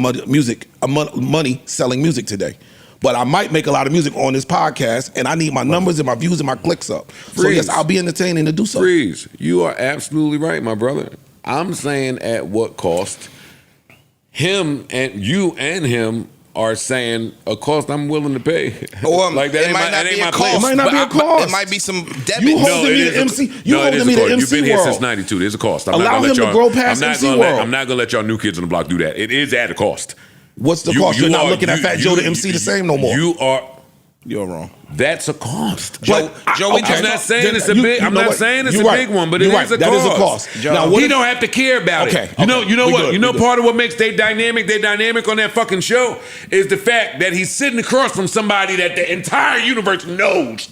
money selling music today. But I might make a lot of music on this podcast, and I need my numbers and my views and my clicks up. So yes, I'll be entertaining to do so. Freeze. You are absolutely right, my brother. I'm saying at what cost? Him and you and him are saying a cost I'm willing to pay. Or like that it ain't might my, not that ain't be a my cost. place. It might not be a But cost. It might be some debit. You note. holding me it to is a- MC. You no, it holding is me a to cost. MC You've been here world. since '92. There's a cost. I'm Allow not gonna him let to y'all. grow past I'm not MC gonna let. world. I'm not gonna let y'all new kids on the block do that. It is at a cost. What's the cost? You're not looking at Fat Joe to MC the same no more. You are. You're wrong. That's a cost. Joey, I'm not saying it's a big. I'm know not what? saying it's You're a right. big one, but it You're is a right. That cost. is a cost. Now, what He if- don't have to care about Okay, it. You know we what? good, You know we good. part of what makes they dynamic on that fucking show is the fact that he's sitting across from somebody that the entire universe knows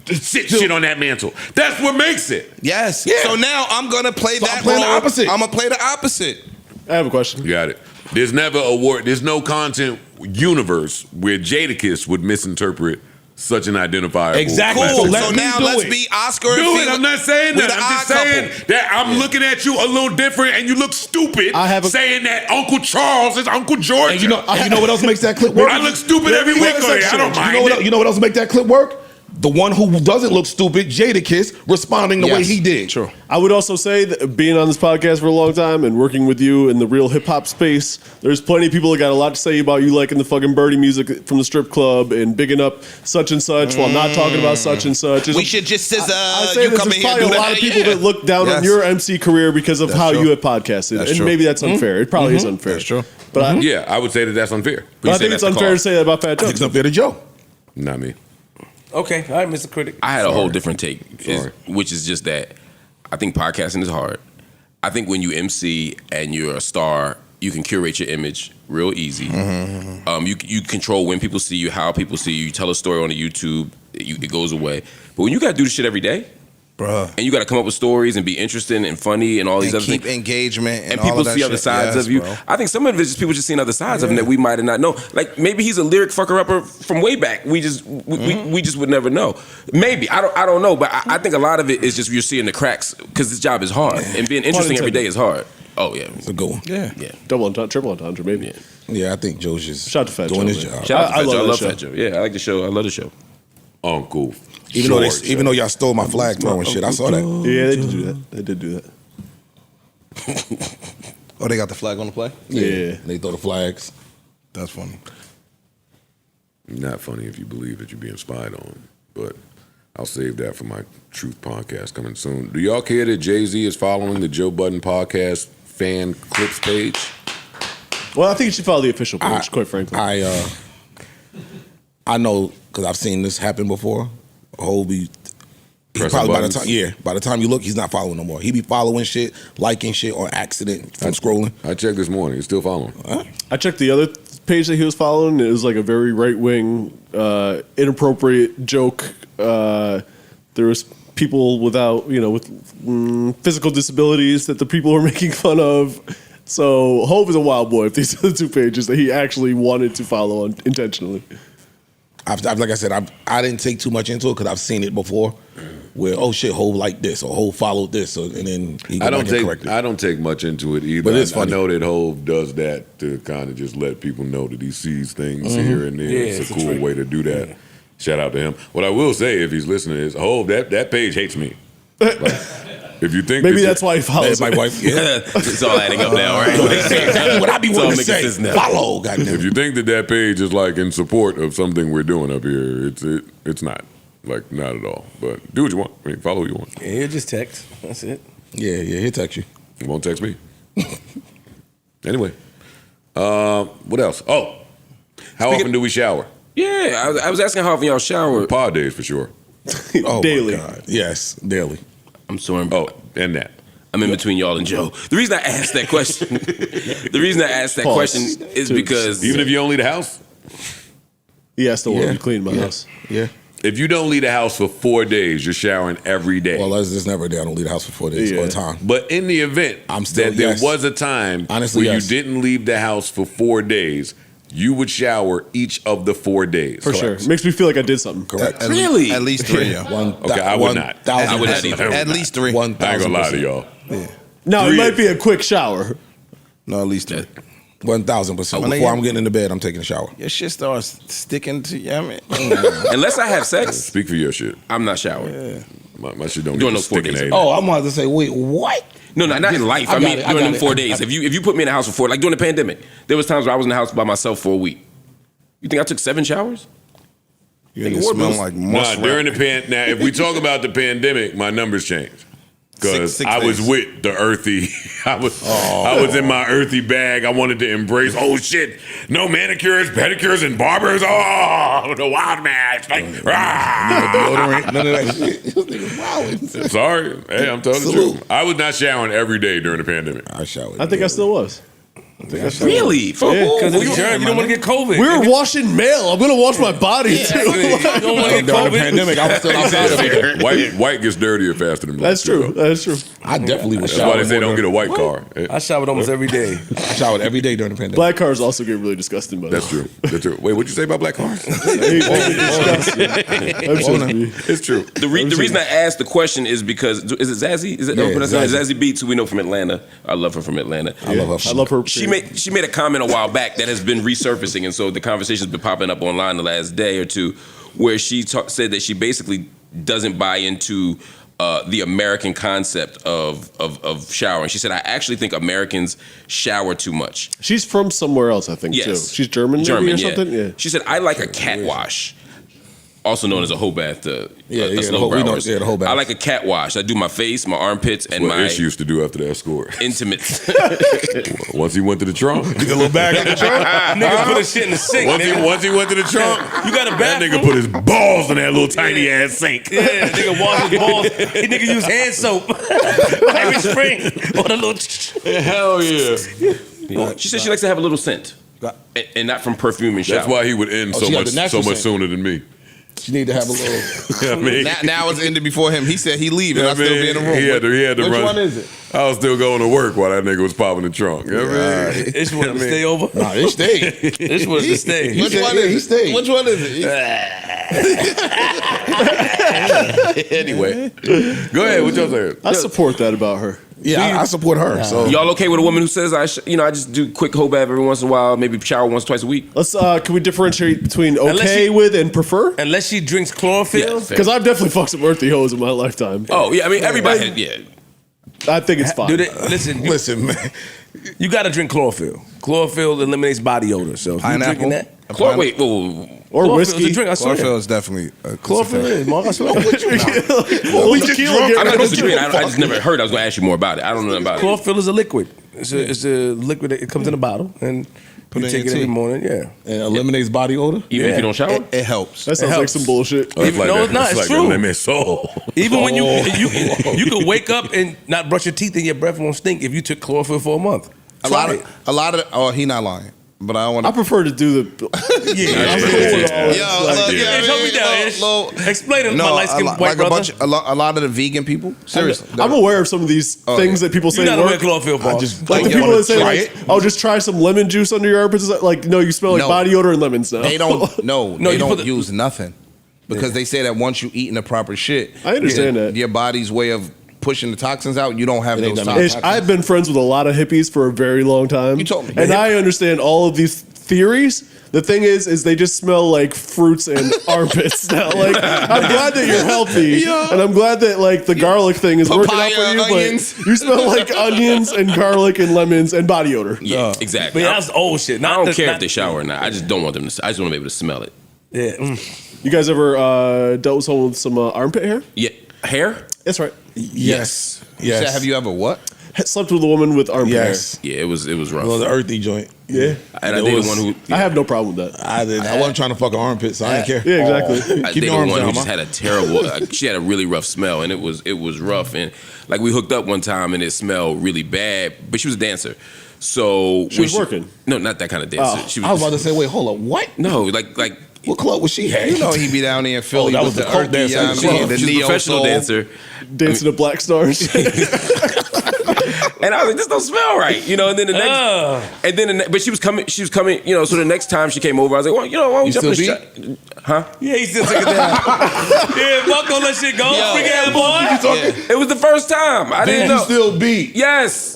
shit on that mantle. That's what makes it. Yes. Yeah. So now I'm gonna play So that I'm playing the role. opposite. I'm gonna play the opposite. I have a question. You got it. There's never a word. There's no content universe where Jadakiss would misinterpret such an identifiable. Exactly. message. So Cool. let So me now do let's it. be Oscar. Do and it. Felix. I'm not saying We that. the I'm just odd saying couple. that I'm looking at you a little different, and you look stupid. I have a- saying that Uncle Charles is Uncle Georgia. And you know what else makes that clip work? I look stupid every week on here. I don't mind it. You know what else make that clip work? The one who doesn't look stupid, Jadakiss, responding the way he did. True. I would also say that being on this podcast for a long time and working with you in the real hip hop space, there's plenty of people that got a lot to say about you liking the fucking Birdie music from the strip club and bigging up such and such while not talking about such and such. We should just I say you this, come there's in here probably and do a lot that. of people Yeah. that look down Yes. on your MC career because of That's how true. you have podcasted, That's and true. maybe that's unfair. It probably is unfair. That's true. But Yeah, I would say that that's unfair. I say think that's it's the unfair to cost. say that about Fat I Joe. think it's unfair to Joe. Not me. Okay, all right, Mr. Critic. I had a whole different take, Sorry. which is just that I think podcasting is hard. I think when you MC and you're a star, you can curate your image real easy. You control when people see you, how people see you. You tell a story on the YouTube, it goes away. But when you got to do this shit every day, Bruh. and you got to come up with stories and be interesting and funny and all these And other keep things. engagement and, And all people of that see other shit. sides Yes, of you. bro. I think some of it is just people just seeing other sides of him that we might have not known. Like maybe he's a lyric fucker upper from way back. We just we just would never know. Maybe I don't know, but I think a lot of it is just you're seeing the cracks because this job is hard and being interesting every day is hard. Oh yeah, It's a good one. Yeah. yeah. Double entendre, triple entendre, maybe. Yeah, I think Joe's just Shout out to Fat doing Joe, his man. job. Shout out to I Fat Joe. love I that love show. Fat Joe. Yeah, I like the show. I love the show. Uncle. Even though Georgia. even though y'all stole my flag throwing shit, I saw that. Yeah, they did do that. They did do that. Oh, they got the flag on the play? Yeah. They throw the flags. That's funny. Not funny if you believe that you're being spied on, but I'll save that for my Truth podcast coming soon. Do y'all care that Jay-Z is following the Joe Budden podcast fan clips page? Well, I think you should follow the official page, quite frankly. I know because I've seen this happen before. He Pressing probably buttons. by the time you look, he's not following no more. He be following shit, liking shit on accident from scrolling. I checked this morning. He's still following. I checked the other page that he was following. It was like a very right wing, inappropriate joke. There was people with physical disabilities that the people were making fun of. So Hove is a wild boy if these are the two pages that he actually wanted to follow on intentionally. Like I said, I didn't take too much into it because I've seen it before. Where Hove liked this or Hove followed this, and then he I don't take much into it either. But it's funny. I know that Hove does that to kind of just let people know that he sees things here and there. It's a cool way to do that. Shout out to him. What I will say, if he's listening, is Hove, that page hates me. Like, if you think maybe that's why he follows my wife. Yeah. It's all adding up now, right? Exactly what I be wanting to say. Follow, goddamn. If you think that page is like in support of something we're doing up here, it's not. Like, not at all. But do what you want. I mean, follow what you want. Yeah, he'll just text. That's it. Yeah, he'll text you. He won't text me. Anyway, what else? Oh, how often do we shower? Yeah, I was asking how often y'all shower. Pod days for sure. Daily. My God. Yes, daily. I'm sorry. Oh, and that. I'm in between y'all and Joe. The reason I asked that question, is because even if you don't leave the house, he has to want to clean my house. Yeah. if you don't leave the house for 4 days, you're showering every day. Well, there's never a day I don't leave the house for 4 days or a time. But in the event there was a time where you didn't leave the house for 4 days, you would shower each of the 4 days. For sure. It makes me feel like I did something. Correct. Really? At least 3. Okay, I would not. I would not either. At least 3. I ain't gonna lie to y'all. No, it might be a quick shower. No, at least 3. 1,000%. Before I'm getting into bed, I'm taking a shower. Your shit starts sticking to you. I mean, unless I have sex, speak for your shit. I'm not showering. My shit don't During get those 4 sticking days. in. Oh, I'm about to say, wait, what? No, not in life. I mean, during them 4 days. If you put me in the house for 4, like during the pandemic, there was times where I was in the house by myself for a week. You think I took 7 showers? you smell like mush. Nah, during the now, if we talk about the pandemic, my numbers changed. Because Six I was days. with the earthy, I was in my earthy bag. I wanted to embrace. Oh shit! No manicures, pedicures, and barbers. Oh, the wild man. It's like, Deodorant, none of that shit. sorry, hey, I'm telling the truth. I was not showering every day during the pandemic. I showered. I think I still was. Really? For who? Because it's a germ. You don't want to get COVID. We were washing mail. I'm going to wash my body too. You don't want to get During the COVID. pandemic, I was still outside every day. White gets dirtier faster than black. That's true. That's true. I definitely was That's why they showering. say don't get a white car. I showered almost every day. I showered every day during the pandemic. Black cars also get really disgusting, by the way. That's true. That's true. Wait, what'd you say about black cars? It's true. The reason I asked the question is because is it Zazie? Is it Zazie Beetz, who we know from Atlanta? I love her from Atlanta. I love her. I love her. She made a comment a while back that has been resurfacing, and so the conversation's been popping up online the last day or two, where she said that she basically doesn't buy into the American concept of showering. She said, I actually think Americans shower too much. She's from somewhere else, I think, too. She's German, maybe, or something? Yeah. She said, I like a cat wash. Also known as a whole bath to the whole bath. I like a cat wash. I do my face, my armpits, and What my Ish used to do after that score. intimates. Once he went to the trunk, You got a little bag in the trunk? Nigga put his shit in the sink. once he went to the trunk, You got a that bathroom? nigga put his balls in that little tiny ass sink. Yeah, nigga wash his balls. Nigga use hand soap every spring. On a little. Hell yeah. She said she likes to have a little scent, and not from perfume and shower. That's why he would end she got the so natural much scent. sooner than me. You need to have a little. I mean, now it's ended before him. He said he leave, and I still be in the room. He had to Which run. one is it? I was still going to work while that nigga was popping the trunk. You know what I mean? This one to stay over. Nah, they stayed. This one to stay. Which one is it? He stayed. Which one is it? Anyway, go ahead. What y'all saying? I support that about her. Yeah, I support her. So Y'all okay with a woman who says I just do quick whole bath every once in a while, maybe shower once, twice a week? Let's. Can we differentiate between Unless okay she- with and prefer? Unless she drinks chlorophyll. Because I've definitely fucked some earthy hoes in my lifetime. Oh yeah, I mean everybody. Yeah, I think it's fine. Do they, listen, listen, man. you got to drink chlorophyll. Chlorophyll eliminates body odor. So if you're drinking that, wait, whoa. Or chlorophyll's whiskey. a drink. I swear. Chlorophyll is definitely Chlorophyll is, Mark. I swear. Well, tequila, I'm not get- disagreeing. I just never heard. I was going to ask you more about it. I don't know about it. Chlorophyll is a liquid. It's a liquid that it comes in a bottle, and you in take your it every tea. morning. Yeah. And eliminates body odor. Even if you don't shower. It helps. That sounds like helps. some bullshit. Oh, it's No, it's not. It's like true. a lemon soul. Even when you can wake up and not brush your teeth and your breath won't stink if you took chlorophyll for a month. A lot of. Oh, he not lying. But I don't want I prefer to do the. I'm cool with all this. Help me down, Explain it to my light skinned white brother. a lot of the vegan people. Seriously, I'm aware of some of these things that people say. You're not work. a Red Clawfield, Paul. Like the people that say, like, "Oh, just try some lemon juice under your armpits." Like, no, you smell like body odor and lemons now. They don't. No, they don't use nothing because they say that once you eating the proper shit, I understand that your body's way of pushing the toxins out. You don't have those toxins. I've been friends with a lot of hippies for a very long time. You told me, and I understand all of these theories. The thing is they just smell like fruits and armpits now. Like, I'm glad that you're healthy, and I'm glad that like the garlic thing is working out for you. Onions. But you smell like onions and garlic and lemons and body odor. Yeah, exactly. But that's old shit. I don't care if they shower or not. I just don't want them to. I just want to be able to smell it. Yeah. You guys ever dealt with someone with some armpit hair? Yeah, hair. That's right. Yes. You said, have you ever what? Slept with a woman with armpit hair. Yeah, it was rough. Well, the earthy joint. Yeah. And I dated one who. I have no problem with that. I wasn't trying to fuck an armpit, so I didn't care. Yeah, exactly. I dated one who just had a terrible. She had a really rough smell, and it was rough. And like we hooked up one time, and it smelled really bad. But she was a dancer, so she was working. No, not that kind of dancer. She was, I was about to say, wait, hold up, what? No, like. What club was she at? You know he be down there in Philly. that with was the cult earthy, dancer. the She's a neo professional soul dancer. Dancing to Black Stars. And I was like, this don't smell right, you know. And then the next, but she was coming, you know. So the next time she came over, I was like, well, you know, why don't we jump in the shot? Huh? Yeah, he still took it down. Yeah, Buck don't let shit go. Freak ass boy. It was the first time. I didn't know. You still beat. Yes.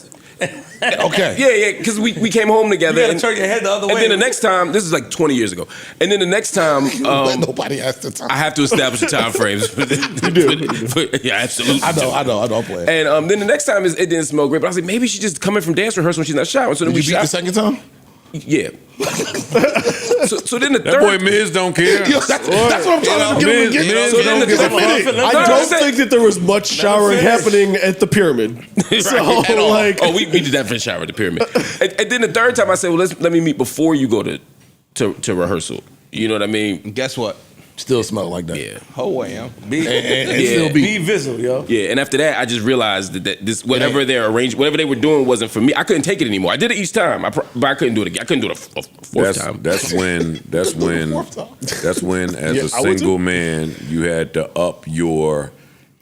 Okay. Yeah, because we came home together. You gotta turn your head the other way. And then the next time, this is like 20 years ago. And then the next time, nobody has the time. I have to establish the time frames. You do. Yeah, absolutely. I know. Play. And then the next time it didn't smell great, but I was like, maybe she's just coming from dance rehearsal when she's not showering. So then Did you beat the second time? Yeah. so then the That third boy Miz don't care. Yo, that's what I'm trying to get him. I don't think that there was much showering happening at the pyramid. So, like, we did that for the shower at the pyramid. And then the third time I said, well, let me meet before you go to rehearsal. You know what I mean? Guess what? Still smell like that. Yeah. Whole am. And still be visible, yo. Yeah, and after that, I just realized that this whatever they were doing wasn't for me. I couldn't take it anymore. I did it each time, but I couldn't do it again. I couldn't do it a fourth time. That's when, as a single man, you had to up your.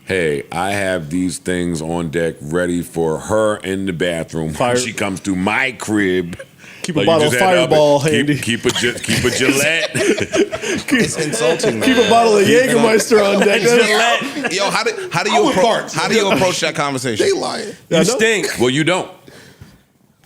Hey, I have these things on deck ready for her in the bathroom when she comes to my crib. Keep a bottle of Fireball handy. Keep a Gillette. It's insulting. Keep a bottle of Jägermeister on deck. Gillette. Yo, how do you approach that conversation? They lying. You stink. Well, you don't.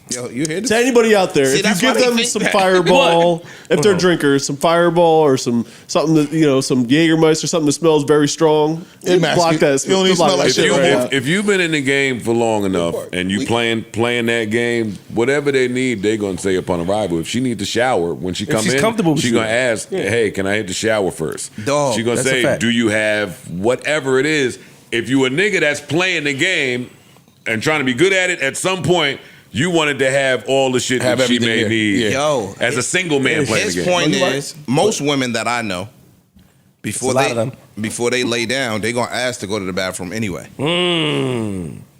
Yo, you hear this? To anybody out there, if you give them some Fireball, if they're drinkers, some Fireball or something that some Jägermeister, something that smells very strong, block that. You don't even smell like shit right now. If you've been in the game for long enough and you playing that game, whatever they need, they're gonna say upon arrival. If she needs to shower when she comes in, she's gonna ask, "Hey, can I hit the shower first?" Dog, she's gonna say, "Do you have whatever it is?" If you a nigga that's playing the game and trying to be good at it, at some point. You wanted to have all the shit that she may need as a single man playing the game. His point is, most women that I know, before they lay down, they gonna ask to go to the bathroom anyway.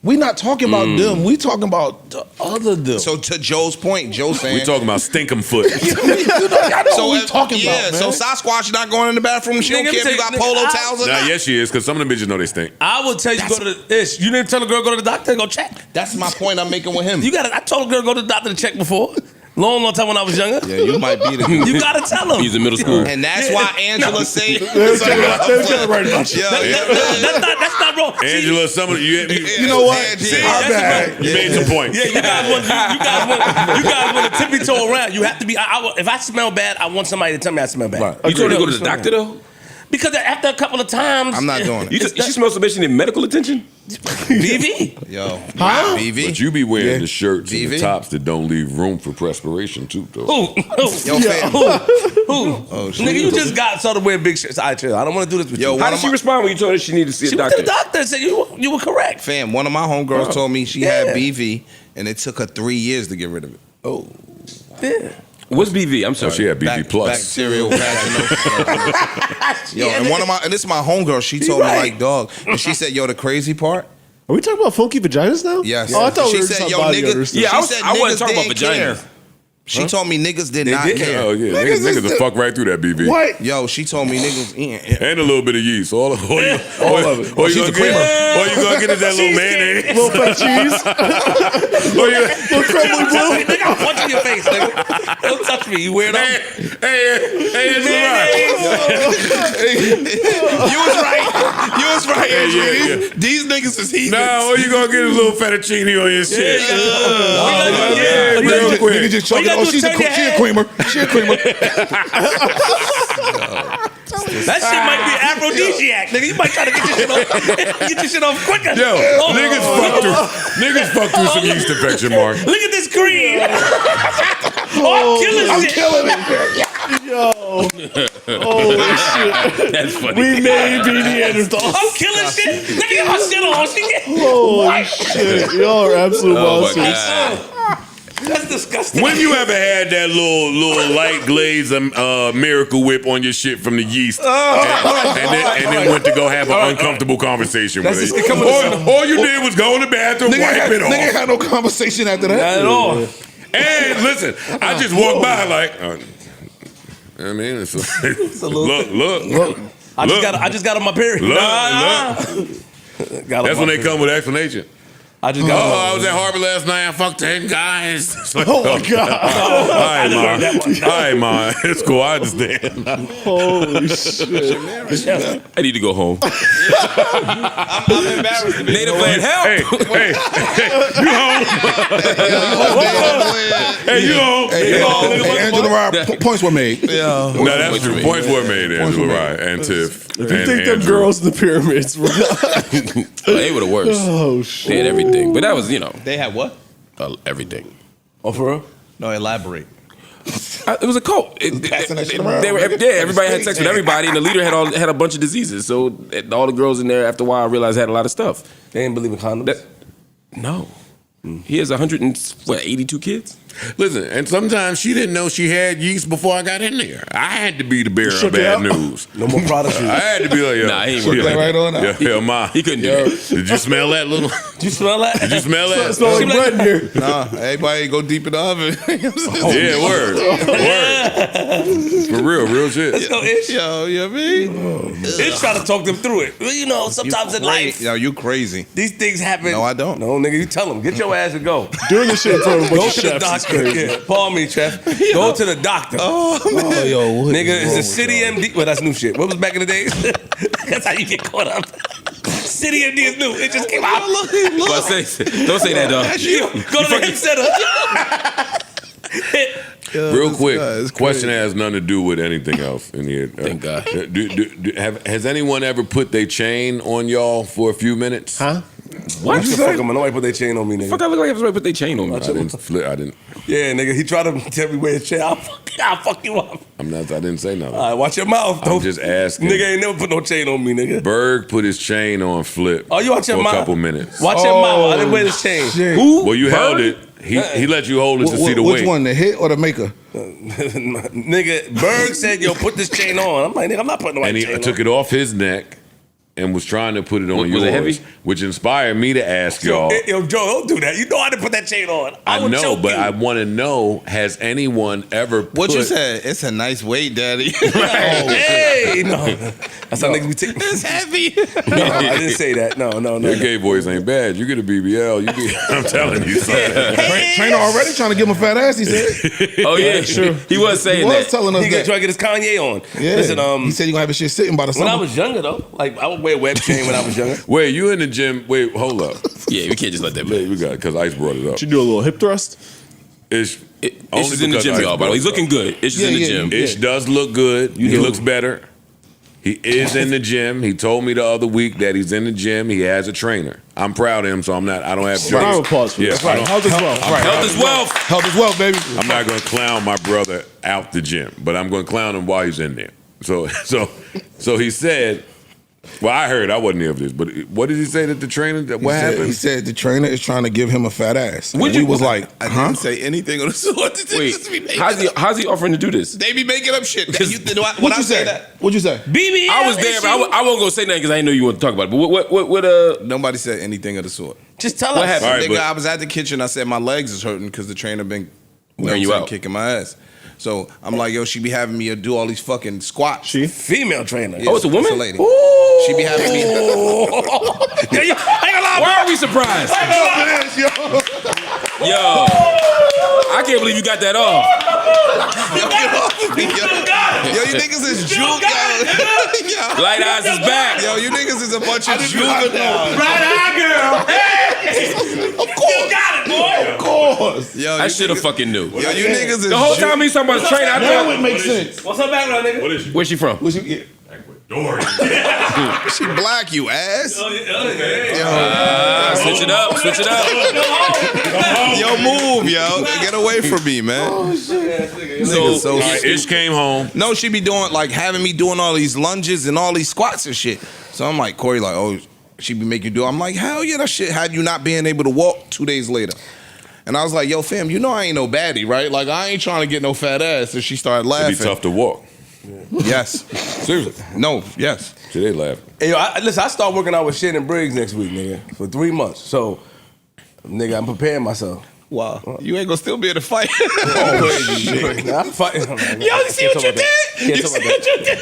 We not talking about them. We talking about the other them. So to Joe's point, Joe saying we talking about stinkum foot. I know what we talking about, man. So Sasquatch not going in the bathroom. She don't care if you got polo towels or not. Yes, she is, because some of them bitches know they stink. I will tell you go to the ish. You didn't tell a girl go to the doctor, go check. That's my point I'm making with him. I told a girl go to the doctor to check before. Long time when I was younger. Yeah, you might be the You gotta tell him. He's in middle school. And that's why Angela say That's not wrong. Angela, you know what? You made some points. Yeah, you guys want to tippy toe around. You have to be. If I smell bad, I want somebody to tell me I smell bad. Right. You told her to go to the doctor though? Because after a couple of times, I'm not doing it. She smells so bad she need medical attention? BV. Yo. Huh? BV. But you be wearing the shirts and the tops that don't leave room for perspiration too, though. Who? Oh, shit. Nigga, you just got started wearing big shirts. I don't want to do this with you. How did she respond when you told her she needed to see She a went doctor? to the doctor and said you were correct. Fam, one of my homegirls told me she had BV and it took her 3 years to get rid of it. Oh. Yeah. What's BV? I'm sorry. She had BV plus. Bacterial vaginosis. Yo, and this is my homegirl. She told me like, dog. And she said, yo, the crazy part. Are we talking about funky vaginas now? Yes. Oh, I thought she we were said, talking yo, body niggas. odors. Yeah, I wasn't talking about vaginas. vaginas. She told me niggas did not care. Oh yeah, niggas will fuck right through that BV. What? Yo, she told me niggas. And a little bit of yeast. All of it. Or you gonna get is that little mayonnaise. Little fat cheese. Little crumbly blue. Nigga, I'll punch in your face, nigga. Don't touch me, you weirdo. Hey, it's You was right, Andrew. These niggas is heathens. Nah, all you gonna get is a little fettuccine on your shit. Real quick. Nigga just chugging. Oh, she's a creamer. She a creamer. That shit might be aphrodisiac, nigga. You might try to get your shit off quicker. Yo, niggas fuck through some yeast infection, Mark. Look at this cream. I'm killing it. Yo. Holy shit. That's funny. We may be Neanderthals. I'm killing shit. Look at my shit on. Holy shit. Y'all are absolute monsters. That's disgusting. When you ever had that little light glaze Miracle Whip on your shit from the yeast, and then went to go have an uncomfortable conversation with it? All you did was go in the bathroom, wipe it off. Nigga had no conversation after that. Not at all. And listen, I just walked by like, I mean, it's a look. I just got on my period. Look. Got That's when they come with explanation. I just got I was at Harbor last night. I fucked 10 guys. Like, Oh my God. All right, Ma. It's cool. I understand. Holy shit. I need to go home. I'm embarrassed to be Native land help. Hey, you home? Hey, you home? Hey, Angela Rye, points were made. No, that's true. Points were made, Angela Rye and Tiff. If you think them girls in the pyramids were not. They were the worst. Oh, shit. They had everything, but that was They had what? everything. Oh, for real? No, elaborate. It was a cult. Passing that shit around. Everybody had sex with everybody, and the leader had a bunch of diseases. So all the girls in there, after a while, realized had a lot of stuff. They didn't believe in condoms? No. He has 182 kids? Listen, and sometimes she didn't know she had yeast before I got in there. I had to be the bearer of bad news. No more product I had to be like, yo. Nah, he ain't Shook that right on out. Yeah, Ma. He couldn't do that. Did you smell that little? Did you smell that? Did you smell that? It's not like bread in here. Nah, everybody go deep in the oven. Yeah, word. For real shit. Let's go, Ish. Yo, you know what I mean? Ish trying to talk them through it. Well, you know, sometimes in life, Yo, you crazy. these things happen. No, I don't. No, nigga, you tell them. Get your ass and go. Doing this shit in front of a Go bunch to of the chefs is doctor. crazy. Yeah, pardon me, chef. Go to the doctor. Oh, yo, what Nigga, is it's a wrong City with MD. Well, that's new shit. What was back in the days? That's how you get caught up. City MD is new. It just came out. Don't say that, dog. Go to the hip center. Real quick, question has nothing to do with anything else in here. Thank God. Has anyone ever put their chain on y'all for a few minutes? Huh? What the fuck? Nobody put their chain on me, nigga. Fuck, I look like somebody put their chain on me. I didn't. Yeah, nigga, he tried to tell me where his chain. I'll fuck you up. I didn't say nothing. All right, watch your mouth. I'm just asking. Nigga ain't never put no chain on me, nigga. Berg put his chain on Flip. Oh, you watch your for mouth. a couple minutes. Watch your mouth. I didn't wear this chain. Who? Well, you held it. He let you hold it to see the weight. Which one, the hit or the maker? Nigga, Berg said, yo, put this chain on. I'm like, nigga, I'm not putting no And he chain took on. it off his neck and was trying to put it on Was yours. it heavy? Which inspired me to ask y'all. Yo, Joe, don't do that. You know I didn't put that chain on. I would know, choke but you. I want to know, has anyone ever What put... you said? It's a nice weight, daddy. Hey, no. That's how niggas be taking. It's heavy. No, I didn't say that. No. Your gay voice ain't bad. You get a BBL. I'm telling you, son. Trainer already trying to give him a fat ass, he said. Oh, yeah, sure. He was saying He was that. telling us He that. trying to get his Kanye on. Yeah. Listen, he said you gonna have his shit sitting by the when summer. I was younger, though, like, I would wear a web chain when I was younger. Wait, you in the gym? Wait, hold up. Yeah, we can't just let that Yeah, play. we got because Ice brought it up. Should do a little hip thrust. Ish Ish is in the gym, y'all, by the way. He's looking good. Ish is in the gym. Ish does look good. He looks better. He is in the gym. He told me the other week that he's in the gym. He has a trainer. I'm proud of him, so I don't have Round of jokes. applause for Yeah, that. I don't- Health is wealth. Health is wealth. Health as well, baby. I'm not going to clown my brother out the gym, but I'm going to clown him while he's in there. So he said, well, I heard, I wasn't there for this, but what did he say that the trainer, what happened? He said the trainer is trying to give him a fat ass. Would And you- we was like, I huh? didn't say anything on the sort. Wait, how's he offering to do this? They be making up shit. When What'd I you say say? that, What'd you say? BBL I was there, but I won't go say nothing because I didn't know you wanted to talk about it. But what nobody said anything of the sort. Just tell What us. happened? All right, Nigga, but- I was at the kitchen. I said my legs is hurting because the trainer been Wearing you out. Kicking my ass. So I'm like, yo, she be having me do all these fucking squats. She? Female trainer. Yeah, Oh, it's a woman? It's a lady. Ooh. She be having me. Why are we surprised? Yo, I can't believe you got that off. Yo, get off of me, yo. Yo, you niggas is juke, yo. Light eyes is back. Yo, you niggas is a bunch of juveniles. Right eye, girl. Hey! Of course. You got it, boy. Of course. Yo, I should have fucking knew. Yo, you niggas is The whole time he's talking about a trainer, I Now it thought, makes sense. What's her background, nigga? What is she? where's she from? She black, you ass. Switch it up, switch it up. Yo, move, yo. Get away from me, man. Oh, shit. So Ish came home. no, she be doing, like, having me doing all these lunges and all these squats and shit. So I'm like, Corey, like, oh, she be making you do. I'm like, hell yeah, that shit had you not being able to walk 2 days later. And I was like, yo, fam, you know I ain't no baddie, right? Like, I ain't trying to get no fat ass. And she started laughing. It'd be tough to walk. Yes. Seriously. No, yes. See, they laugh. Hey, yo, listen, I start working out with Shannon Briggs next week, nigga, for 3 months. So, nigga, I'm preparing myself. Wow. You ain't gonna still be able to fight. Nah, I'm fighting. Yo, you see what you did? You see what you did?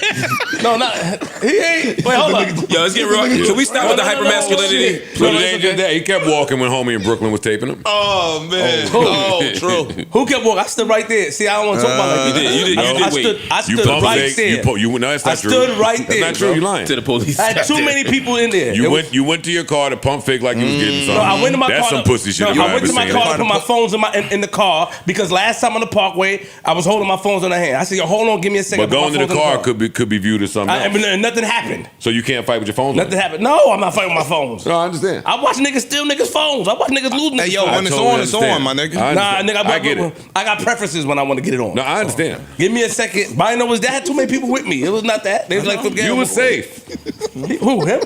No, not he ain't. Wait, hold on. Yo, let's get real. Should we stop with the hypermasculinity? So it ain't just that. He kept walking when homie in Brooklyn was taping him. Oh, man. Oh, true. Who kept walking? I stood right there. See, I don't want to talk about like You did wait. I You stood pump right fake. there. No, that's not I true. stood right there. That's not true. bro. You lying. To the police. I had too many people in there. You It was- went to your car to pump fake like you was getting something. No, I went to my That's car. some pussy shit. No, you I went to my seen. car to put my phones in the car because last time on the Parkway, I was holding my phones in the hand. I said, yo, hold on, give me a second. But I put going my to the phones in car could be viewed as something else. and nothing happened. So you can't fight with your phones on? Nothing happened. No, I'm not fighting with my phones. No, I understand. I watch niggas steal niggas' phones. I watch niggas lose niggas' Hey, yo, phones. when it's totally on, it's on, understand. my nigga. I Nah, understand. nigga, I get it. I got preferences when I want to get it on. No, I understand. Give me a second. But I know it was that. I had too many people with me. It was not that. They was like, You was safe. Who, him?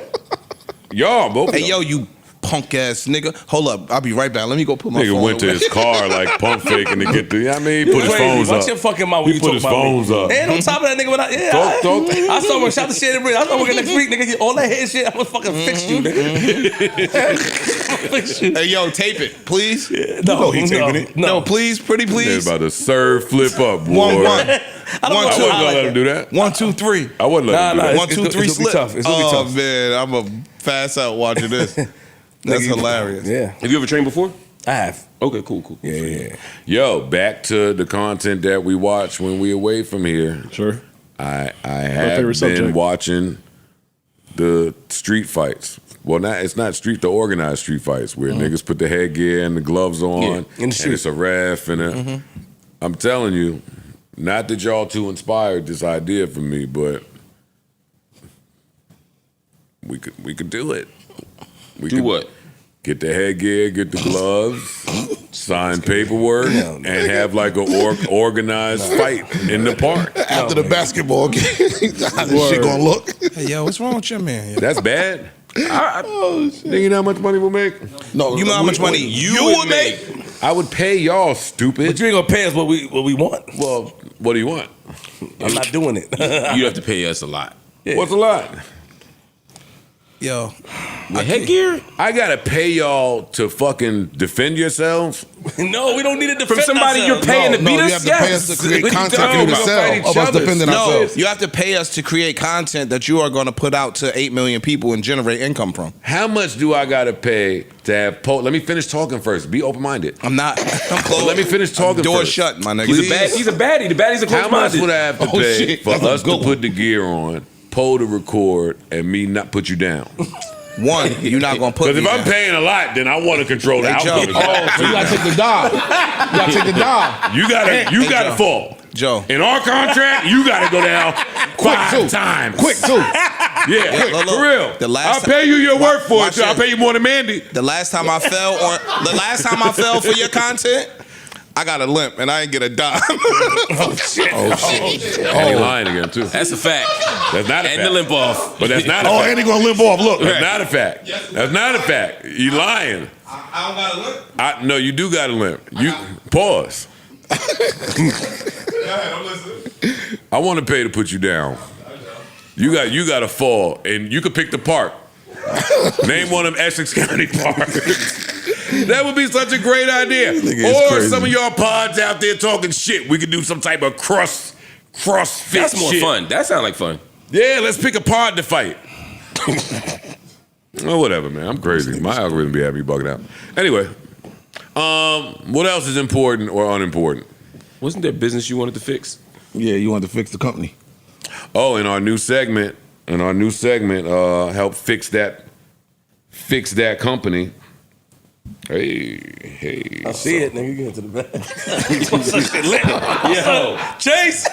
Y'all both. Hey, yo, you punk ass nigga. Hold up. I'll be right back. Let me go put my Nigga phone went to away. his car like pump faking to get the. I mean, he put his Crazy. phones Watch up. your fucking mouth when He you put talk his about phones me. up. And on top of that, nigga, when I saw when shout to Shannon Briggs. I saw working next week, nigga. All that hit shit, I'm gonna fucking fix you, nigga. Fix you. Hey, yo, tape it, please. No, he taping it. No, please, pretty They're please. about to serve flip up, boy. 1-1. I don't One, know I how wasn't I gonna like let him do that. 1, 2, 3. I wouldn't let him do Nah, that. 1, 2, 3, it's gonna be slip. tough. It's gonna be Oh tough. man, I'm a fast out watching this. That's hilarious. Yeah, Have you ever trained before? I have. Okay, cool. Yeah. Yo, back to the content that we watch when we away from here. Sure. I have favorite been subject. watching the street fights. Well, it's not the organized street fights where niggas put the headgear and the gloves on, in the and street. it's a ref and a. I'm telling you, not that y'all two inspired this idea for me, but we could do it. We Do could what? Get the headgear, get the gloves, sign paperwork, and have like an organized fight in the park. After the basketball game, how this shit gonna look? Hey, yo, what's wrong with your man? Yo? That's bad. Think you know how much money we'll make? No, You know how much money you would make? I would pay y'all, stupid. But you ain't gonna pay us what we want. Well, what do you want? I'm not doing it. You have to pay us a lot. What's a lot? Yo, The headgear? I gotta pay y'all to fucking defend yourselves. No, we don't need to defend From somebody you're ourselves. paying to beat you us? have to pay us to create What are you content talking for you to about? sell Fight of each us other. defending no, ourselves. you have to pay us to create content that you are going to put out to 8 million people and generate income from. How much do I gotta pay to have Let me finish talking first. Be open-minded. I'm not. I'm closed. Let me finish talking Door first. shut, my nigga. He's a baddie. The baddies are How much close-minded. would I have to Oh, pay shit. for That's a us to good put the gear on, Poe to record, and me not put you down? One, you're not going to put Because me if I'm down. paying a lot, then I want to control the Hey, Joe. outcome. Oh, so you gotta take the dive. You gotta take the dive. You gotta Joe. fall. Joe. In our contract, you gotta go down Quick, 5 too. times. Quick too. Yeah, look, for real. the last I'll pay you your work for it. watch Too. I'll it. pay you more than Mandy. The last time I fell for your content, I got a limp and I ain't get a dime. And he lying again too. That's a fact. That's not a And fact. the limp off. But that's not a Oh, fact. and he gonna limp off. Look. That's not a fact. That's not a fact. You lying. I don't got a limp. No, you do got a limp. You pause. Go ahead, I'm listening. I want to pay to put you down. You got to fall, and you could pick the park. Name one of them Essex County parks. That would be such a great idea. Or some of y'all pods out there talking shit. We could do some type of CrossFit. That's more shit. fun. That sounds like fun. Yeah, let's pick a pod to fight. Oh, whatever, man. I'm crazy. My algorithm be having me bugging out. Anyway, what else is important or unimportant? Wasn't there business you wanted to fix? Yeah, you wanted to fix the company. Oh, in our new segment, help fix that company. Hey. I see it, nigga. Get into the back. My shit lit. Yo, Chase.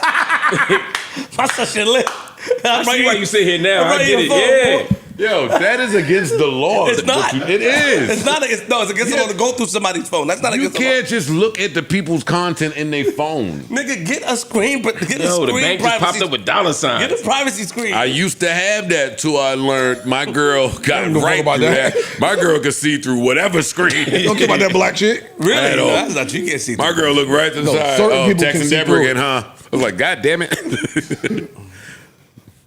My shit lit. I see why you sit here now. I get it. Yeah. Yo, that is against the law. It's not. It is. It's not. It's against the law to go through somebody's phone. That's not You against the law. can't just look at the people's content in their phone. Nigga, get a screen. Get a Yo, screen the bank just privacy. popped up with dollar signs. Get a privacy screen. I used to have that till I learned my girl got right about through that. that. My girl could see through whatever screen. Don't care about that black chick. Really? At No, all. that's not. You can't see. My girl looked right to the No, side. certain people can texting see Deborah through again, huh? I was like, God damn it.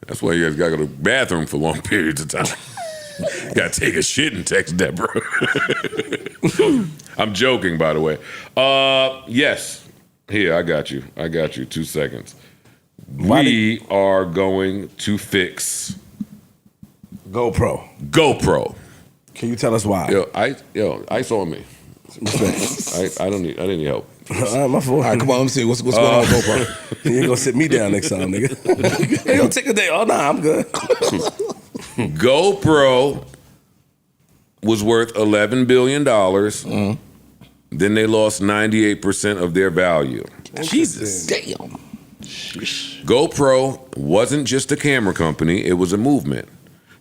That's why you guys gotta go to the bathroom for long periods of time. Gotta take a shit and text Deborah. I'm joking, by the way. Yes. Here, I got you. 2 seconds. We are going to fix GoPro. Can you tell us why? Ice on me. I didn't need help. My fault. All right, come on, let me see. What's going on with GoPro? You ain't gonna sit me down next time, nigga. Hey, yo, take a day. Oh, nah, I'm good. GoPro was worth $11 billion. Then they lost 98% of their value. Jesus. Damn. GoPro wasn't just a camera company, it was a movement.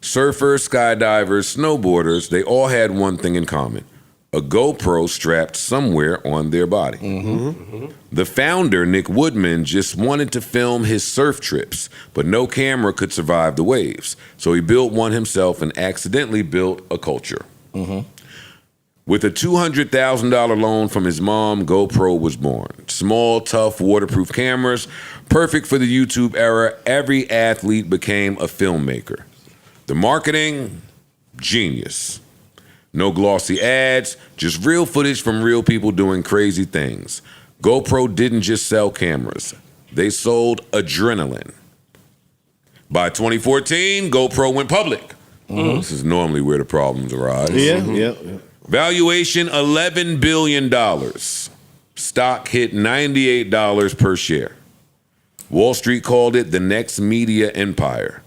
Surfers, skydivers, snowboarders, they all had one thing in common. A GoPro strapped somewhere on their body. The founder, Nick Woodman, just wanted to film his surf trips, but no camera could survive the waves. So he built one himself and accidentally built a culture. With a $200,000 loan from his mom, GoPro was born. Small, tough, waterproof cameras, perfect for the YouTube era. Every athlete became a filmmaker. The marketing, genius. No glossy ads, just real footage from real people doing crazy things. GoPro didn't just sell cameras. They sold adrenaline. By 2014, GoPro went public. This is normally where the problems arise. Yeah. Valuation, $11 billion. Stock hit $98 per share. Wall Street called it the next media empire.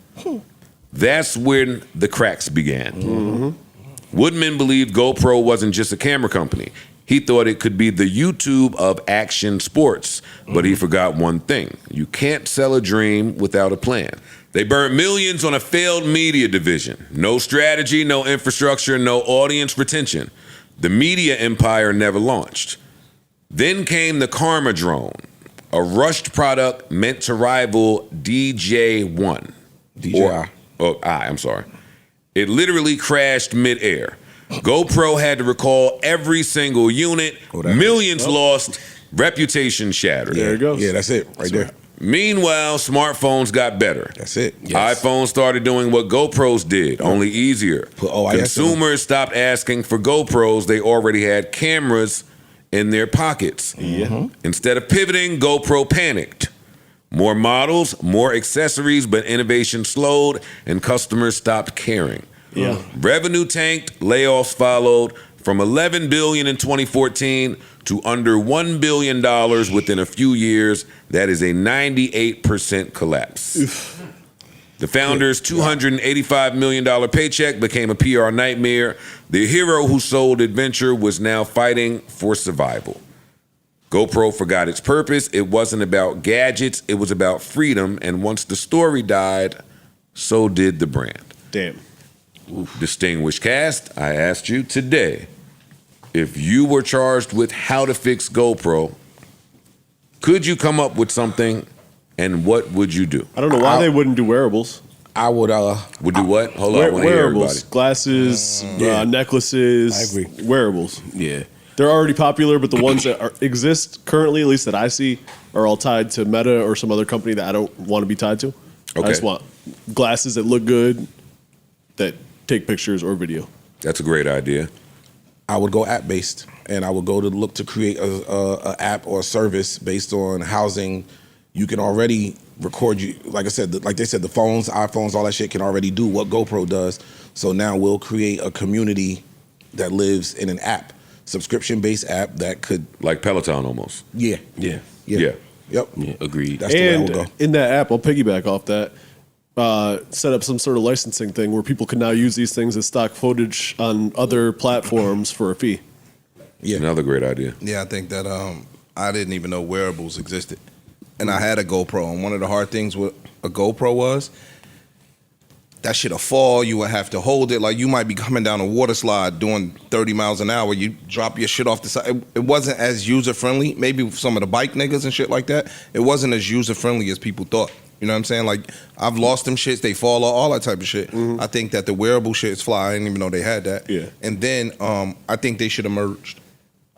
That's when the cracks began. Woodman believed GoPro wasn't just a camera company. He thought it could be the YouTube of action sports. But he forgot one thing. You can't sell a dream without a plan. They burnt millions on a failed media division. No strategy, no infrastructure, no audience retention. The media empire never launched. Then came the Karma drone, a rushed product meant to rival DJI. I'm sorry. It literally crashed midair. GoPro had to recall every single unit. Millions lost. Reputation shattered. There it goes. Yeah, that's it right there. Meanwhile, smartphones got better. That's it. iPhones started doing what GoPros did, only easier. Consumers stopped asking for GoPros. They already had cameras in their pockets. Instead of pivoting, GoPro panicked. More models, more accessories, but innovation slowed and customers stopped caring. Revenue tanked, layoffs followed. From $11 billion in 2014 to under $1 billion within a few years, that is a 98% collapse. The founder's $285 million paycheck became a PR nightmare. The hero who sold adventure was now fighting for survival. GoPro forgot its purpose. It wasn't about gadgets. It was about freedom. And once the story died, so did the brand. Damn. Distinguished cast, I asked you today, if you were charged with how to fix GoPro, could you come up with something, and what would you do? I don't know why they wouldn't do wearables. I would Would do what? Hold on, I want to hear everybody. Wearables, glasses, necklaces. I agree. Wearables. Yeah. They're already popular, but the ones that exist currently, at least that I see, are all tied to Meta or some other company that I don't want to be tied to. I just want glasses that look good, that take pictures or video. That's a great idea. I would go app based, and I would go to look to create a app or a service based on housing. You can already record you, like I said, like they said, the phones, iPhones, all that shit can already do what GoPro does. So now we'll create a community that lives in an app, subscription-based app that could, like Peloton almost. Yeah. Yeah. Yep. Yeah, agreed. That's the way I would go. In that app, I'll piggyback off that. Set up some sort of licensing thing where people can now use these things as stock footage on other platforms for a fee. Yeah, another great idea. Yeah, I think that I didn't even know wearables existed, and I had a GoPro. And one of the hard things with a GoPro was that shit'll fall. You would have to hold it. Like you might be coming down a water slide doing 30 miles an hour. You drop your shit off the side. It wasn't as user friendly. Maybe with some of the bike niggas and shit like that, it wasn't as user friendly as people thought. You know what I'm saying? Like I've lost them shits. They fall off, all that type of shit. I think that the wearable shit is fly. I didn't even know they had that. Yeah. And then I think they should have merged.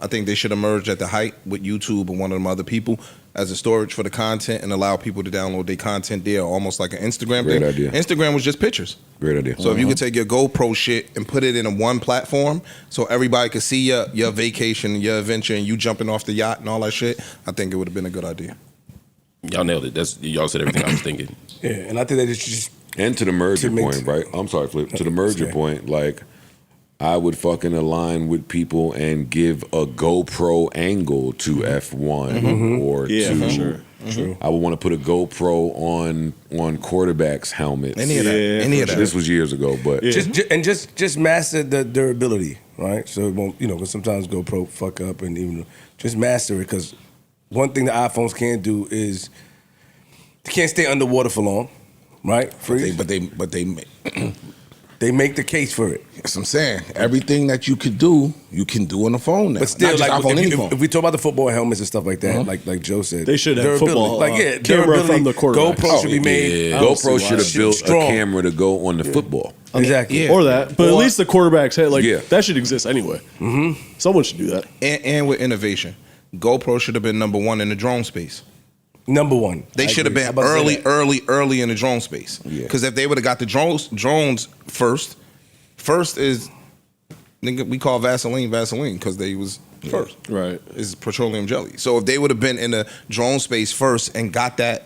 I think they should have merged at the height with YouTube and one of them other people as a storage for the content and allow people to download their content there, almost like an Instagram Great thing. idea. Instagram was just pictures. Great idea. So if you could take your GoPro shit and put it in a one platform so everybody could see your vacation, your adventure, and you jumping off the yacht and all that shit, I think it would have been a good idea. Y'all nailed it. Y'all said everything I was thinking. Yeah, and I think that it's just And to the merger To make- point, right? I'm sorry, Flip. To the merger Okay. point, like I would fucking align with people and give a GoPro angle to F1 or Yeah, to. for sure. True. I would want to put a GoPro on quarterbacks' helmets. Any of that. Yeah, Any of for that. This was years ago, but just master the durability, right? So it won't, because sometimes GoPro fuck up, and even just master it. Because one thing the iPhones can't do is they can't stay underwater for long, right? But they They make the case for it. That's what I'm saying. Everything that you could do, you can do on the phone now. But still, Not just like iPhone, any if phone. we talk about the football helmets and stuff like that, like Joe said, They should have durability. football, like camera durability, from the quarterback. GoPro should be made. GoPro should have built Strong. a camera to go on the football. Exactly. Yeah. Or that. But at least the quarterback's head, like, Yeah. that should exist anyway. Someone should do that. And with innovation, GoPro should have been number one in the drone space. Number one. They I should have agree. been I'm about to say early in the drone space. Yeah. Because if they would have got the drones first is, nigga, we call Vaseline because they was first. Right. Is petroleum jelly. So if they would have been in the drone space first and got that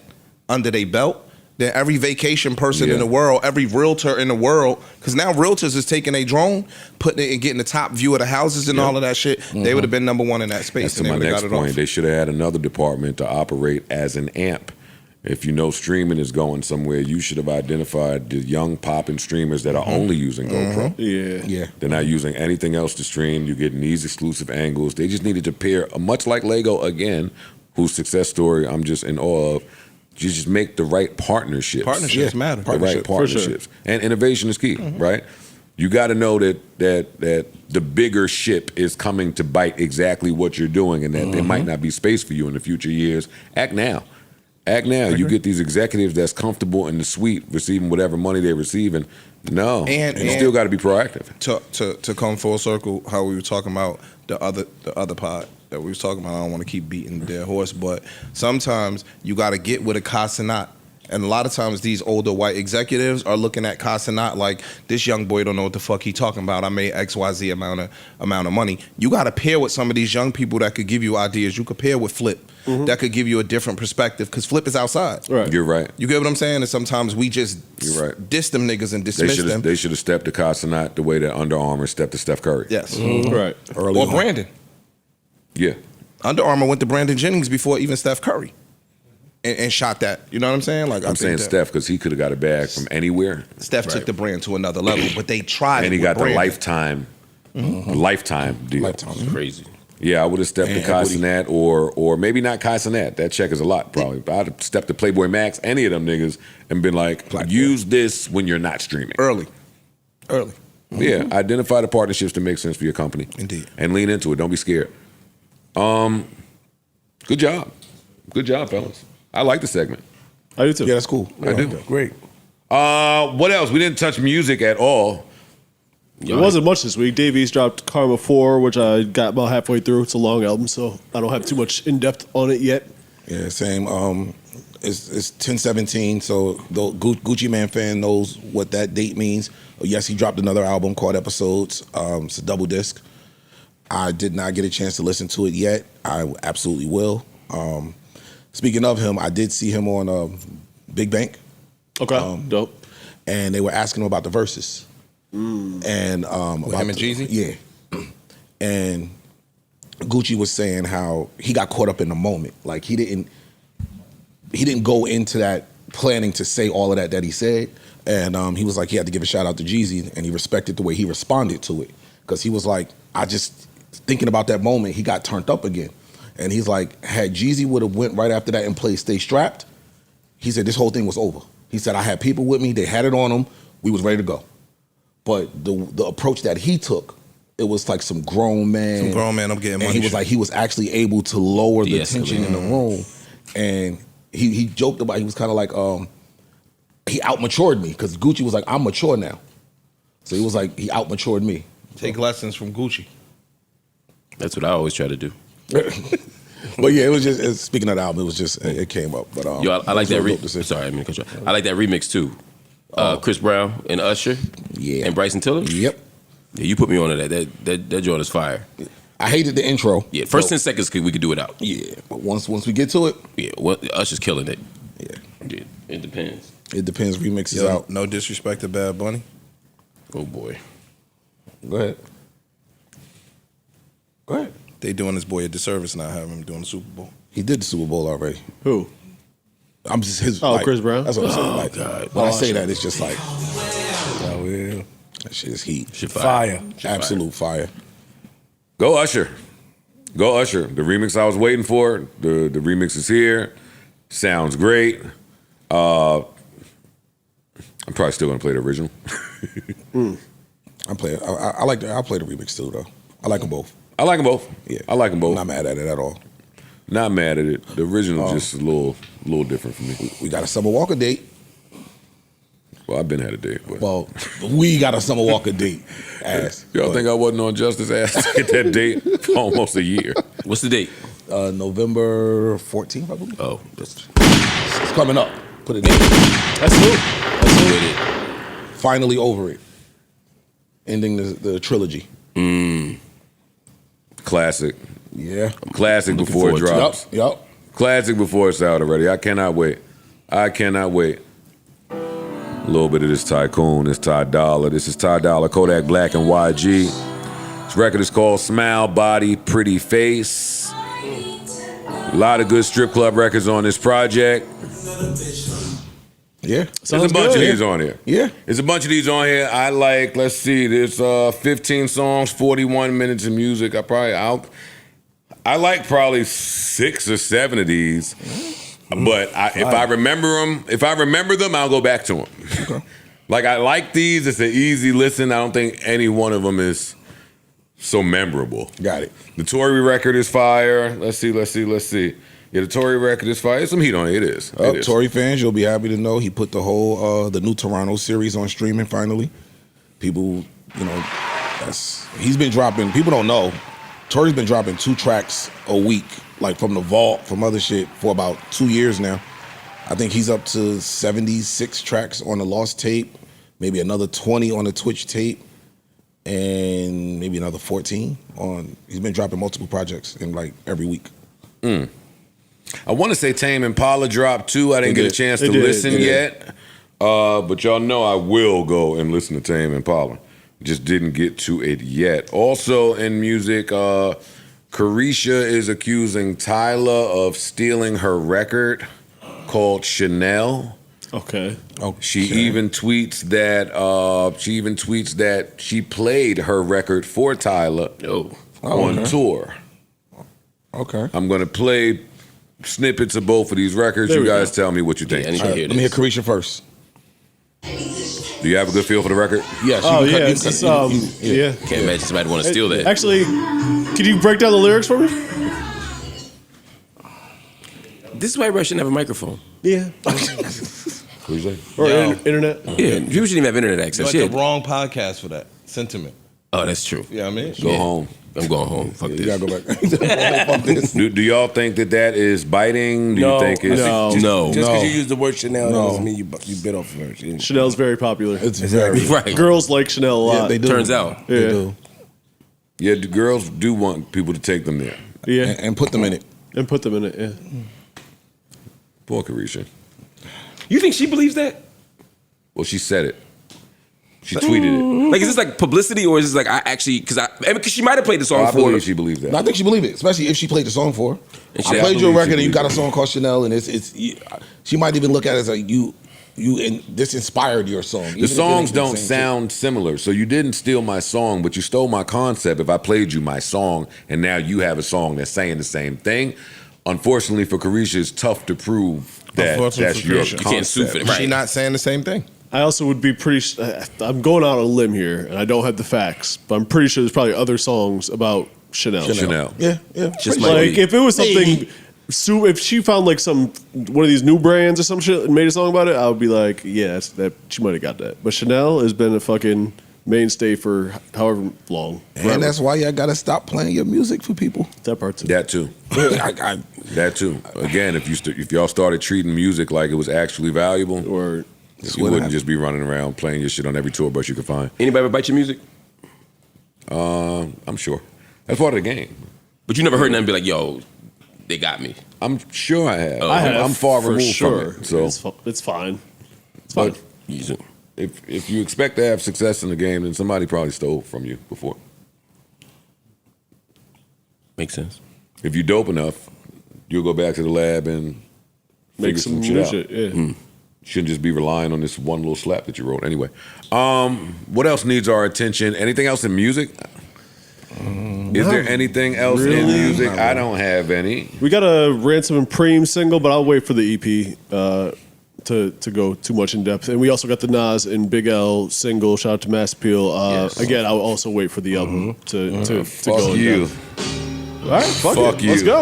under their belt, then every vacation person in the world, every realtor in the world, because now realtors is taking a drone, putting it and getting the top view of the houses and all of that shit, they would have been number one in that space. That's to and they my would have next got it point. off. They should have had another department to operate as an amp. If you know streaming is going somewhere, you should have identified the young popping streamers that are only using GoPro. Yeah. They're not using anything else to stream. You're getting these exclusive angles. They just needed to pair, much like Lego again, whose success story I'm just in awe of. You just make the right partnerships. Partnerships matter. The right partnerships. And innovation is key, right? You got to know that the bigger ship is coming to bite exactly what you're doing, and that there might not be space for you in the future years. Act now. Act now. You get these executives that's comfortable in the suite receiving whatever money they're receiving. No. And you still got to be proactive. To come full circle, how we were talking about the other pod that we was talking about. I don't want to keep beating the dead horse, but sometimes you got to get with a Casanat. And a lot of times these older white executives are looking at Casanat like, this young boy don't know what the fuck he talking about. I made XYZ amount of money. You got to pair with some of these young people that could give you ideas. You could pair with Flip that could give you a different perspective because Flip is outside. Right. You're right. You get what I'm saying? And sometimes we just You're right. diss them niggas and dismiss them. They should have stepped to Casanat the way that Under Armour stepped to Steph Curry. Yes. Right. Early Or on. Brandon. Yeah. Under Armour went to Brandon Jennings before even Steph Curry, and shot that. You know what I'm saying? Like I'm saying that Steph because he could have got a bag from anywhere. Steph took the brand to another level, but they tried. And it he with got the Brandon. lifetime deal. Lifetime. Crazy. Yeah, I would have stepped to And Casanat or maybe not Casanat. That check is a lot, probably. But I'd have stepped to Playboy Max, any of them niggas, and been like, use this when you're not streaming. early. Yeah, identify the partnerships that make sense for your company. Indeed. And lean into it. Don't be scared. Good job. Good job, fellas. I like the segment. I do too. Yeah, that's cool. I do. Great. What else? We didn't touch music at all. It wasn't much this week. Dave East dropped Karma 4, which I got about halfway through. It's a long album, so I don't have too much in-depth on it yet. Yeah, same. It's 10/17, so the Gucci Man fan knows what that date means. Yes, he dropped another album called Episodes. It's a double disc. I did not get a chance to listen to it yet. I absolutely will. Speaking of him, I did see him on Big Bank. Okay, dope. And they were asking him about the verses. And With him and Jeezy? Yeah. And Gucci was saying how he got caught up in the moment. Like he didn't go into that planning to say all of that he said. And he was like, he had to give a shout out to Jeezy, and he respected the way he responded to it. Because he was like, thinking about that moment, he got turned up again. And he's like, had Jeezy would have went right after that and played Stay Strapped, he said this whole thing was over. He said, I had people with me, they had it on them, we was ready to go. But the approach that he took, it was like some grown man. I'm getting money. And he was like, he was actually able to lower the tension in the room. And he joked about, he was kind of like, he outmatured me, because Gucci was like, I'm mature now. So he was like, he outmatured me. Take lessons from Gucci. That's what I always try to do. But yeah, it was just, speaking of the album, it was just, it came up. But Yo, I like that. Sorry, I mean, I like that remix too. Chris Brown and Usher. Yeah. And Bryson Tiller. Yep. Yeah, you put me on to that joint is fire. I hated the intro. Yeah, first 10 seconds we could do it out. Yeah, but once we get to it, yeah, Usher's killing it. Yeah, it depends. It depends. Remixes out. No disrespect to Bad Bunny. Oh boy. Go ahead. Go ahead. They doing this boy a disservice not having him doing the Super Bowl. He did the Super Bowl already. Who? I'm just his. Oh, Chris Brown. That's what I'm saying. Like, God. when I say that, it's just like, that shit is heat. Shit Fire. Absolute fire. Go Usher. Go Usher. The remix I was waiting for. The remix is here. Sounds great. I'm probably still gonna play the original. I like the. I'll play the remix too, though. I like them both. I like them both. Yeah, I like them both. I'm not mad at it at all. Not mad at it. The original just a little different for me. We got a Summer Walker date. Well, I've been had a date. But. Well, we got a Summer Walker date. Ass. Y'all think I wasn't on Justice ass to get that date for almost a year? What's the date? November 14th, I believe. Oh, it's coming up. Put it in. That's dope. Finally over it. Ending the trilogy. Classic. Yeah. Classic before it drops. Yup. Classic before it's out already. I cannot wait. A little bit of this Tycoon, this Ty Dolla. This is Ty Dolla, Kodak Black, and YG. This record is called Smile, Body, Pretty Face. A lot of good strip club records on this project. Yeah. There's a bunch of these on here. Yeah. There's a bunch of these on here. I like, let's see, there's 15 songs, 41 minutes of music. I like probably 6 or 7 of these. But if I remember them, I'll go back to them. Okay. Like, I like these. It's an easy listen. I don't think any one of them is so memorable. Got it. The Tory record is fire. Let's see. Yeah, the Tory record is fire. There's some heat on it. It is. Tory fans, you'll be happy to know he put the whole the new Toronto series on streaming finally. People, he's been dropping. People don't know. Tory's been dropping 2 tracks a week, like from the vault, from other shit, for about 2 years now. I think he's up to 76 tracks on the Lost tape, maybe another 20 on the Twitch tape, and maybe another 14 on. He's been dropping multiple projects in like every week. I want to say Tame Impala dropped too. I didn't get a chance to listen yet, but y'all know I will go and listen to Tame Impala. Just didn't get to it yet. Also in music, Carisha is accusing Tyler of stealing her record called Chanel. Okay. She even tweets that she played her record for Tyler on tour. Okay. I'm gonna play snippets of both of these records. You guys tell me what you think. Let me hear Carisha first. Do you have a good feel for the record? Yes. Yeah. Can't imagine somebody want to steal that. Actually, could you break down the lyrics for me? This is why everybody shouldn't have a microphone. Yeah. What you say? Or internet. Yeah, people shouldn't even have internet access. Like the wrong podcast for that sentiment. Oh, that's true. Yeah, I mean, Go home. I'm going home. Fuck this. You gotta go back. Fuck this. Do y'all think that is biting? Do you think it's No. Just because you use the word Chanel doesn't mean you bit off of her. Chanel's very popular. It's very Right. Girls like Chanel a lot. they do. Turns out. Yeah. They do. Yeah, the girls do want people to take them there. Yeah, and put them in it. And put them in it. Yeah. Poor Carisha. You think she believes that? Well, she said it. She tweeted it. Like, is this like publicity, or is this like I actually? Because she might have played the song I for. believe she believes that. No, I think she believed it, especially if she played the song for her. And I she- played your believe record she and you got a believed song called Chanel, and she might even look at it as like this inspired your song. Even The if it songs ain't the don't same sound similar. So you didn't steal my song, but you stole my concept. If I played you my song and now you have a song that's saying the same thing, unfortunately for Carisha, it's tough to prove that Unfortunately that's for your Carisha. You concept. can't sue for it. Right. She not saying the same thing. I also would be pretty. I'm going out on a limb here, and I don't have the facts, but I'm pretty sure there's probably other songs about Chanel. Chanel. Yeah. Just Pretty might Like be. if it was something, Maybe. if she found like one of these new brands or some shit and made a song about it, I would be like, yeah, that she might have got that. But Chanel has been a fucking mainstay for however long. Forever. And that's why y'all gotta stop playing your music for people. that part too. That too. That too. Again, if y'all started treating music like it was actually valuable, Or you wouldn't just be running around playing your shit on every tour bus you could find. Anybody ever bite your music? I'm sure. That's part of the game. But you never heard nothing be like, yo, they got me. I'm sure I have. I have, I'm far for removed sure. from it. So, it's fine. It's fine. but if you expect to have success in the game, then somebody probably stole from you before. Makes sense. If you're dope enough, you'll go back to the lab and Make figure some some shit new out. shit. Yeah. Shouldn't just be relying on this one little slap that you wrote. Anyway, what else needs our attention? Anything else in music? Is there anything else in really. music? I don't have any. We got a Ransom and Preem single, but I'll wait for the EP to go too much in depth. And we also got the Nas and Big L single. Shout out to Mass Appeal. Yes. Again, I'll also wait for the album to go Fuck in you. depth. All right, fuck Fuck it. Let's you. go.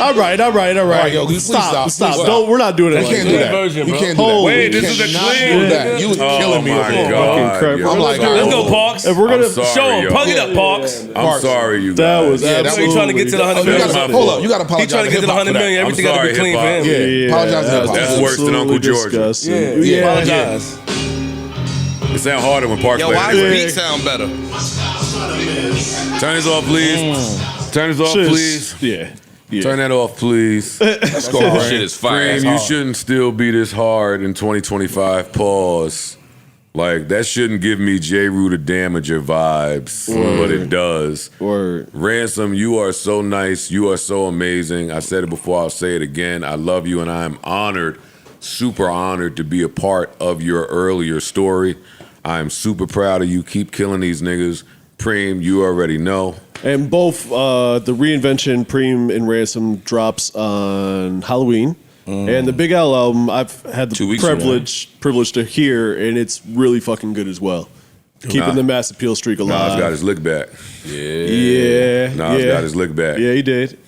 All right. right, yo, please stop. Stop. Please Don't. We're not doing it You like can't do that. that. You can't do that. Holy Wait, this is a cannot clean. do that. You was killing me. Oh my before. God. crap. yo. I'm like, Let's oh, go, Parks. If we're gonna I'm sorry, show yo. Plug it up, Parks. I'm sorry, you guys. that was Yeah, that absolutely. was- trying to get to the 100 you million. gotta, hold up. You got to apologize. He trying to get to the 100 million. I'm Everything got to sorry, be clean for hip-hop. him. Yeah, apologize to hip-hop. That's worse than Uncle George. Disgusting. Yeah. Yeah. Apologize. It sound harder when Parks Yo, play why it. does beat sound better? Turn this off, please. Turn this off, please. Yeah. Turn that off, please. Let's go, This shit Brian. is fire. Frame, you shouldn't still be this hard in 2025. Pause. Like, that shouldn't give me J. Rue Damager vibes, but it does. Or Ransom, you are so nice. You are so amazing. I said it before, I'll say it again. I love you, and I am honored, super honored to be a part of your earlier story. I am super proud of you. Keep killing these niggas. Preem, you already know. and both the reinvention Preem and Ransom drops on Halloween. And the Big L album, I've had 2 the weeks from privilege to hear, and it's really fucking good as well. Keeping the Mass Appeal streak Nas alive. got his lick back. Yeah, Nas got his lick back. Yeah, he did.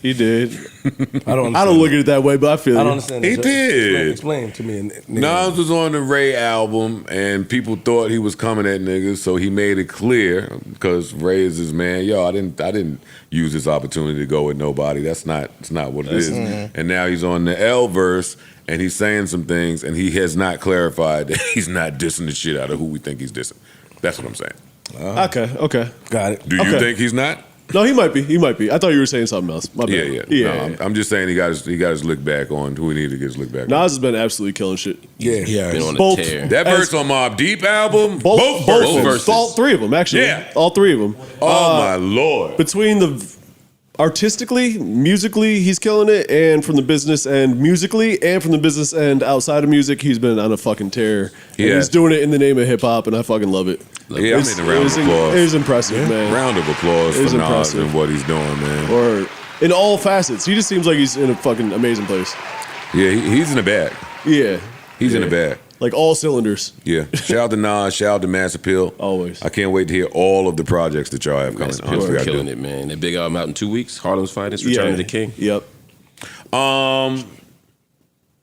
I don't I don't look at it that way, but I feel I don't you. understand. He this. did. Explain to me. Nas was on the Ray album, and people thought he was coming at niggas, so he made it clear because Ray is his man. Yo, I didn't use this opportunity to go with nobody. It's not what it is. And now he's on the L verse, and he's saying some things, and he has not clarified that he's not dissing the shit out of who we think he's dissing. That's what I'm saying. Okay. Got it. Do you Okay. think he's not? No, he might be. I thought you were saying something else. My bad. No, I'm just saying he got his lick back on who he needed to get his lick back on. Nas has been absolutely killing shit. Yeah. Been on a Both. tear. That verse on Mobb Deep album, Both verses. verses. All three of them, actually. Yeah. All three of them. Oh my Lord. Between the artistically, musically, he's killing it, and from the business end, musically, and from the business end outside of music, he's been on a fucking tear. And Yeah. he's doing it in the name of hip hop, and I fucking love it. Yeah, I'm in a round of applause. It is impressive, man. Round of applause It is for Nas impressive. and what he's doing, man. Or in all facets, he just seems like he's in a fucking amazing place. Yeah, he's in the bag. Yeah, He's in the bag. like all cylinders. Yeah. Shout out to Nas. Shout out to Mass Appeal. Always. I can't wait to hear all of the projects that y'all have coming. Mass Honestly, Appeal I do. killing it, man. That big album out in 2 weeks. Harlem's Finest, Return of the King. Yep.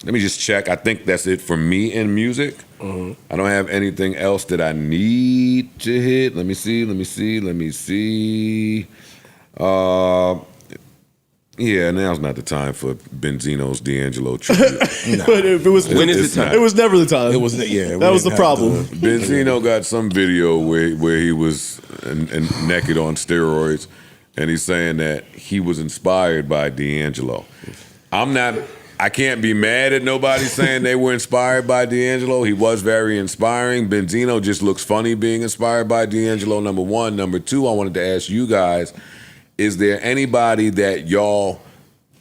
Let me just check. I think that's it for me in music. I don't have anything else that I need to hit. Let me see. Yeah, now's not the time for Benzino's D'Angelo tribute. But it was When is the time? It was never the time. It was, yeah. That was the problem. Benzino got some video where he was naked on steroids, and he's saying that he was inspired by D'Angelo. I can't be mad at nobody saying they were inspired by D'Angelo. He was very inspiring. Benzino just looks funny being inspired by D'Angelo, number one. Number two, I wanted to ask you guys, is there anybody that y'all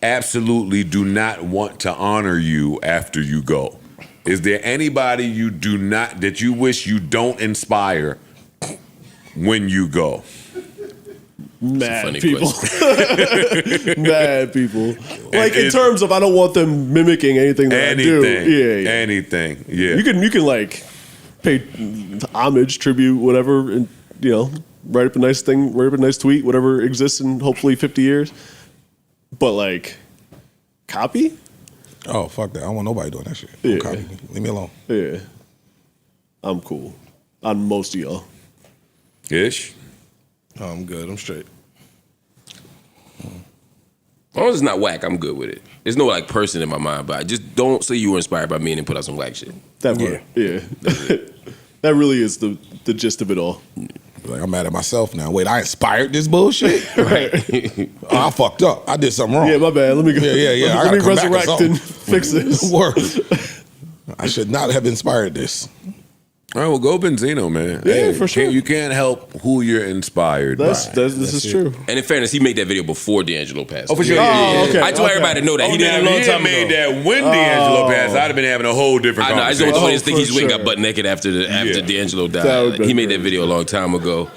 absolutely do not want to honor you after you go? Is there anybody you do not, that you wish you don't inspire when you go? Mad people. Mad people. Like in terms of I don't want them mimicking anything that I do. Yeah. Anything. Yeah. You can like pay homage, tribute, whatever, and write up a nice thing, write up a nice tweet, whatever exists in hopefully 50 years. But like copy? Oh, fuck that. I don't want nobody doing that shit. Yeah. Don't copy me. Leave me alone. Yeah. I'm cool. On most of y'all. Ish? Oh, I'm good. I'm straight. As long as it's not whack, I'm good with it. There's no like person in my mind, but I just don't say you were inspired by me and then put out some whack shit. That part. Yeah. That really is the gist of it all. Like, I'm mad at myself now. Wait, I inspired this bullshit? Right. I fucked up. I did something wrong. Yeah, my bad. Let me go. Yeah. Let me come back or resurrect something. and fix this. Word. I should not have inspired this. All right, well, go Benzino, man. Yeah, for sure. You can't help who you're inspired by. This is true. And in fairness, he made that video before D'Angelo passed. Oh, for sure. Oh, okay. I just want everybody to know that he did it a long If he time had made ago. that when D'Angelo passed, I'd have been having a whole different I know. I just conversation. don't want to think for he's went and sure. got butt naked after D'Angelo That died. would've been He made that crazy. video a long time ago.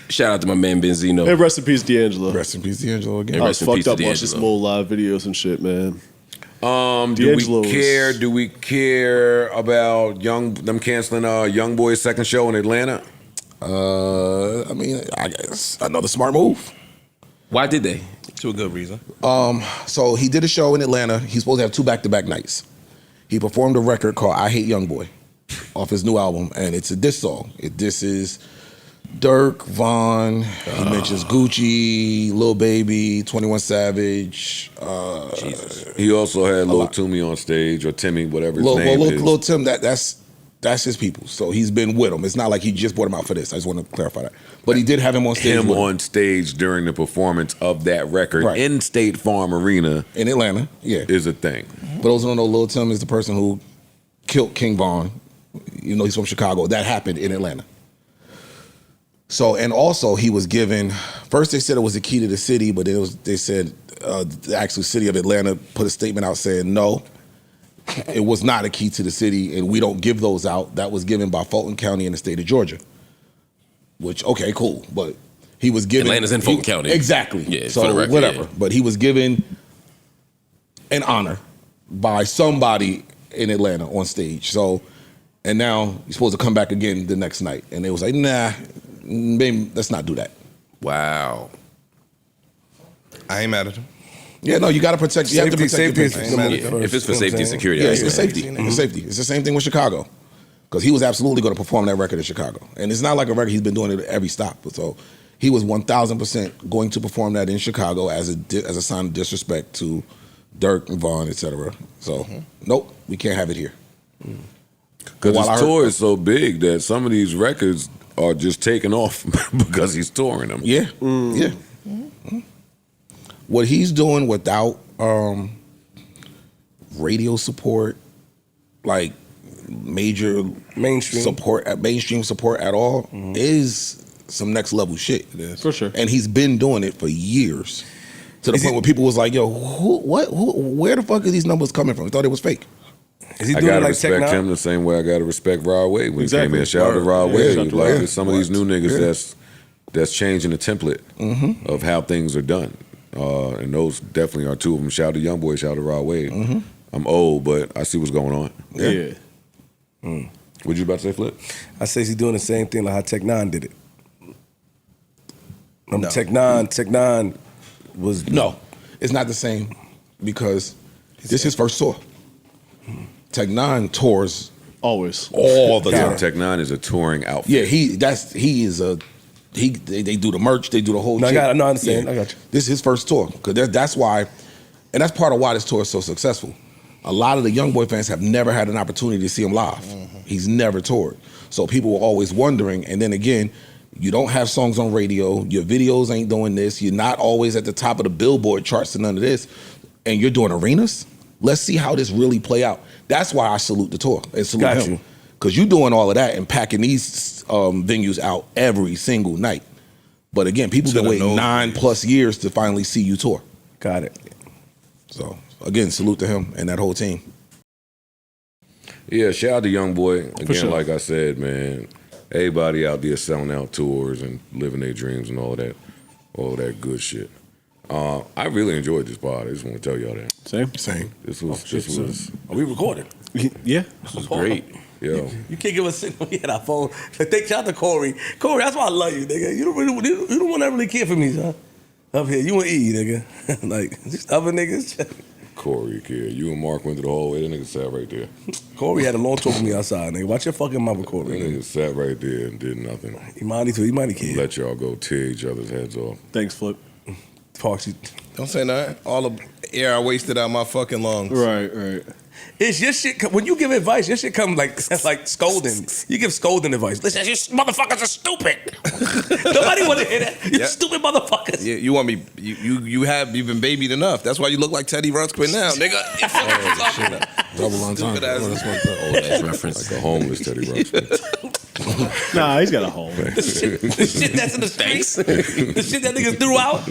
Shout out to my man Benzino. Hey, rest in peace, D'Angelo. Rest in peace, D'Angelo, again. I was rest in fucked peace to up watching some D'Angelo. old live videos and shit, man. Do we care about them canceling Young Boy's second show in Atlanta? I mean, I guess another smart move. Why did they? To a good reason. So he did a show in Atlanta. He's supposed to have 2 back-to-back nights. He performed a record called I Hate Young Boy off his new album, and it's a diss song. This is Dirk, Von, he mentions Gucci, Lil Baby, 21 Savage. He also had Lil Toomey on stage, or Timmy, whatever his name is. Lil Tim, that's his people. So he's been with them. It's not like he just brought him out for this. I just want to clarify that. But he did have him on stage. Him with on stage during the performance of that record Right. in State Farm Arena in Atlanta. Yeah. is a thing. For those who don't know, Lil Tim is the person who killed King Von. He's from Chicago. That happened in Atlanta. So, and also he was given, first they said it was the key to the city, but they said the actual city of Atlanta put a statement out saying, no, it was not a key to the city, and we don't give those out. That was given by Fulton County in the state of Georgia. Which, okay, cool. But he was given. Atlanta's in Fulton County. Exactly. Yeah, so for the record, whatever. yeah. But he was given an honor by somebody in Atlanta on stage. So, and now he's supposed to come back again the next night. And they was like, nah, maybe let's not do that. Wow. I ain't mad at him. Yeah, no, you got to protect. You have to protect your people. Yeah, if it's for safety and security, Yeah, I it's for understand. safety. It's safety. It's the same thing with Chicago, because he was absolutely going to perform that record in Chicago, and it's not like a record he's been doing it at every stop. So he was 1,000% going to perform that in Chicago as a sign of disrespect to Dirk and Vaughn, etc. So nope, we can't have it here. Because While I his heard- tour is so big that some of these records are just taking off because he's touring them. Yeah, yeah. What he's doing without radio support, like major Mainstream. mainstream support at all, is some next level shit. For sure. And he's been doing it for years, to the point where people was like, "Yo, where the fuck are these numbers coming from?" I thought it was fake. Is he I doing it gotta like respect Tech him the same way I gotta respect Rod Wave when he Exactly. came in. Shout out to Rod Yeah, Wave. shout out to Like Rod. there's some of these new niggas Yeah. that's changing the template of how things are done. And those definitely are two of them. Shout out to Young Boy, shout out to Rod Wave. I'm old, but I see what's going on. Yeah. What you about to say, Flip? I say he's doing the same thing like how Tech Nine did it. No. Tech Nine was No, it's not the same, because this is his first tour. Tech Nine tours Always. all the time. Tech Nine is a touring outfit. Yeah, he is a they do the merch, they do the whole. No, shit. I understand. I got you. This is his first tour because that's why, and that's part of why this tour is so successful. A lot of the Young Boy fans have never had an opportunity to see him live. He's never toured, so people were always wondering. And then again, you don't have songs on radio. Your videos ain't doing this. You're not always at the top of the Billboard charts and none of this. And you're doing arenas. Let's see how this really play out. That's why I salute the tour and salute him. Because you're doing all of that and packing these venues out every single night. But again, people been waiting 9+ years to finally see you tour. Got it. So again, salute to him and that whole team. Yeah, shout out to Young Boy. Again, sure. like I said, man, everybody out there selling out tours and living their dreams and all that good shit. I really enjoyed this pod. I just want to tell y'all that. Same. This was Are we recording? Yeah. this was great. Yo. You can't give us a signal. We had our phone. Shout out to Corey. Corey, that's why I love you, nigga. You don't want to really care for me, son. Up here, you and E, nigga. Like, these other niggas. Corey, kid. You and Mark went to the hallway. That nigga sat right there. Corey had a long talk with me outside, nigga. Watch your fucking mouth, That Corey. nigga sat right there and did nothing. Imani too. Imani kid. Let y'all go tear each other's heads off. Thanks, Flip. Parks. Don't say nothing. All the air I wasted out my fucking lungs. Right. It's your shit. When you give advice, your shit come like scolding. You give scolding advice. Listen, you motherfuckers are stupid. Nobody want to hear that. You stupid motherfuckers. Yeah, you want me? You've been babied enough. That's why you look like Teddy Ruxpin now, nigga. Double on time. That's reference. Like a homeless Teddy Ruxpin. Nah, he's got a home. The shit that's in the streets. The shit that niggas threw out.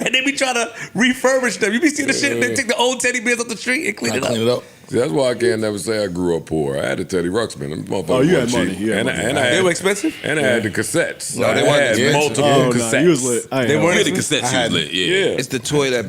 And they be trying to refurbish them. You be seeing the shit, they take the old teddy bears off the street and clean it up. See, that's why I can't never say I grew up poor. I had a Teddy Ruxpin. Them motherfuckers Oh, you had weren't money. cheap. You had And money. They were expensive? And I had the cassettes. No, they I weren't had expensive. multiple Nah, cassettes. he was lit. They weren't Yeah, the cassettes you was lit. Yeah. It's the toy that,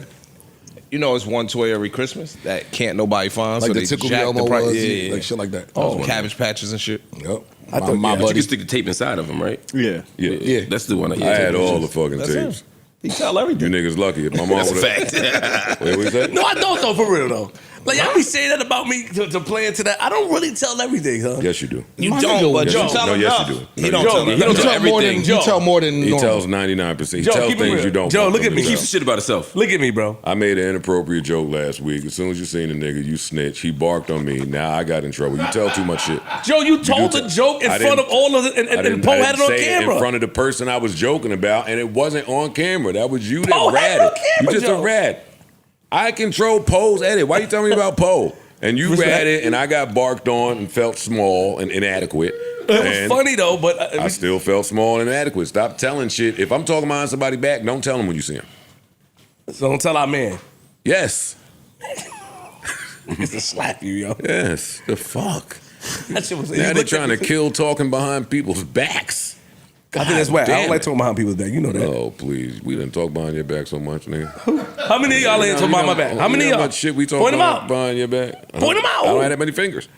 it's one toy every Christmas that can't nobody find. Like so the they Tickle Me jack Elmo the price. was, Yeah. like shit like that. Cabbage patches and shit. Yep. I thought my But you buddy. can stick the tape inside of them, right? Yeah. Yeah. That's the one. I had all the fucking That's tapes. him. He tell You everything. niggas lucky. If my mom That's a would have. fact. Wait, what you say? No, I don't though, for real though. Like y'all be saying that about me to play into that. I don't really tell everything, huh? Yes, you do. You My don't, nigga, but Joe. you tell No, him yes, enough. you do. He No, don't you tell don't. him He don't enough. tell everything. You tell more than He normal. tells 99%. He Joe, tells keep it things real. you don't. Joe, fuck look at with me. He keeps the shit about himself. Look at me, bro. I made an inappropriate joke last week. As soon as you seen the nigga, you snitch. He barked on me. Now I got in trouble. You tell too much shit. Joe, you told do the joke in I front of didn't- all of it, and Poe had it on say camera. in front of the person I was joking about, and it wasn't on camera. That was you that Poe had it on ratted. camera, You just Joe. a rat. I control Poe's edit. Why you telling me about Poe? And you ratted, and I got barked on and felt small and inadequate. It was And funny though, but I still felt small and inadequate. Stop telling shit. If I'm talking behind somebody back, don't tell them when you see him. so don't tell our man. Yes. It's to slap you, yo. Yes. The fuck? That shit was. Now they're trying to kill talking behind people's backs. I think that's whack. I damn don't like it. talking behind people's back. You know that. Oh, please. We didn't talk behind your back so much, nigga. How many of y'all ain't talking behind my back? How many of You know y'all? much shit we talk Point them about out. behind your back? Point 'em out. I don't have that many fingers.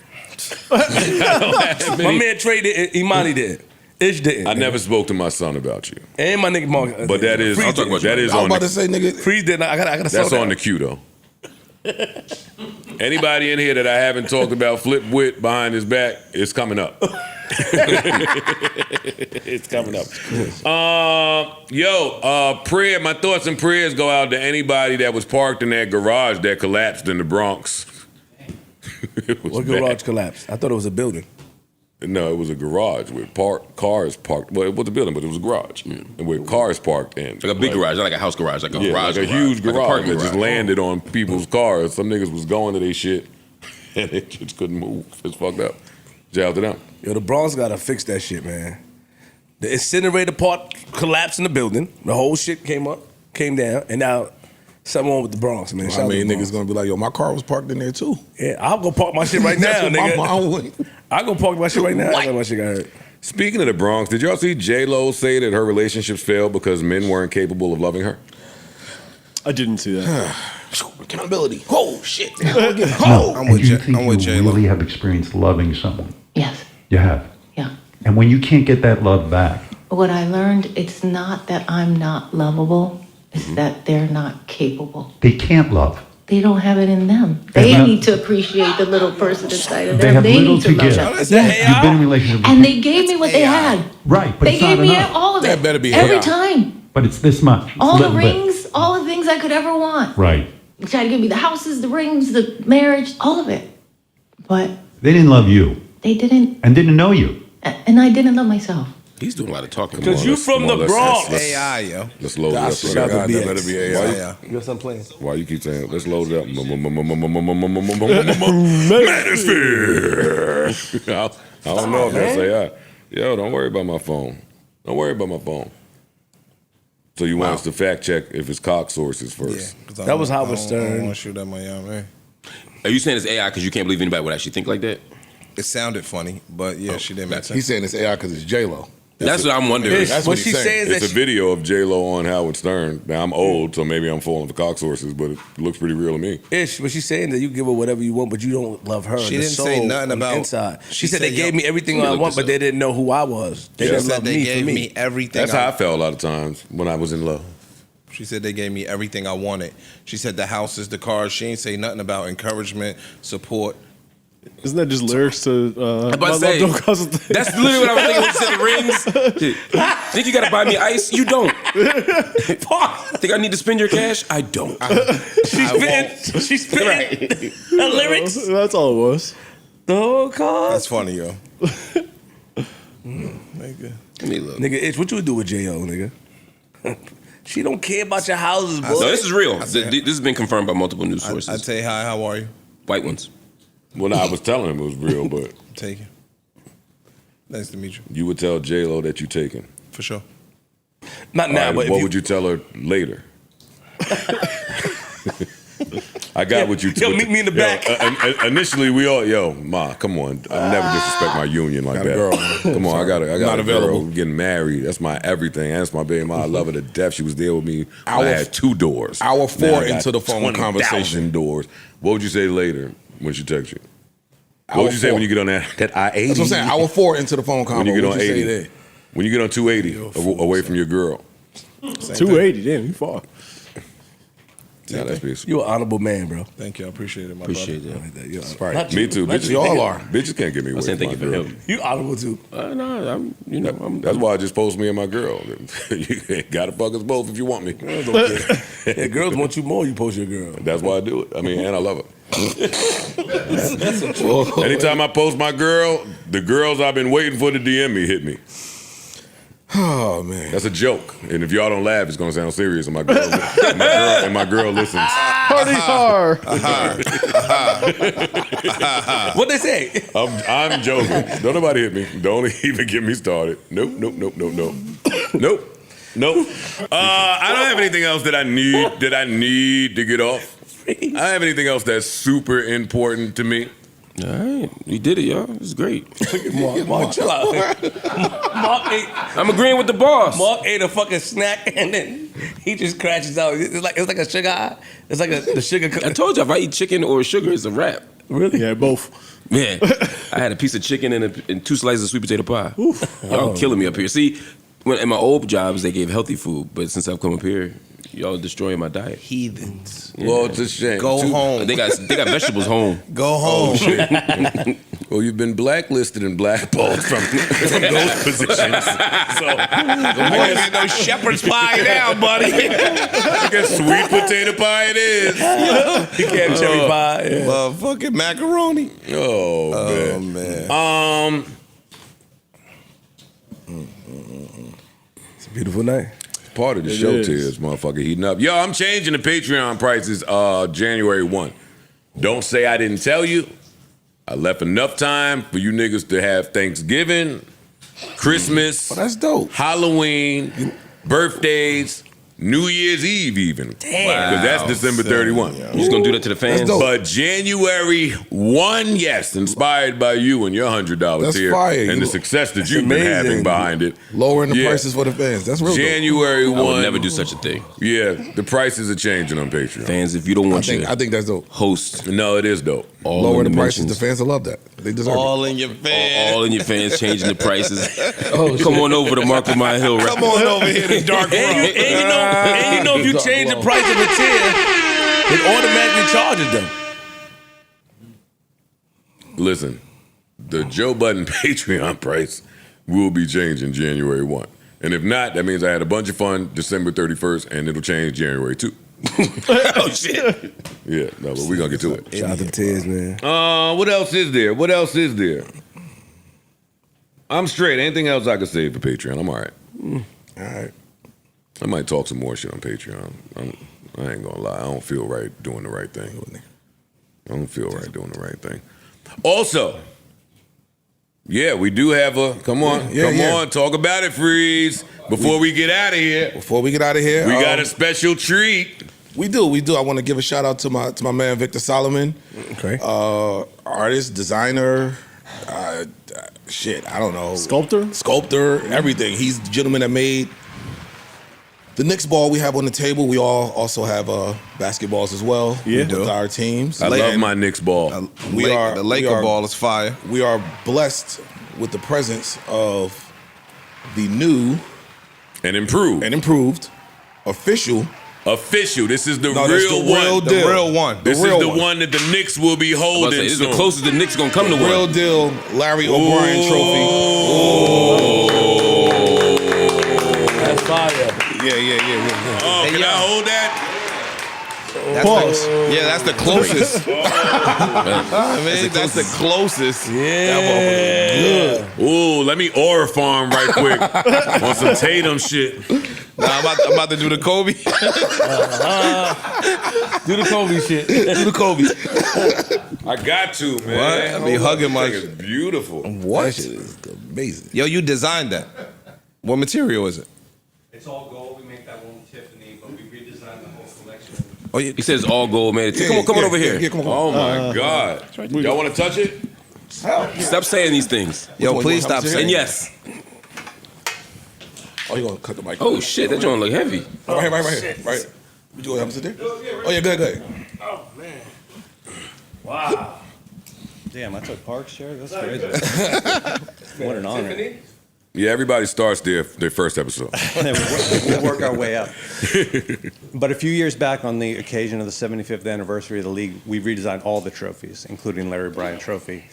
My man Trey did. Imani did. Ish didn't. I never spoke to my son about you. And my nigga Mark. But that is, Freeze I'll talk didn't. about you. that is I was on about the, to say, nigga. Freeze didn't. I gotta that's slow on down. the queue, though. Anybody in here that I haven't talked about Flip Wit behind his back, it's coming up. It's coming up. Prayer. My thoughts and prayers go out to anybody that was parked in that garage that collapsed in the Bronx. It was What bad. garage collapsed? I thought it was a building. No, it was a garage with cars parked. Well, it was a building, but it was a garage. And with cars parked in. Like a big garage, not like a house garage, like a Yeah, garage. like a huge like a garage parking that just garage. landed on people's cars. Some niggas was going to their shit, and they just couldn't move. It's fucked up. Shout out to them. Yo, the Bronx gotta fix that shit, man. The incinerator part collapsed in the building. The whole shit came down, and now something wrong with the Bronx, man. Shout I out to mean, the niggas Bronx. gonna be like, yo, my car was parked in there too. Yeah, I'll go park my shit right now, That's what my nigga. mom went. I'll go park my shit right now. I know my shit got hurt. Speaking of the Bronx, did y'all see J-Lo say that her relationships failed because men weren't capable of loving her? I didn't see that. Accountability. Oh shit. No, I'm with and you J- think I'm with you J-Lo. really have experienced loving someone. Yes, You have. yeah. And when you can't get that love back, What I learned, it's not that I'm not lovable, it's that they're not capable. they can't love. they don't have it in them. They need to appreciate the little person inside of They them. have They little need to to love give. that. Is that You've been in a AI? relationship with And they gave me what they had. Right, but They it's not gave me enough. all of it. That better be every AI. time. But it's this much. It's All a the little bit. rings, all the things I could ever want. Right. They tried to give me the houses, the rings, the marriage, all of it. But They didn't love you they didn't, and didn't know you. and I didn't love myself. He's doing a lot of talking. Because you from the Bronx. AI, yo. Let's load it up. shit got to That be better be AI. Yeah. You got something playing? Why you keep saying, let's load it up. Manosphere. I don't know if that's AI. Yo, don't worry about my phone. Don't worry about my phone. So you want us to fact check if it's cock sources first? Yeah, That was Howard I Stern. don't want to shoot at my young man. Are you saying it's AI because you can't believe anybody would actually think like that? It sounded funny, but yeah, she didn't make sense. He's saying it's AI because it's J-Lo. That's what I'm wondering. That's what what she's he's saying saying. is It's that a video of J-Lo on Howard Stern. Now, I'm old, so maybe I'm falling for cock sources, but it looks pretty real to me. Ish, but she's saying that you give her whatever you want, but you don't love her. She the didn't soul say nothing on the about- inside. She she said they said, gave yo, me everything let me I look want, this but up. they didn't know who I was. They She didn't said love they me gave for me me. everything. That's how I felt a lot of times when I was in love. She said they gave me everything I wanted. She said the houses, the cars. She ain't say nothing about encouragement, support. Isn't that just lyrics to I'm about My to say, Love Don't Cost a Thing? that's literally what I was thinking when you said the rings. Think you gotta buy me ice? You don't. Think I need to spend your cash? I don't. She's spitting the lyrics. That's all it was. The whole car. That's funny, yo. Let me look. Nigga, Ish, what you would do with J.O., nigga? She don't care about your houses, boy. No, this is real. This has been confirmed by multiple news sources. I tell you, hi, how are you? White ones. Well, no, I was telling him it was real, but Take you. Nice to meet you. you would tell J-Lo that you taken. For sure. Not now, All right, but what if would you tell her later? I got what you. Yo, meet me in the back. Initially, we all, Ma, come on. I never disrespect my union like Got a that. girl. Come on, I got Not a girl available. getting married. That's my everything. That's my baby mama. I love her to death. She was there with me. I Hour- had 2 doors. hour 4 Now I got into the phone 20,000 conversation. doors. What would you say later when she texts you? What Hour would you say 4. when you get on that I-80? That's what I'm saying. Hour 4 into the phone convo. When you get on What'd you say 80. there? When you get on 280 away from your girl. 280, damn, you far. Yeah, that's peace. you an honorable man, bro. Thank you. I appreciate it, my Appreciate brother. that. Like that. You're Right. not Me you. too. Not Bitches, you all are. Bitches can't get me away I'm saying from thank my you for girl. him. You honorable too. No, I'm. That's why I just post me and my girl. You gotta fuck us both if you want me. Yeah, girls want you more. You post your girl. That's why I do it. I mean, and I love her. Anytime I post my girl, the girls I've been waiting for to DM me hit me. Oh, man. That's a joke. And if y'all don't laugh, it's gonna sound serious. And my girl listens. Party hard. What they say? I'm joking. Don't nobody hit me. Don't even get me started. Nope. Nope. I don't have anything else that I need to get off. I don't have anything else that's super important to me. All right, you did it, y'all. It's great. Mark, chill out. I'm agreeing with the boss. Mark ate a fucking snack and then he just crashes out. It's like a sugar high. It's like the sugar. I told you if I eat chicken or sugar, it's a wrap. Really? Yeah, both. Man, I had a piece of chicken and 2 slices of sweet potato pie. Y'all killing me up here. See, in my old jobs they gave healthy food, but since I've come up here, y'all destroying my diet. Heathens. Well, it's a shame. Go home. They got vegetables home. Go home. Well, you've been blacklisted and blackballed from those positions. So I get no shepherd's pie now, buddy. I guess sweet potato pie it is. He can't cherry pie. Yeah. Motherfucking macaroni. Oh, man. It's a beautiful night. Part of the It show is. tears, motherfucker, heating up. Yo, I'm changing the Patreon prices January 1. Don't say I didn't tell you. I left enough time for you niggas to have Thanksgiving, Christmas, That's dope. Halloween, birthdays, New Year's Eve even. Damn. Because that's December 31. You just gonna do that to the fans? That's dope. But January 1, yes, inspired by you and your $100 That's tier fire. and You- the success that you've been amazing. having behind it. Lowering the Yeah. prices for the fans. That's real dope. January 1. I would never do such a thing. Yeah, the prices are changing on Patreon. Fans, if you don't want I think that's dope. host No, it is dope. all Lower in the prices. dimensions, The fans will love that. They deserve it. All in your van. all in your fans changing the prices. Come on over to Marc Lamont Hill. Come on over here to Dark World. And you know if you change the price of a tier, It automatically charges them. Listen, the Joe Budden Patreon price will be changing January 1. And if not, that means I had a bunch of fun December 31st, and it'll change January 2. Oh, shit. Yeah, no, but we're going to get to it. Shout out to Tiz, man. What else is there? What else is there? I'm straight. Anything else I can say for Patreon? I'm all right. All right. I might talk some more shit on Patreon. I ain't gonna lie. I don't feel right doing the right thing. I don't feel right doing the right thing. Also, yeah, we do have a. Come on, come on, talk about it, Freeze. Before we get out of here. Before we get out of here, we got a special treat. We do. I want to give a shout out to my man Victor Solomon. Okay. Artist, designer, shit, I don't know. Sculptor, everything. He's the gentleman that made the Knicks ball we have on the table. We all also have basketballs as well. Yeah. With our teams. I love my Knicks ball. The Laker ball is fire. We are blessed with the presence of the new and improved official. This is the real one. The real one. This is the one that the Knicks will be holding. This is the closest the Knicks gonna come to one. Real deal Larry O'Brien trophy. That's fire. Yeah. Oh, can I hold that? That's the closest. That's the closest. Yeah. Ooh, let me aura farm right quick on some Tatum shit. Nah, I'm about to do the Kobe. Do the Kobe shit. Do the Kobe. I got to, man. What? I be hugging my. It's beautiful. What? That shit is amazing. Yo, you designed that. What material is it? It's all gold. We make that one with Tiffany, but we redesigned the whole collection. Oh, yeah. He says all gold, man. Come on over here. Yeah, come on. Oh my God. Y'all want to touch it? Stop saying these things. Yo, please stop saying. And yes. Oh, you gonna cut the mic? Oh shit, that joint look heavy. Right here. Right. Would you go have to sit there? Oh yeah, go ahead. Oh man. Wow. Damn, I took Park's chair. That's crazy. What an honor. Yeah, everybody starts their first episode. We'll work our way up. But a few years back, on the occasion of the 75th anniversary of the league, we redesigned all the trophies, including Larry Bryant Trophy.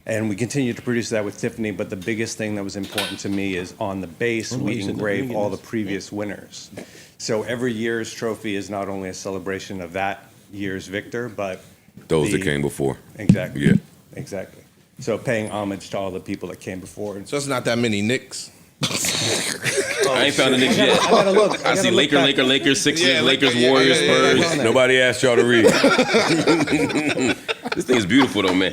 And we continue to produce that with Tiffany, but the biggest thing that was important to me is on the base, we engrave all the previous winners. So every year's trophy is not only a celebration of that year's victor, but those that came before. Exactly. Yeah. Exactly. So paying homage to all the people that came before. So it's not that many Knicks. I ain't found the Knicks yet. I gotta look. I see Lakers, Sixers, Lakers, Warriors, Spurs. Nobody asked y'all to read. This thing is beautiful though, man.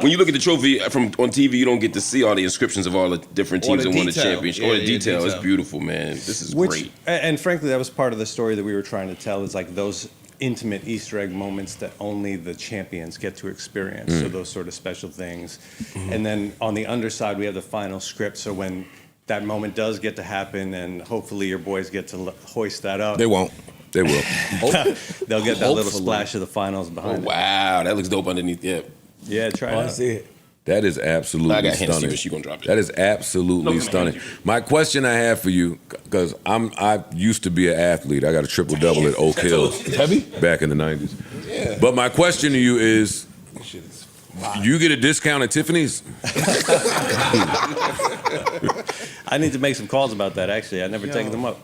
When you look at the trophy on TV, you don't get to see all the inscriptions of all the different teams that won the championship. Or the detail. It's beautiful, man. This is great. And frankly, that was part of the story that we were trying to tell, is like those intimate Easter egg moments that only the champions get to experience. So those sort of special things. And then on the underside, we have the final script. So when that moment does get to happen, and hopefully your boys get to hoist that up. They won't. They will. They'll get that little splash of the finals behind it. Wow, that looks dope underneath. Yeah, try it out. See it. That is absolutely I got hints stunning. when she gonna drop it. That is absolutely stunning. My question I have for you, because I used to be an athlete. I got a triple double at Oak Hills back in the 90s. Yeah. But my question to you is, you get a discount at Tiffany's? I need to make some calls about that, actually. I've never taken them up.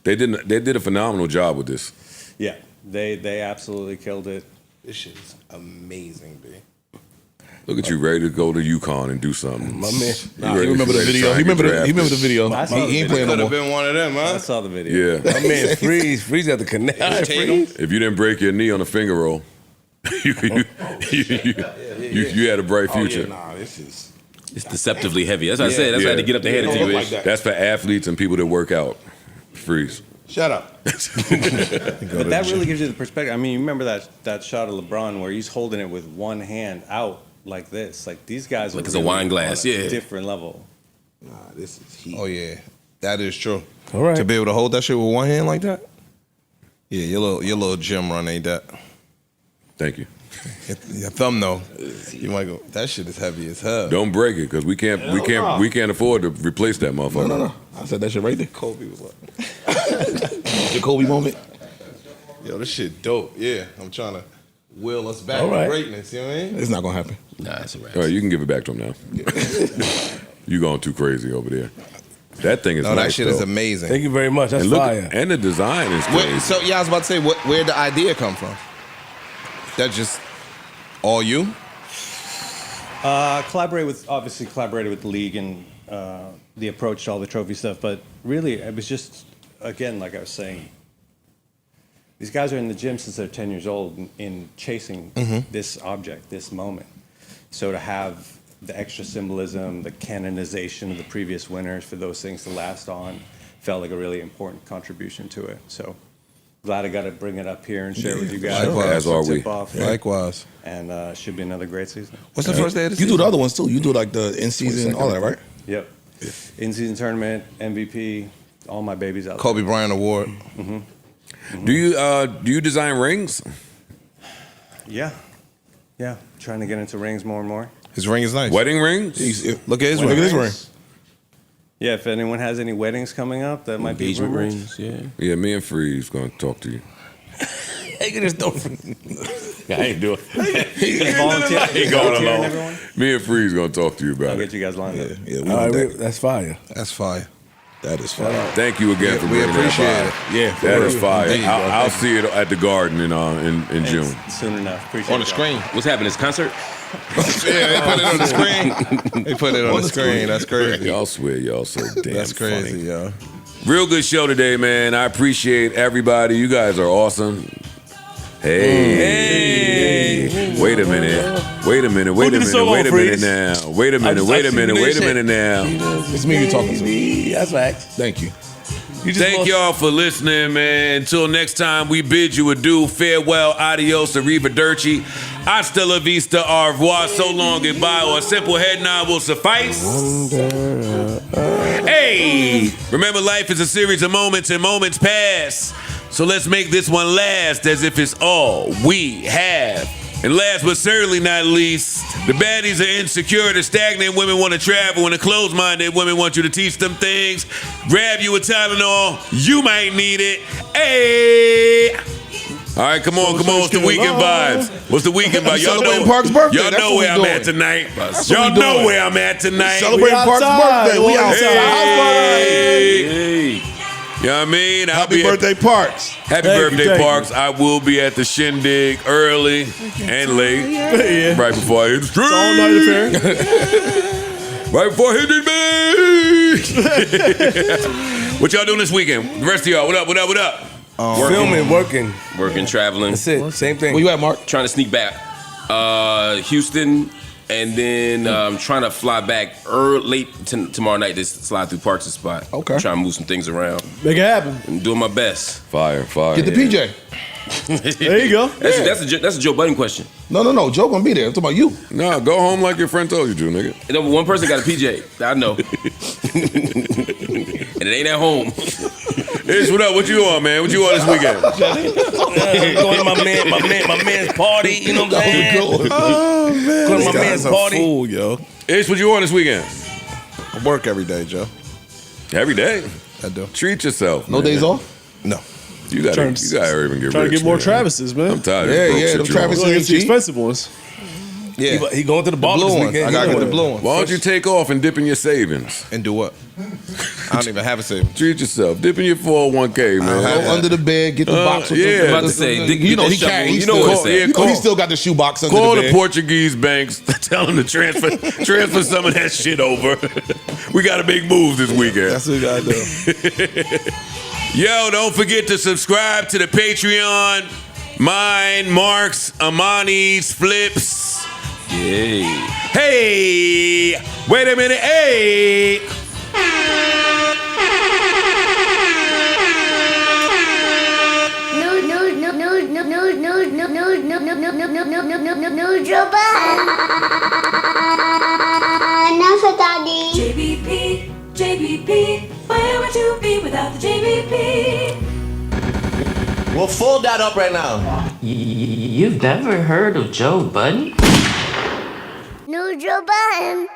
They did a phenomenal job with this. Yeah, they absolutely killed it. This shit is amazing, B. Look at you, ready to go to UConn and do something. My man. He remember the video. He remember the video. I saw the He ain't video. playing no Could have more. been one of them, I huh? saw the video. Yeah. My man, Freeze got the connect. Freeze. If you didn't break your knee on a finger roll, you had a bright future. This is. It's deceptively heavy. That's what I said. That's why I had to get up to hand it to you. Like that. That's for athletes and people that work out. Freeze. Shut up. But that really gives you the perspective. I mean, you remember that shot of LeBron where he's holding it with one hand out like this. Like these guys Like are it's a wine glass, on a yeah. different level. Nah, this is heat. Oh yeah, that is true. All right. To be able to hold that shit with one hand like that. Yeah, your little gym run ain't that. Thank you. Your thumb though. You might go. That shit is heavy as hell. Don't break it, because we can't afford to replace that motherfucker. No. I said that shit right there. Kobe was what? The Kobe moment. Yo, this shit dope. Yeah, I'm trying to will us back All right. to greatness. You know what I mean? It's not gonna happen. Nah, it's a wrap. All right, you can give it back to him now. You going too crazy over there. That thing is No, nice, that shit though. is amazing. Thank you very much. That's And look, fire. and the design is crazy. So yeah, I was about to say, where'd the idea come from? That just all you? Collaborated with the league and the approach to all the trophy stuff, but really it was just, again, like I was saying, these guys are in the gym since they're 10 years old in chasing this object, this moment. So to have the extra symbolism, the canonization of the previous winners for those things to last on felt like a really important contribution to it. So glad I got to bring it up here and share it with you guys. Likewise. As are we. Likewise. And should be another great season. What's the first day of the You season? do the other ones too. You do like the in season, all that, right? Yep. In-season tournament, MVP, all my babies out Kobe Bryant Award. Do you design rings? there. Yeah. Trying to get into rings more and more. His ring is nice. Wedding rings? Look at his ring. Look at his ring. Yeah, if anyone has any weddings coming up, that might be Engagement rumors. rings, yeah. Yeah, me and Freeze going to talk to you. Hey, you just don't. I ain't doing Volunteer, He going volunteering, along. everyone? Me and Freeze going to talk to you I'll about get it. you guys lined up. Yeah, we All want right, that. that's fire. That's fire. That is fine. Thank you again for We bringing appreciate that it. by. Yeah, That is fire. Indeed, bro. I'll see it at the Garden in June. Soon enough. Appreciate On the y'all. screen. What's happening? This concert? Yeah, they put it on the screen. They put it on the screen. That's crazy. Y'all swear y'all so damn That's crazy, funny. yo. Real good show today, man. I appreciate everybody. You guys are awesome. Hey. Wait a minute. Wait a minute. Wait a did the minute. song Wait a on, minute Freeze? now. Wait a minute. just- Wait I a see minute. you Wait a shit. minute now. It's me you're talking to. That's facts. Thank you. Thank y'all for listening, man. Until next time, we bid you adieu. Farewell, adios, arrivederci. Hasta la vista, au revoir. So long, goodbye, or a simple head nod will suffice. Hey! Remember, life is a series of moments, and moments pass. So let's make this one last as if it's all we have. And last but certainly not least, the baddies are insecure, the stagnant women want to travel, and the closed-minded women want you to teach them things. Grab you a Tylenol, you might need it. Hey! All right, come on. What's the weekend vibes? What's the weekend vibes? Y'all Celebrating know, Park's birthday. y'all That's know what where we I'm doing. at tonight. what Y'all we know doing. where I'm at tonight. Celebrating Park's birthday. We outside. Hey. You know what I mean? Happy birthday, Parks. Happy birthday, Parks. I will be at the shindig early and late. Yeah. Right before I hit the street. It's all night affair. Right before I hit the beach. What y'all doing this weekend? The rest of y'all, what up? Filming, working. Working, traveling. That's it. Same thing. Where you at, Mark? Trying to sneak back. Houston, and then trying to fly back late tomorrow night to slide through Parks' spot. Okay. Trying to move some things around. Make it happen. I'm doing my best. Fire. Get the PJ. There you go. That's a Joe Budden question. No. Joe gonna be there. I'm talking about you. No, go home like your friend told you to, nigga. You know, one person got a PJ. I know. And it ain't at home. Ish, what up? What you on, man? What you on this weekend? Going to my man's party. You know what I'm saying? Oh man, Going to my man's party. Fool, yo. Ish, what you on this weekend? I work every day, Joe. Every day. I do. Treat yourself. no man. days off. No. You gotta even get Trying to rich, get more man. Travises, man. I'm tired. Yeah, of broke yeah, shit them you on. Travis- Well, it's the CNG. expensive ones. Yeah. He going to the bar blue this ones. weekend. I gotta You get know the it. blue ones. Why don't you take off and dip in your savings? And do what? I don't even have a savings. Treat yourself. Dip in your 401k, man. Go under the bed, get the box. With yeah. the, About to say, you know get he that can't. shovel. He You know still, what it's at. you know he still got the shoebox under Call the the bed. Portuguese banks. Tell them to transfer some of that shit over. We got to make moves this weekend. That's what you gotta do. Yo, don't forget to subscribe to the Patreon. Mine, Mark's, Amani's, Flips. Yay. Hey, wait a minute. Hey. Joe Budden. Enough of Daddy. JBP, where would you be without the JBP? Well, fold that up right now. You've never heard of Joe Budden? No Joe Budden.